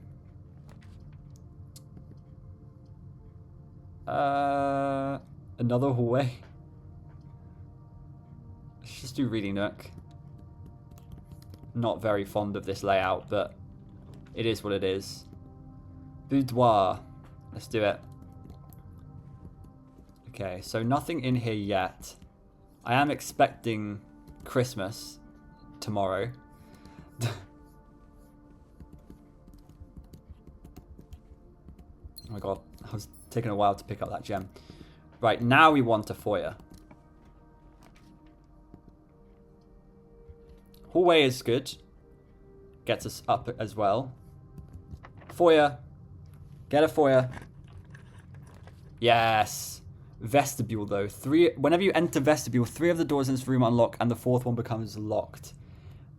Another hallway. Let's just do Reading Nook. Not very fond of this layout, but it is what it is. Boudoir. Let's do it. Okay, so nothing in here yet. I am expecting Christmas tomorrow. Oh my god, I was taking a while to pick up that gem. Right, now we want a foyer. Hallway is good. Gets us up as well. Foyer. Get a foyer. Yes. Vestibule, though. Whenever you enter vestibule, 3 of the doors in this room unlock, and the 4th one becomes locked.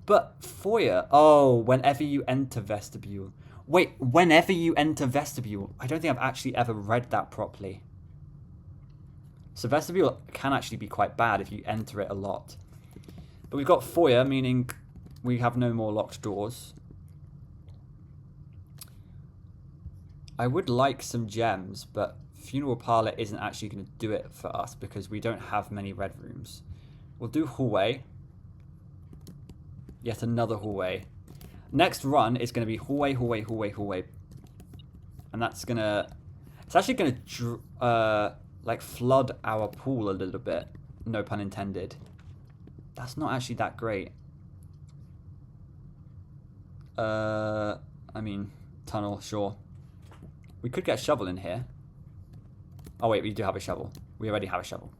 But foyer... Oh, whenever you enter vestibule. Wait, whenever you enter vestibule. I don't think I've actually ever read that properly. So vestibule can actually be quite bad if you enter it a lot. But we've got foyer, meaning we have no more locked doors. I would like some gems, but funeral parlor isn't actually going to do it for us because we don't have many red rooms. We'll do hallway. Yet another hallway. Next run is going to be hallway, hallway, hallway, hallway. And that's going to... It's actually going to, like, flood our pool a little bit. No pun intended. That's not actually that great. I mean, tunnel, sure. We could get a shovel in here. Oh, wait, we do have a shovel. We already have a shovel.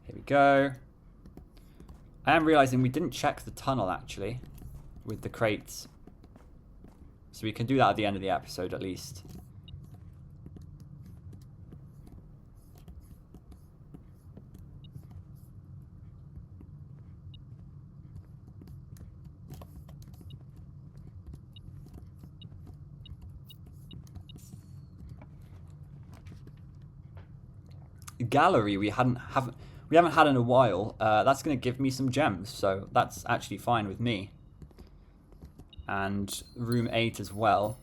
Here we go. I am realizing we didn't check the tunnel, actually, with the crates. So we can do that at the end of the episode, at least. Gallery we haven't had in a while. That's going to give me some gems, so that's actually fine with me. And room 8 as well.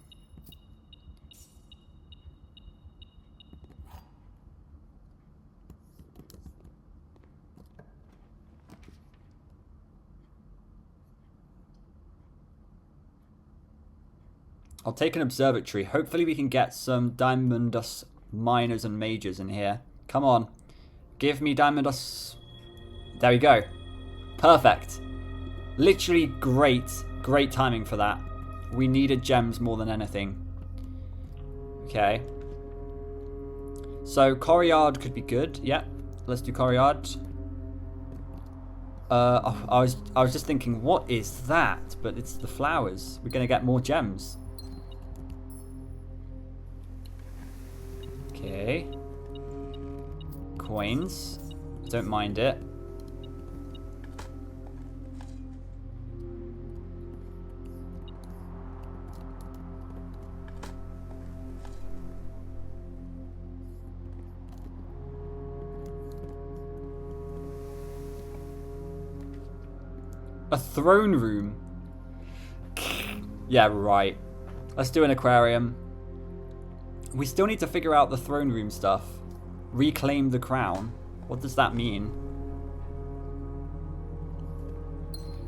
I'll take an observatory. Hopefully we can get some diamond dust miners and mages in here. Come on. Give me diamond dust. There we go. Perfect. Literally great. Great timing for that. We needed gems more than anything. Okay. So, courtyard could be good. Yeah. Let's do courtyard. I was just thinking, what is that? But it's the flowers. We're going to get more gems. Okay. Coins. Don't mind it. A throne room. Yeah, right. Let's do an aquarium. We still need to figure out the throne room stuff. Reclaim the crown. What does that mean?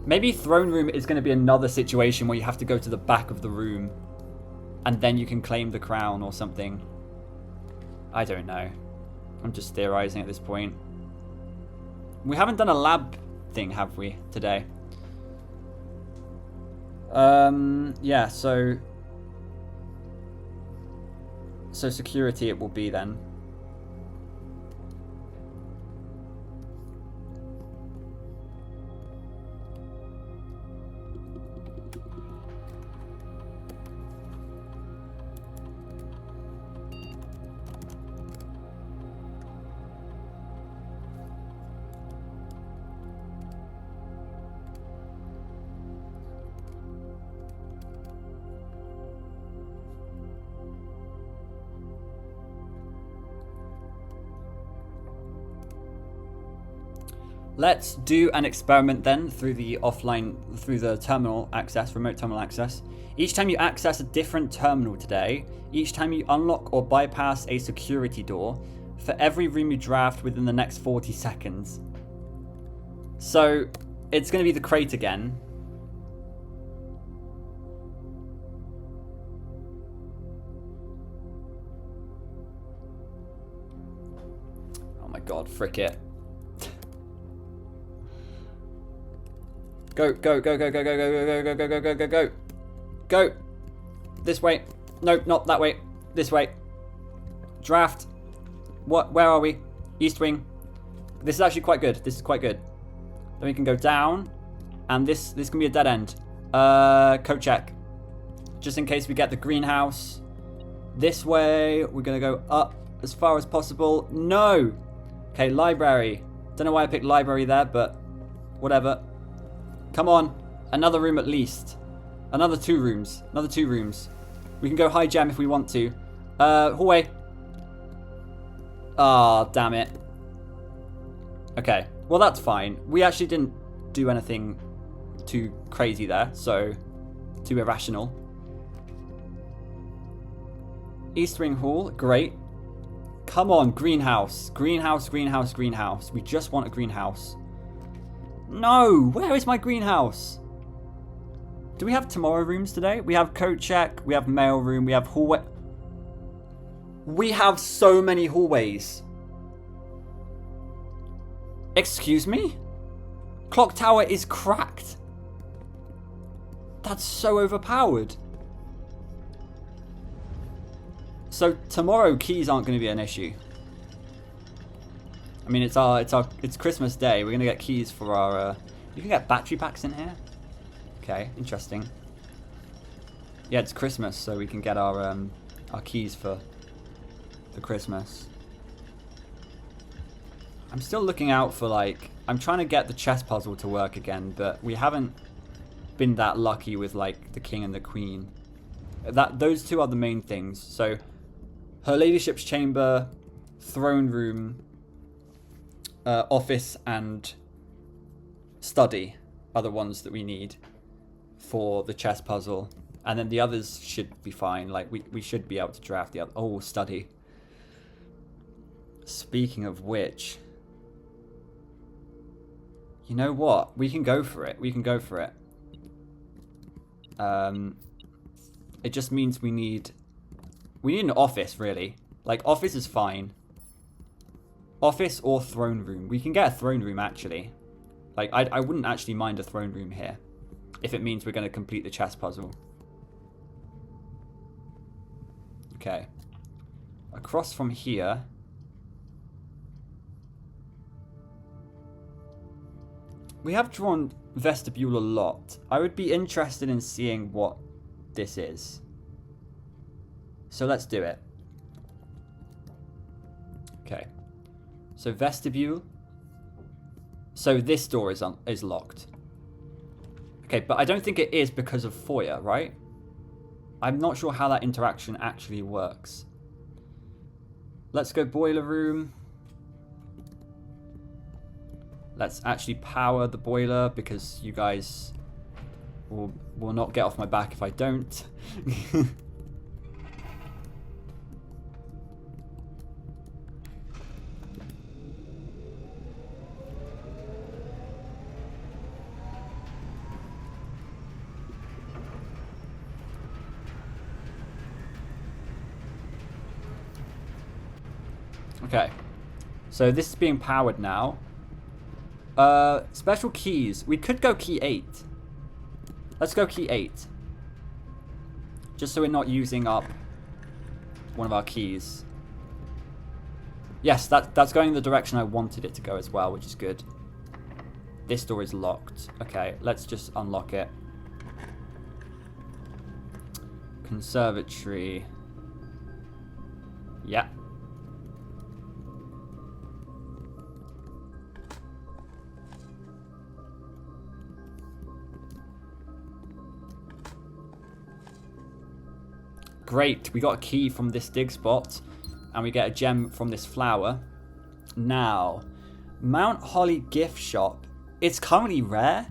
Maybe throne room is going to be another situation where you have to go to the back of the room and then you can claim the crown or something. I don't know. I'm just theorizing at this point. We haven't done a lab thing, have we, today? Yeah, so security it will be then. Let's do an experiment then through the terminal access, remote terminal access. Each time you access a different terminal today, each time you unlock or bypass a security door, for every room you draft within the next 40 seconds. So, it's going to be the crate again. Oh my god, frick it. Go, go, go, go, go, go, go, go, go, go, go, go, go, go. Go. This way. No, not that way. This way. Draft. What? Where are we? East wing. This is actually quite good. This is quite good. Then we can go down. And this can be a dead end. Code check. Just in case we get the greenhouse. This way. We're going to go up as far as possible. No! Okay, library. Don't know why I picked library there, but whatever. Come on. Another room at least. Another 2 rooms. Another 2 rooms. We can go high gem if we want to. Hallway. Ah, oh, damn it. Okay. Well, that's fine. We actually didn't do anything too crazy there, so too irrational. East Wing Hall. Great. Come on, greenhouse. Greenhouse, greenhouse, greenhouse. We just want a greenhouse. No! Where is my greenhouse? Do we have tomorrow rooms today? We have coat check, we have mail room, we have hallway. We have so many hallways. Excuse me? Clock tower is cracked. That's so overpowered. So tomorrow keys aren't going to be an issue. I mean, it's Christmas Day. We're going to get keys for our. You can get battery packs in here. Okay, interesting. Yeah, it's Christmas, so we can get our keys for Christmas. I'm still looking out for like. I'm trying to get the chess puzzle to work again, but we haven't been that lucky with like the king and the queen. Those 2 are the main things. So, her ladyship's chamber, throne room, office, and study are the ones that we need for the chess puzzle. And then the others should be fine. Like, we should be able to draft the other. Oh, study. Speaking of which, you know what? We can go for it. We can go for it. It just means we need an office, really. Like, office is fine. Office or throne room. We can get a throne room, actually. Like, I wouldn't actually mind a throne room here, if it means we're going to complete the chess puzzle. Okay. Across from here. We have drawn vestibule a lot. I would be interested in seeing what this is. So let's do it. Okay. So vestibule. So this door is locked. Okay, but I don't think it is because of foyer, right? I'm not sure how that interaction actually works. Let's go boiler room. Let's actually power the boiler because you guys will not get off my back if I don't. Okay, so this is being powered now. Special keys. We could go key 8. Let's go key 8. Just so we're not using up one of our keys. Yes, that's going in the direction I wanted it to go as well, which is good. This door is locked. Okay, let's just unlock it. Conservatory. Yeah. Great, we got a key from this dig spot, and we get a gem from this flower. Now, Mount Holly gift shop. It's currently rare.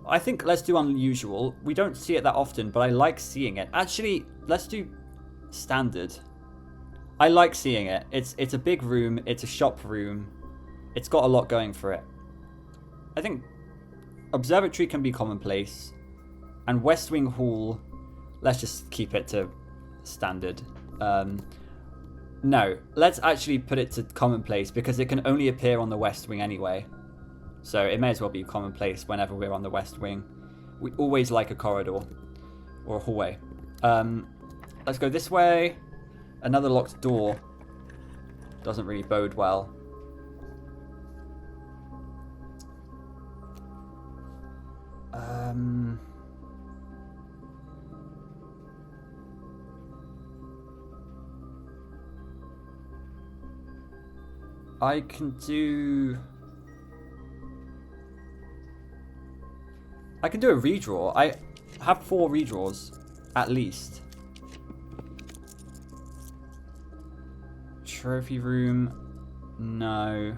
I think let's do unusual. We don't see it that often, but I like seeing it. Actually, let's do standard. I like seeing it. It's a big room. It's a shop room. It's got a lot going for it. I think observatory can be commonplace, and West Wing Hall. Let's just keep it to standard. No, let's actually put it to commonplace because it can only appear on the West Wing anyway. So it may as well be commonplace whenever we're on the West Wing. We always like a corridor or a hallway. Let's go this way. Another locked door. Doesn't really bode well. I can do... I can do a redraw. I have 4 redraws, at least. Trophy room. No.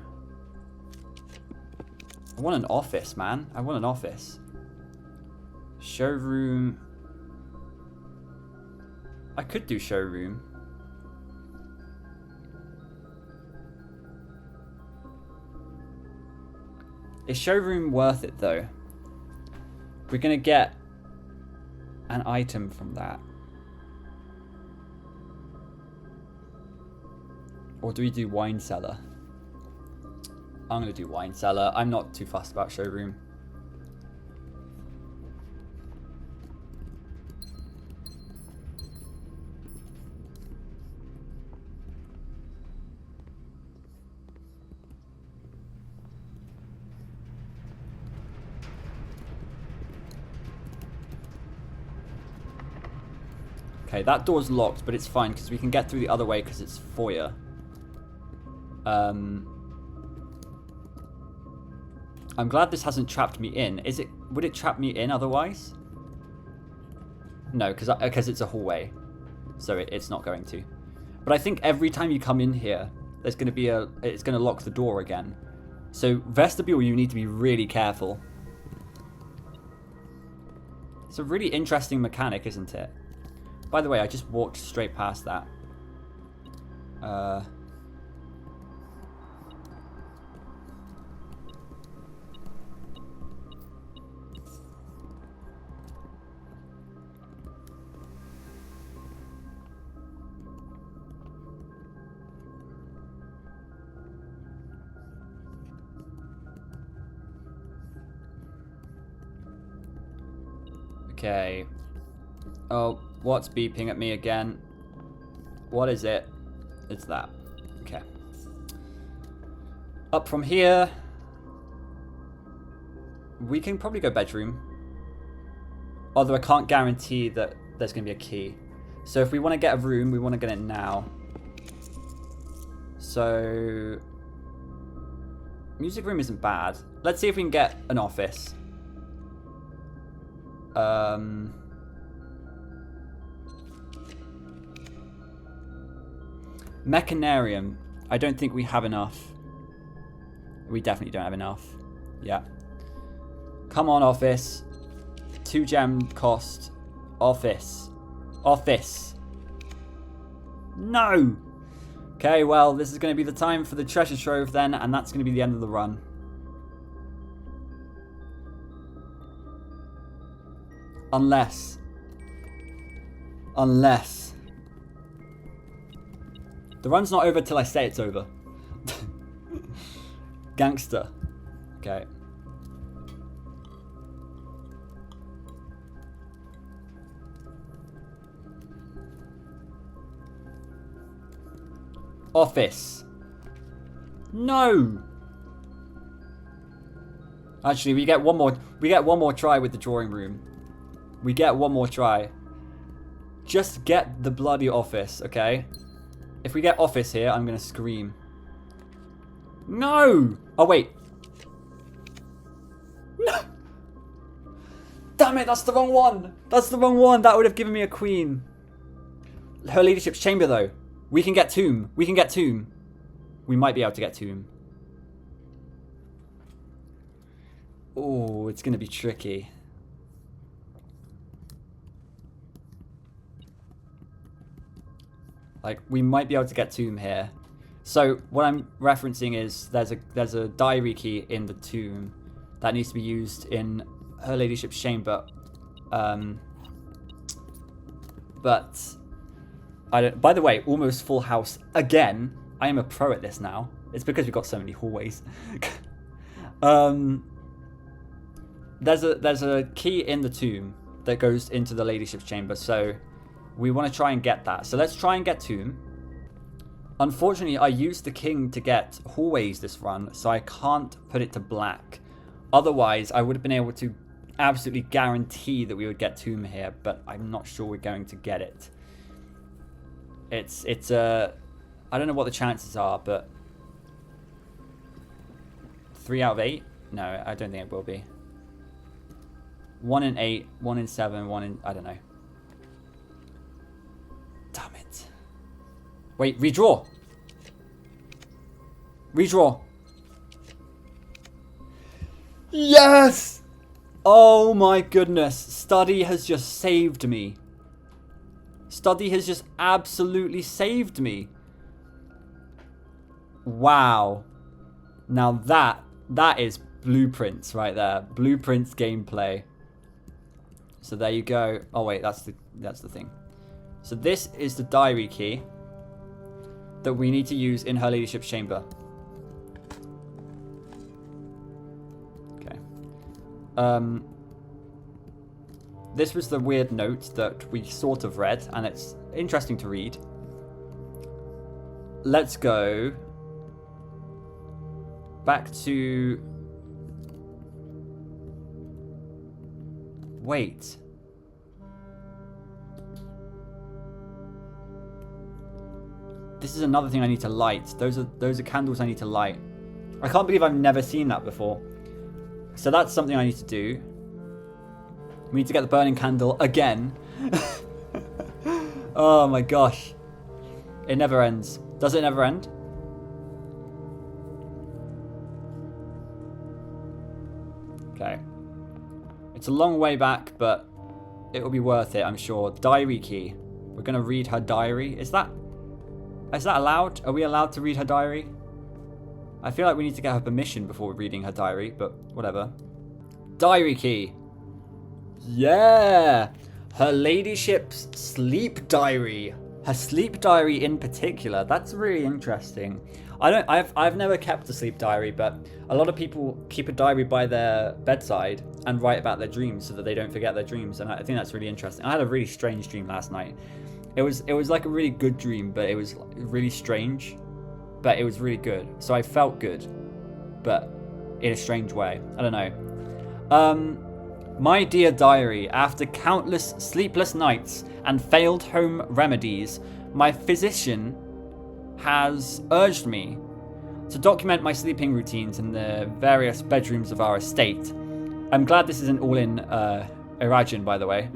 I want an office, man. I want an office. Showroom. I could do showroom. Is showroom worth it, though? We're going to get an item from that. Or do we do wine cellar? I'm going to do wine cellar. I'm not too fussed about showroom. Okay, that door's locked, but it's fine because we can get through the other way because it's foyer. I'm glad this hasn't trapped me in. Would it trap me in otherwise? No, because it's a hallway, so it's not going to. But I think every time you come in here, there's going to be it's going to lock the door again. So vestibule, you need to be really careful. It's a really interesting mechanic, isn't it? By the way, I just walked straight past that. Okay. Oh, what's beeping at me again? What is it? It's that. Okay. Up from here. We can probably go bedroom. Although I can't guarantee that there's going to be a key. So if we want to get a room, we want to get it now. So... music room isn't bad. Let's see if we can get an office. Mechanarium. I don't think we have enough. We definitely don't have enough. Yeah. Come on, office. 2 gem cost. Office. Office. No! Okay, well, this is going to be the time for the treasure trove then, and that's going to be the end of the run. Unless. The run's not over till I say it's over. Gangster. Okay. Office. No. Actually, we get one more try with the drawing room. We get one more try. Just get the bloody office, okay? If we get office here, I'm gonna scream. No! Oh, wait. No! Damn it, that's the wrong one! That's the wrong one! That would have given me a queen. Her Ladyship's chamber, though. We can get tomb. We can get tomb. We might be able to get tomb. Oh, it's gonna be tricky. Like, we might be able to get tomb here. So, what I'm referencing is there's a diary key in the tomb that needs to be used in Her Ladyship's chamber. But I don't. By the way, almost full house again. I am a pro at this now. It's because we've got so many hallways. There's a key in the tomb that goes into the Ladyship's chamber. So we want to try and get that. So let's try and get tomb. Unfortunately, I used the king to get hallways this run, so I can't put it to black. Otherwise, I would have been able to absolutely guarantee that we would get tomb here, but I'm not sure we're going to get it. I don't know what the chances are, but 3 out of 8? No, I don't think it will be. 1 in 8, 1 in 7, 1 in... I don't know. Damn it. Wait, redraw. Redraw. Yes! Oh my goodness. Study has just saved me. Study has just absolutely saved me. Wow. Now that is blueprints right there. Blueprints gameplay. So there you go. Oh wait, that's the thing. So this is the diary key that we need to use in her ladyship's chamber. Okay. This was the weird note that we sort of read, and it's interesting to read. Let's go back to... Wait. This is another thing I need to light. Those are candles I need to light. I can't believe I've never seen that before. So that's something I need to do. We need to get the burning candle again. Oh my gosh. It never ends. Does it never end? Okay. It's a long way back, but it will be worth it, I'm sure. Diary key. We're going to read her diary. Is that allowed? Are we allowed to read her diary? I feel like we need to get her permission before reading her diary, but whatever. Diary key. Yeah. Her ladyship's sleep diary. Her sleep diary in particular. That's really interesting. I've never kept a sleep diary, but a lot of people keep a diary by their bedside and write about their dreams so that they don't forget their dreams, and I think that's really interesting. I had a really strange dream last night. It was like a really good dream, but it was really strange, but it was really good. So I felt good, but in a strange way. I don't know. My dear diary, after countless sleepless nights and failed home remedies, my physician has urged me to document my sleeping routines in the various bedrooms of our estate. I'm glad this isn't all in Iranian, by the way.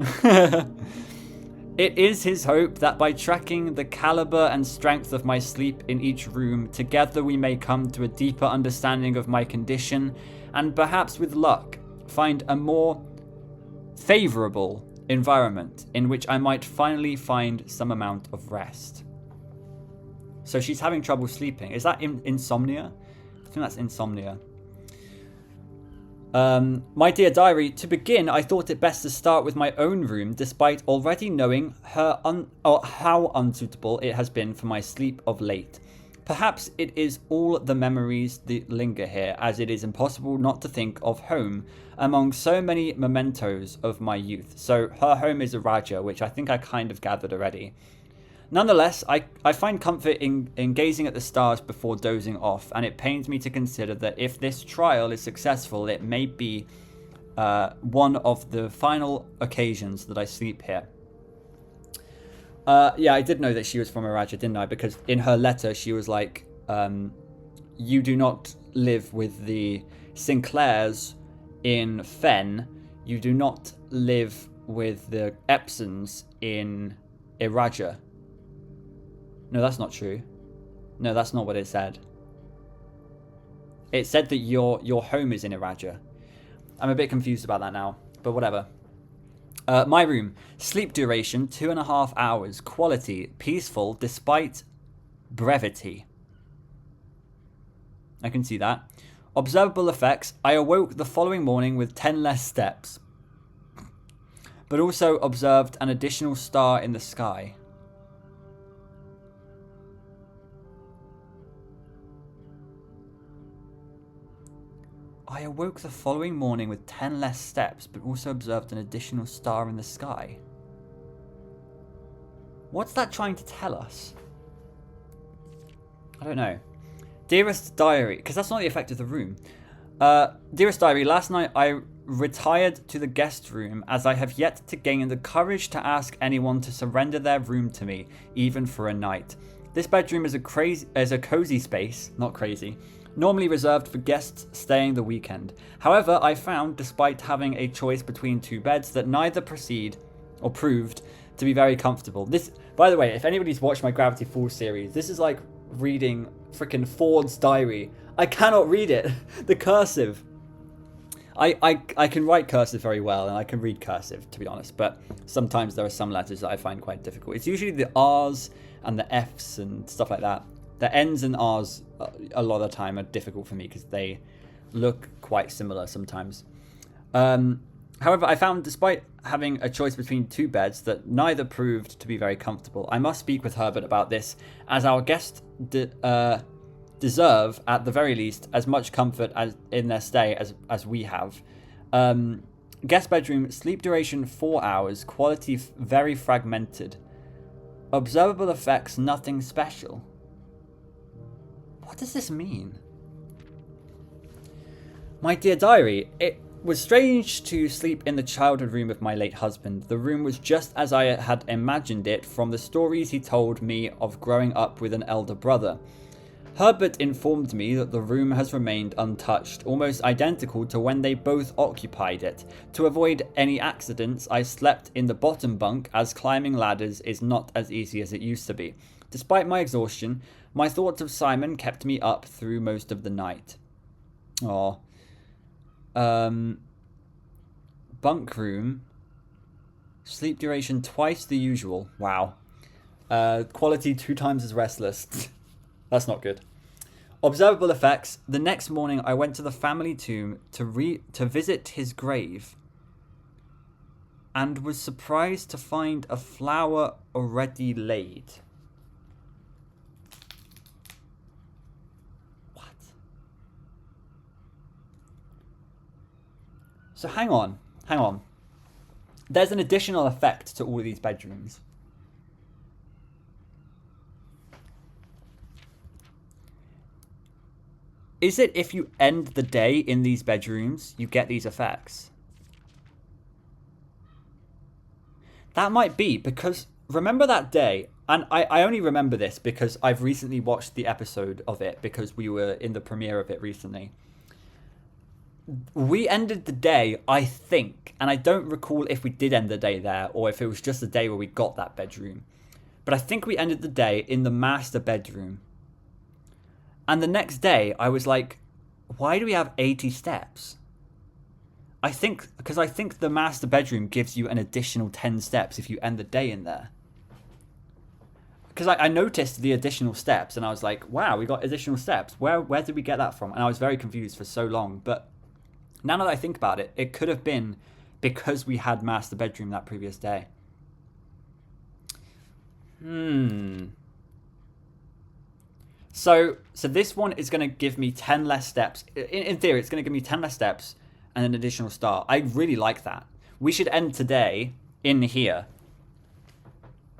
It is his hope that by tracking the caliber and strength of my sleep in each room, together we may come to a deeper understanding of my condition, and perhaps with luck, find a more favorable environment in which I might finally find some amount of rest. So she's having trouble sleeping. Is that insomnia? I think that's insomnia. My dear diary, to begin, I thought it best to start with my own room, despite already knowing how unsuitable it has been for my sleep of late. Perhaps it is all the memories that linger here, as it is impossible not to think of home among so many mementos of my youth. So her home is a Raja, which I think I kind of gathered already. Nonetheless, I find comfort in gazing at the stars before dozing off, and it pains me to consider that if this trial is successful, it may be one of the final occasions that I sleep here. Yeah, I did know that she was from Araja, didn't I? Because in her letter, she was like, you do not live with the Sinclairs in Fen. You do not live with the Epsons in Iraja. No, that's not true. No, that's not what it said. It said that your home is in Iraja. I'm a bit confused about that now, but whatever. My room. Sleep duration, 2.5 hours. Quality, peaceful despite brevity. I can see that. Observable effects. I awoke the following morning with 10 less steps, but also observed an additional star in the sky. I awoke the following morning with 10 less steps, but also observed an additional star in the sky. What's that trying to tell us? I don't know. Dearest diary, because that's not the effect of the room. Dearest diary, last night I retired to the guest room as I have yet to gain the courage to ask anyone to surrender their room to me, even for a night. This bedroom is a cozy space, not crazy, normally reserved for guests staying the weekend. However, I found, despite having a choice between 2 beds, that neither proved to be very comfortable. This, by the way, if anybody's watched my Gravity Falls series, this is like reading freaking Ford's diary. I cannot read it. The cursive. I can write cursive very well, and I can read cursive, to be honest, but sometimes there are some letters that I find quite difficult. It's usually the R's and the F's and stuff like that. The N's and R's a lot of the time are difficult for me because they look quite similar sometimes. However, I found, despite having a choice between 2 beds, that neither proved to be very comfortable. I must speak with Herbert about this, as our guests deserve, at the very least, as much comfort as in their stay as we have. Guest bedroom, sleep duration 4 hours, quality very fragmented. Observable effects, nothing special. What does this mean? My dear diary, it was strange to sleep in the childhood room of my late husband. The room was just as I had imagined it from the stories he told me of growing up with an elder brother. Herbert informed me that the room has remained untouched, almost identical to when they both occupied it. To avoid any accidents, I slept in the bottom bunk, as climbing ladders is not as easy as it used to be. Despite my exhaustion, my thoughts of Simon kept me up through most of the night. Aww. Bunk room. Sleep duration twice the usual. Wow. Quality 2 times as restless. That's not good. Observable effects. The next morning, I went to the family tomb to visit his grave, and was surprised to find a flower already laid. What? So hang on. There's an additional effect to all of these bedrooms. Is it if you end the day in these bedrooms, you get these effects? That might be, because remember that day, and I only remember this because I've recently watched the episode of it because we were in the premiere of it recently. We ended the day, I think, and I don't recall if we did end the day there or if it was just the day where we got that bedroom. But I think we ended the day in the master bedroom. And the next day, I was like, why do we have 80 steps? Because I think the master bedroom gives you an additional 10 steps if you end the day in there. Because I noticed the additional steps, and I was like, wow, we got additional steps. Where did we get that from? And I was very confused for so long. But now that I think about it, it could have been because we had master bedroom that previous day. So this one is going to give me 10 less steps. In theory, it's going to give me 10 less steps and an additional star. I really like that. We should end today in here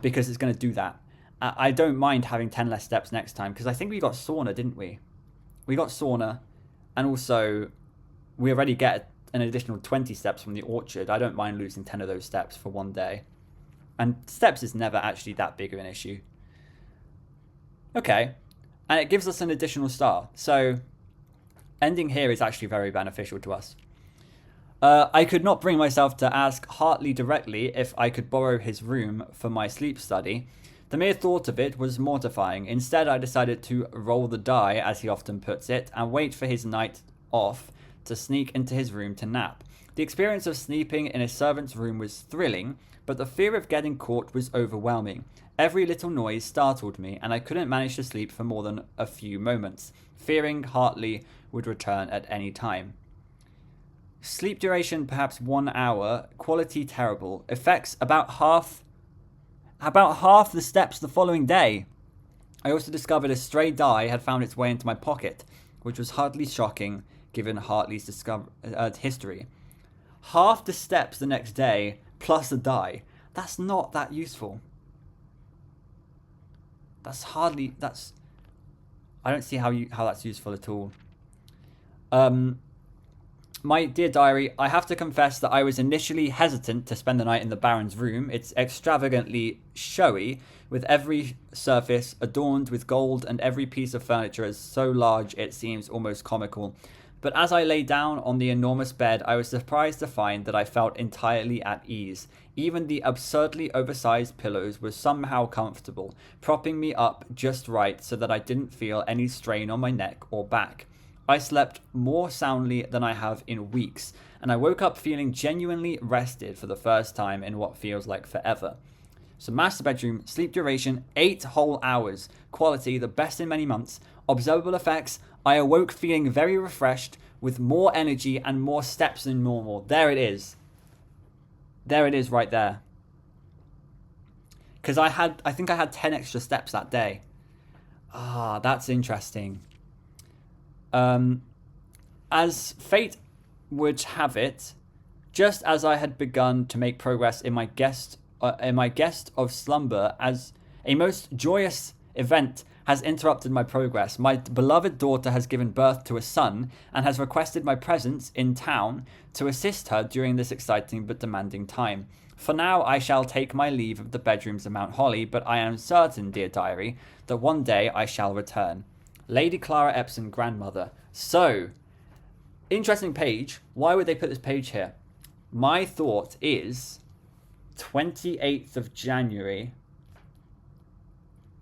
because it's going to do that. I don't mind having 10 less steps next time because I think we got sauna, didn't we? We got sauna, and also we already get an additional 20 steps from the orchard. I don't mind losing 10 of those steps for one day. And steps is never actually that big of an issue. Okay. And it gives us an additional star. So ending here is actually very beneficial to us. I could not bring myself to ask Hartley directly if I could borrow his room for my sleep study. The mere thought of it was mortifying. Instead, I decided to roll the die, as he often puts it, and wait for his night off to sneak into his room to nap. The experience of sleeping in a servant's room was thrilling, but the fear of getting caught was overwhelming. Every little noise startled me, and I couldn't manage to sleep for more than a few moments, fearing Hartley would return at any time. Sleep duration perhaps 1 hour, quality terrible, effects about half the steps the following day. I also discovered a stray die had found its way into my pocket, which was hardly shocking given Hartley's history. Half the steps the next day plus a die. That's not that useful. I don't see how that's useful at all. My dear diary, I have to confess that I was initially hesitant to spend the night in the Baron's room. It's extravagantly showy, with every surface adorned with gold and every piece of furniture is so large it seems almost comical. But as I lay down on the enormous bed, I was surprised to find that I felt entirely at ease. Even the absurdly oversized pillows were somehow comfortable, propping me up just right so that I didn't feel any strain on my neck or back. I slept more soundly than I have in weeks, and I woke up feeling genuinely rested for the first time in what feels like forever. So master bedroom, sleep duration, 8 whole hours. Quality, the best in many months. Observable effects, I awoke feeling very refreshed, with more energy and more steps than normal. There it is. There it is right there. Because I think I had 10 extra steps that day. Ah, that's interesting. As fate would have it, just as I had begun to make progress in my guest of slumber, as a most joyous event has interrupted my progress. My beloved daughter has given birth to a son and has requested my presence in town to assist her during this exciting but demanding time. For now, I shall take my leave of the bedrooms of Mount Holly, but I am certain, dear diary, that one day I shall return. Lady Clara Epsom, grandmother. So, interesting page. Why would they put this page here? My thought is 28th of January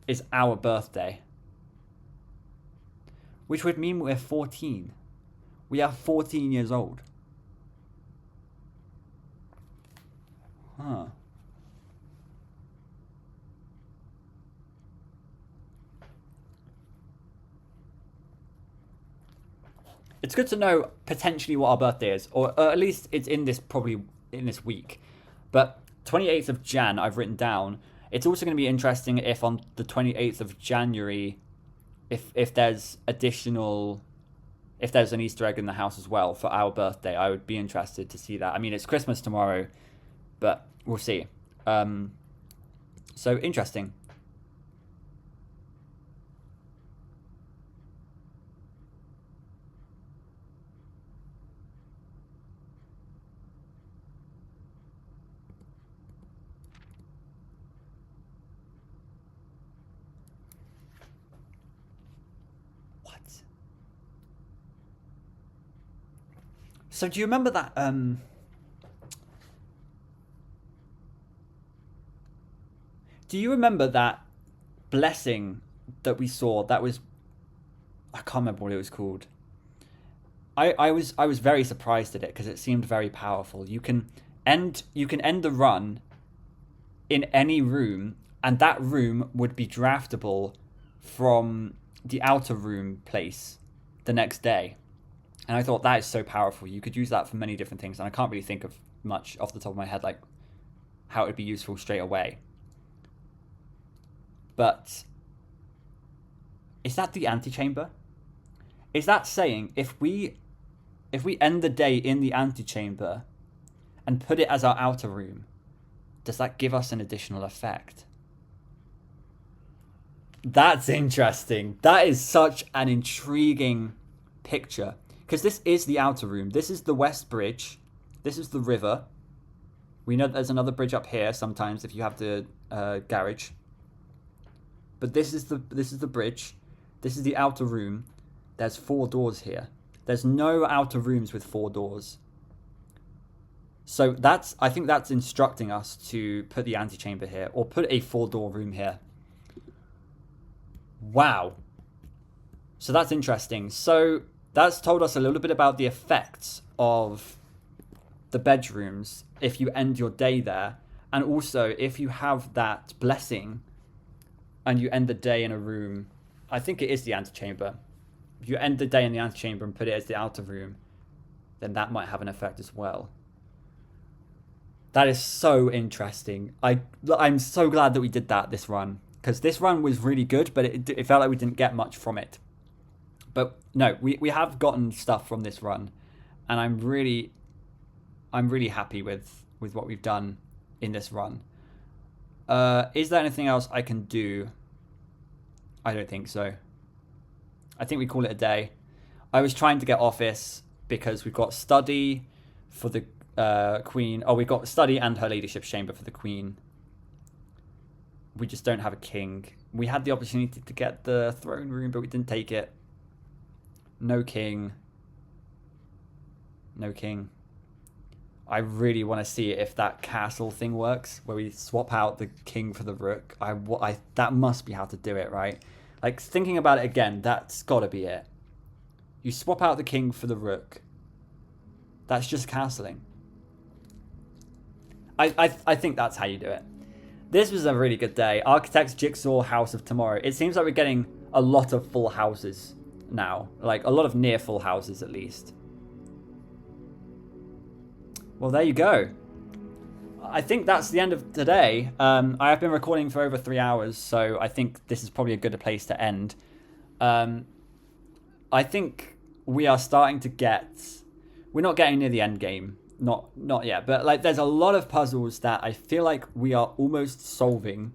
is our birthday, which would mean we're 14. We are 14 years old. Huh. It's good to know potentially what our birthday is, or at least it's probably in this week. But 28th of Jan, I've written down. It's also going to be interesting if on the 28th of January, if there's an Easter egg in the house as well for our birthday. I would be interested to see that. I mean, it's Christmas tomorrow, but we'll see. So interesting. So do you remember that do you remember that blessing that we saw? That was, I can't remember what it was called. I was very surprised at it because it seemed very powerful. You can end the run in any room, and that room would be draftable from the outer room place the next day. And I thought that is so powerful. You could use that for many different things, and I can't really think of much off the top of my head, like how it would be useful straight away. But is that the antechamber? Is that saying if we end the day in the antechamber and put it as our outer room, does that give us an additional effect? That's interesting. That is such an intriguing picture. Because this is the outer room. This is the West Bridge. This is the river. We know there's another bridge up here sometimes if you have the garage. But this is the bridge. This is the outer room. There's 4 doors here. There's no outer rooms with 4 doors. So I think that's instructing us to put the antechamber here, or put a 4-door room here. Wow. So that's interesting. So that's told us a little bit about the effects of the bedrooms if you end your day there. And also, if you have that blessing and you end the day in a room, I think it is the antechamber. If you end the day in the antechamber and put it as the outer room, then that might have an effect as well. That is so interesting. I'm so glad that we did this run. Because this run was really good, but it felt like we didn't get much from it. But no, we have gotten stuff from this run, and I'm really happy with what we've done in this run. Is there anything else I can do? I don't think so. I think we call it a day. I was trying to get office. because we've got study for the queen. Oh, we've got study and her ladyship's chamber for the queen. We just don't have a king. We had the opportunity to get the throne room, but we didn't take it. No king. No king. I really want to see if that castle thing works, where we swap out the king for the rook. That must be how to do it, right? Like, thinking about it again, that's got to be it. You swap out the king for the rook. That's just castling. I think that's how you do it. This was a really good day. Architect's Jigsaw House of Tomorrow. It seems like we're getting a lot of full houses now. Like, a lot of near full houses, at least. Well, there you go. I think that's the end of today. I have been recording for over 3 hours, so I think this is probably a good place to end. I think we are starting to get... We're not getting near the end game. Not yet. But like, there's a lot of puzzles that I feel like we are almost solving.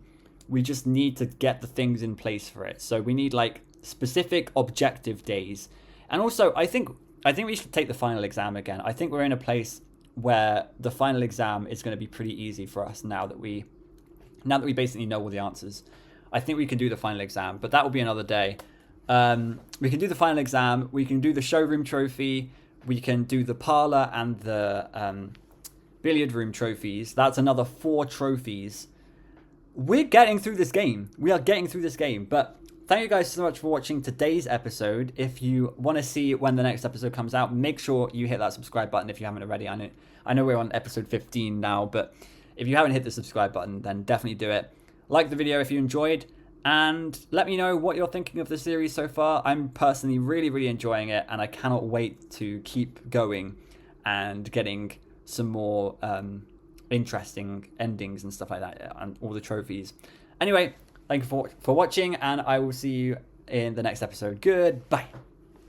We just need to get the things in place for it. So we need like specific objective days. And also, I think we should take the final exam again. I think we're in a place where the final exam is going to be pretty easy for us now that we basically know all the answers. I think we can do the final exam, but that will be another day. We can do the final exam. We can do the showroom trophy. We can do the parlor and the billiard room trophies. That's another 4 trophies. We're getting through this game. We are getting through this game. But thank you guys so much for watching today's episode. If you want to see when the next episode comes out, make sure you hit that subscribe button if you haven't already. I know we're on episode 15 now, but if you haven't hit the subscribe button, then definitely do it. Like the video if you enjoyed. And let me know what you're thinking of the series so far. I'm personally really, really enjoying it, and I cannot wait to keep going and getting some more interesting endings and stuff like that, and all the trophies. Anyway, thank you for watching, and I will see you in the next episode. Goodbye.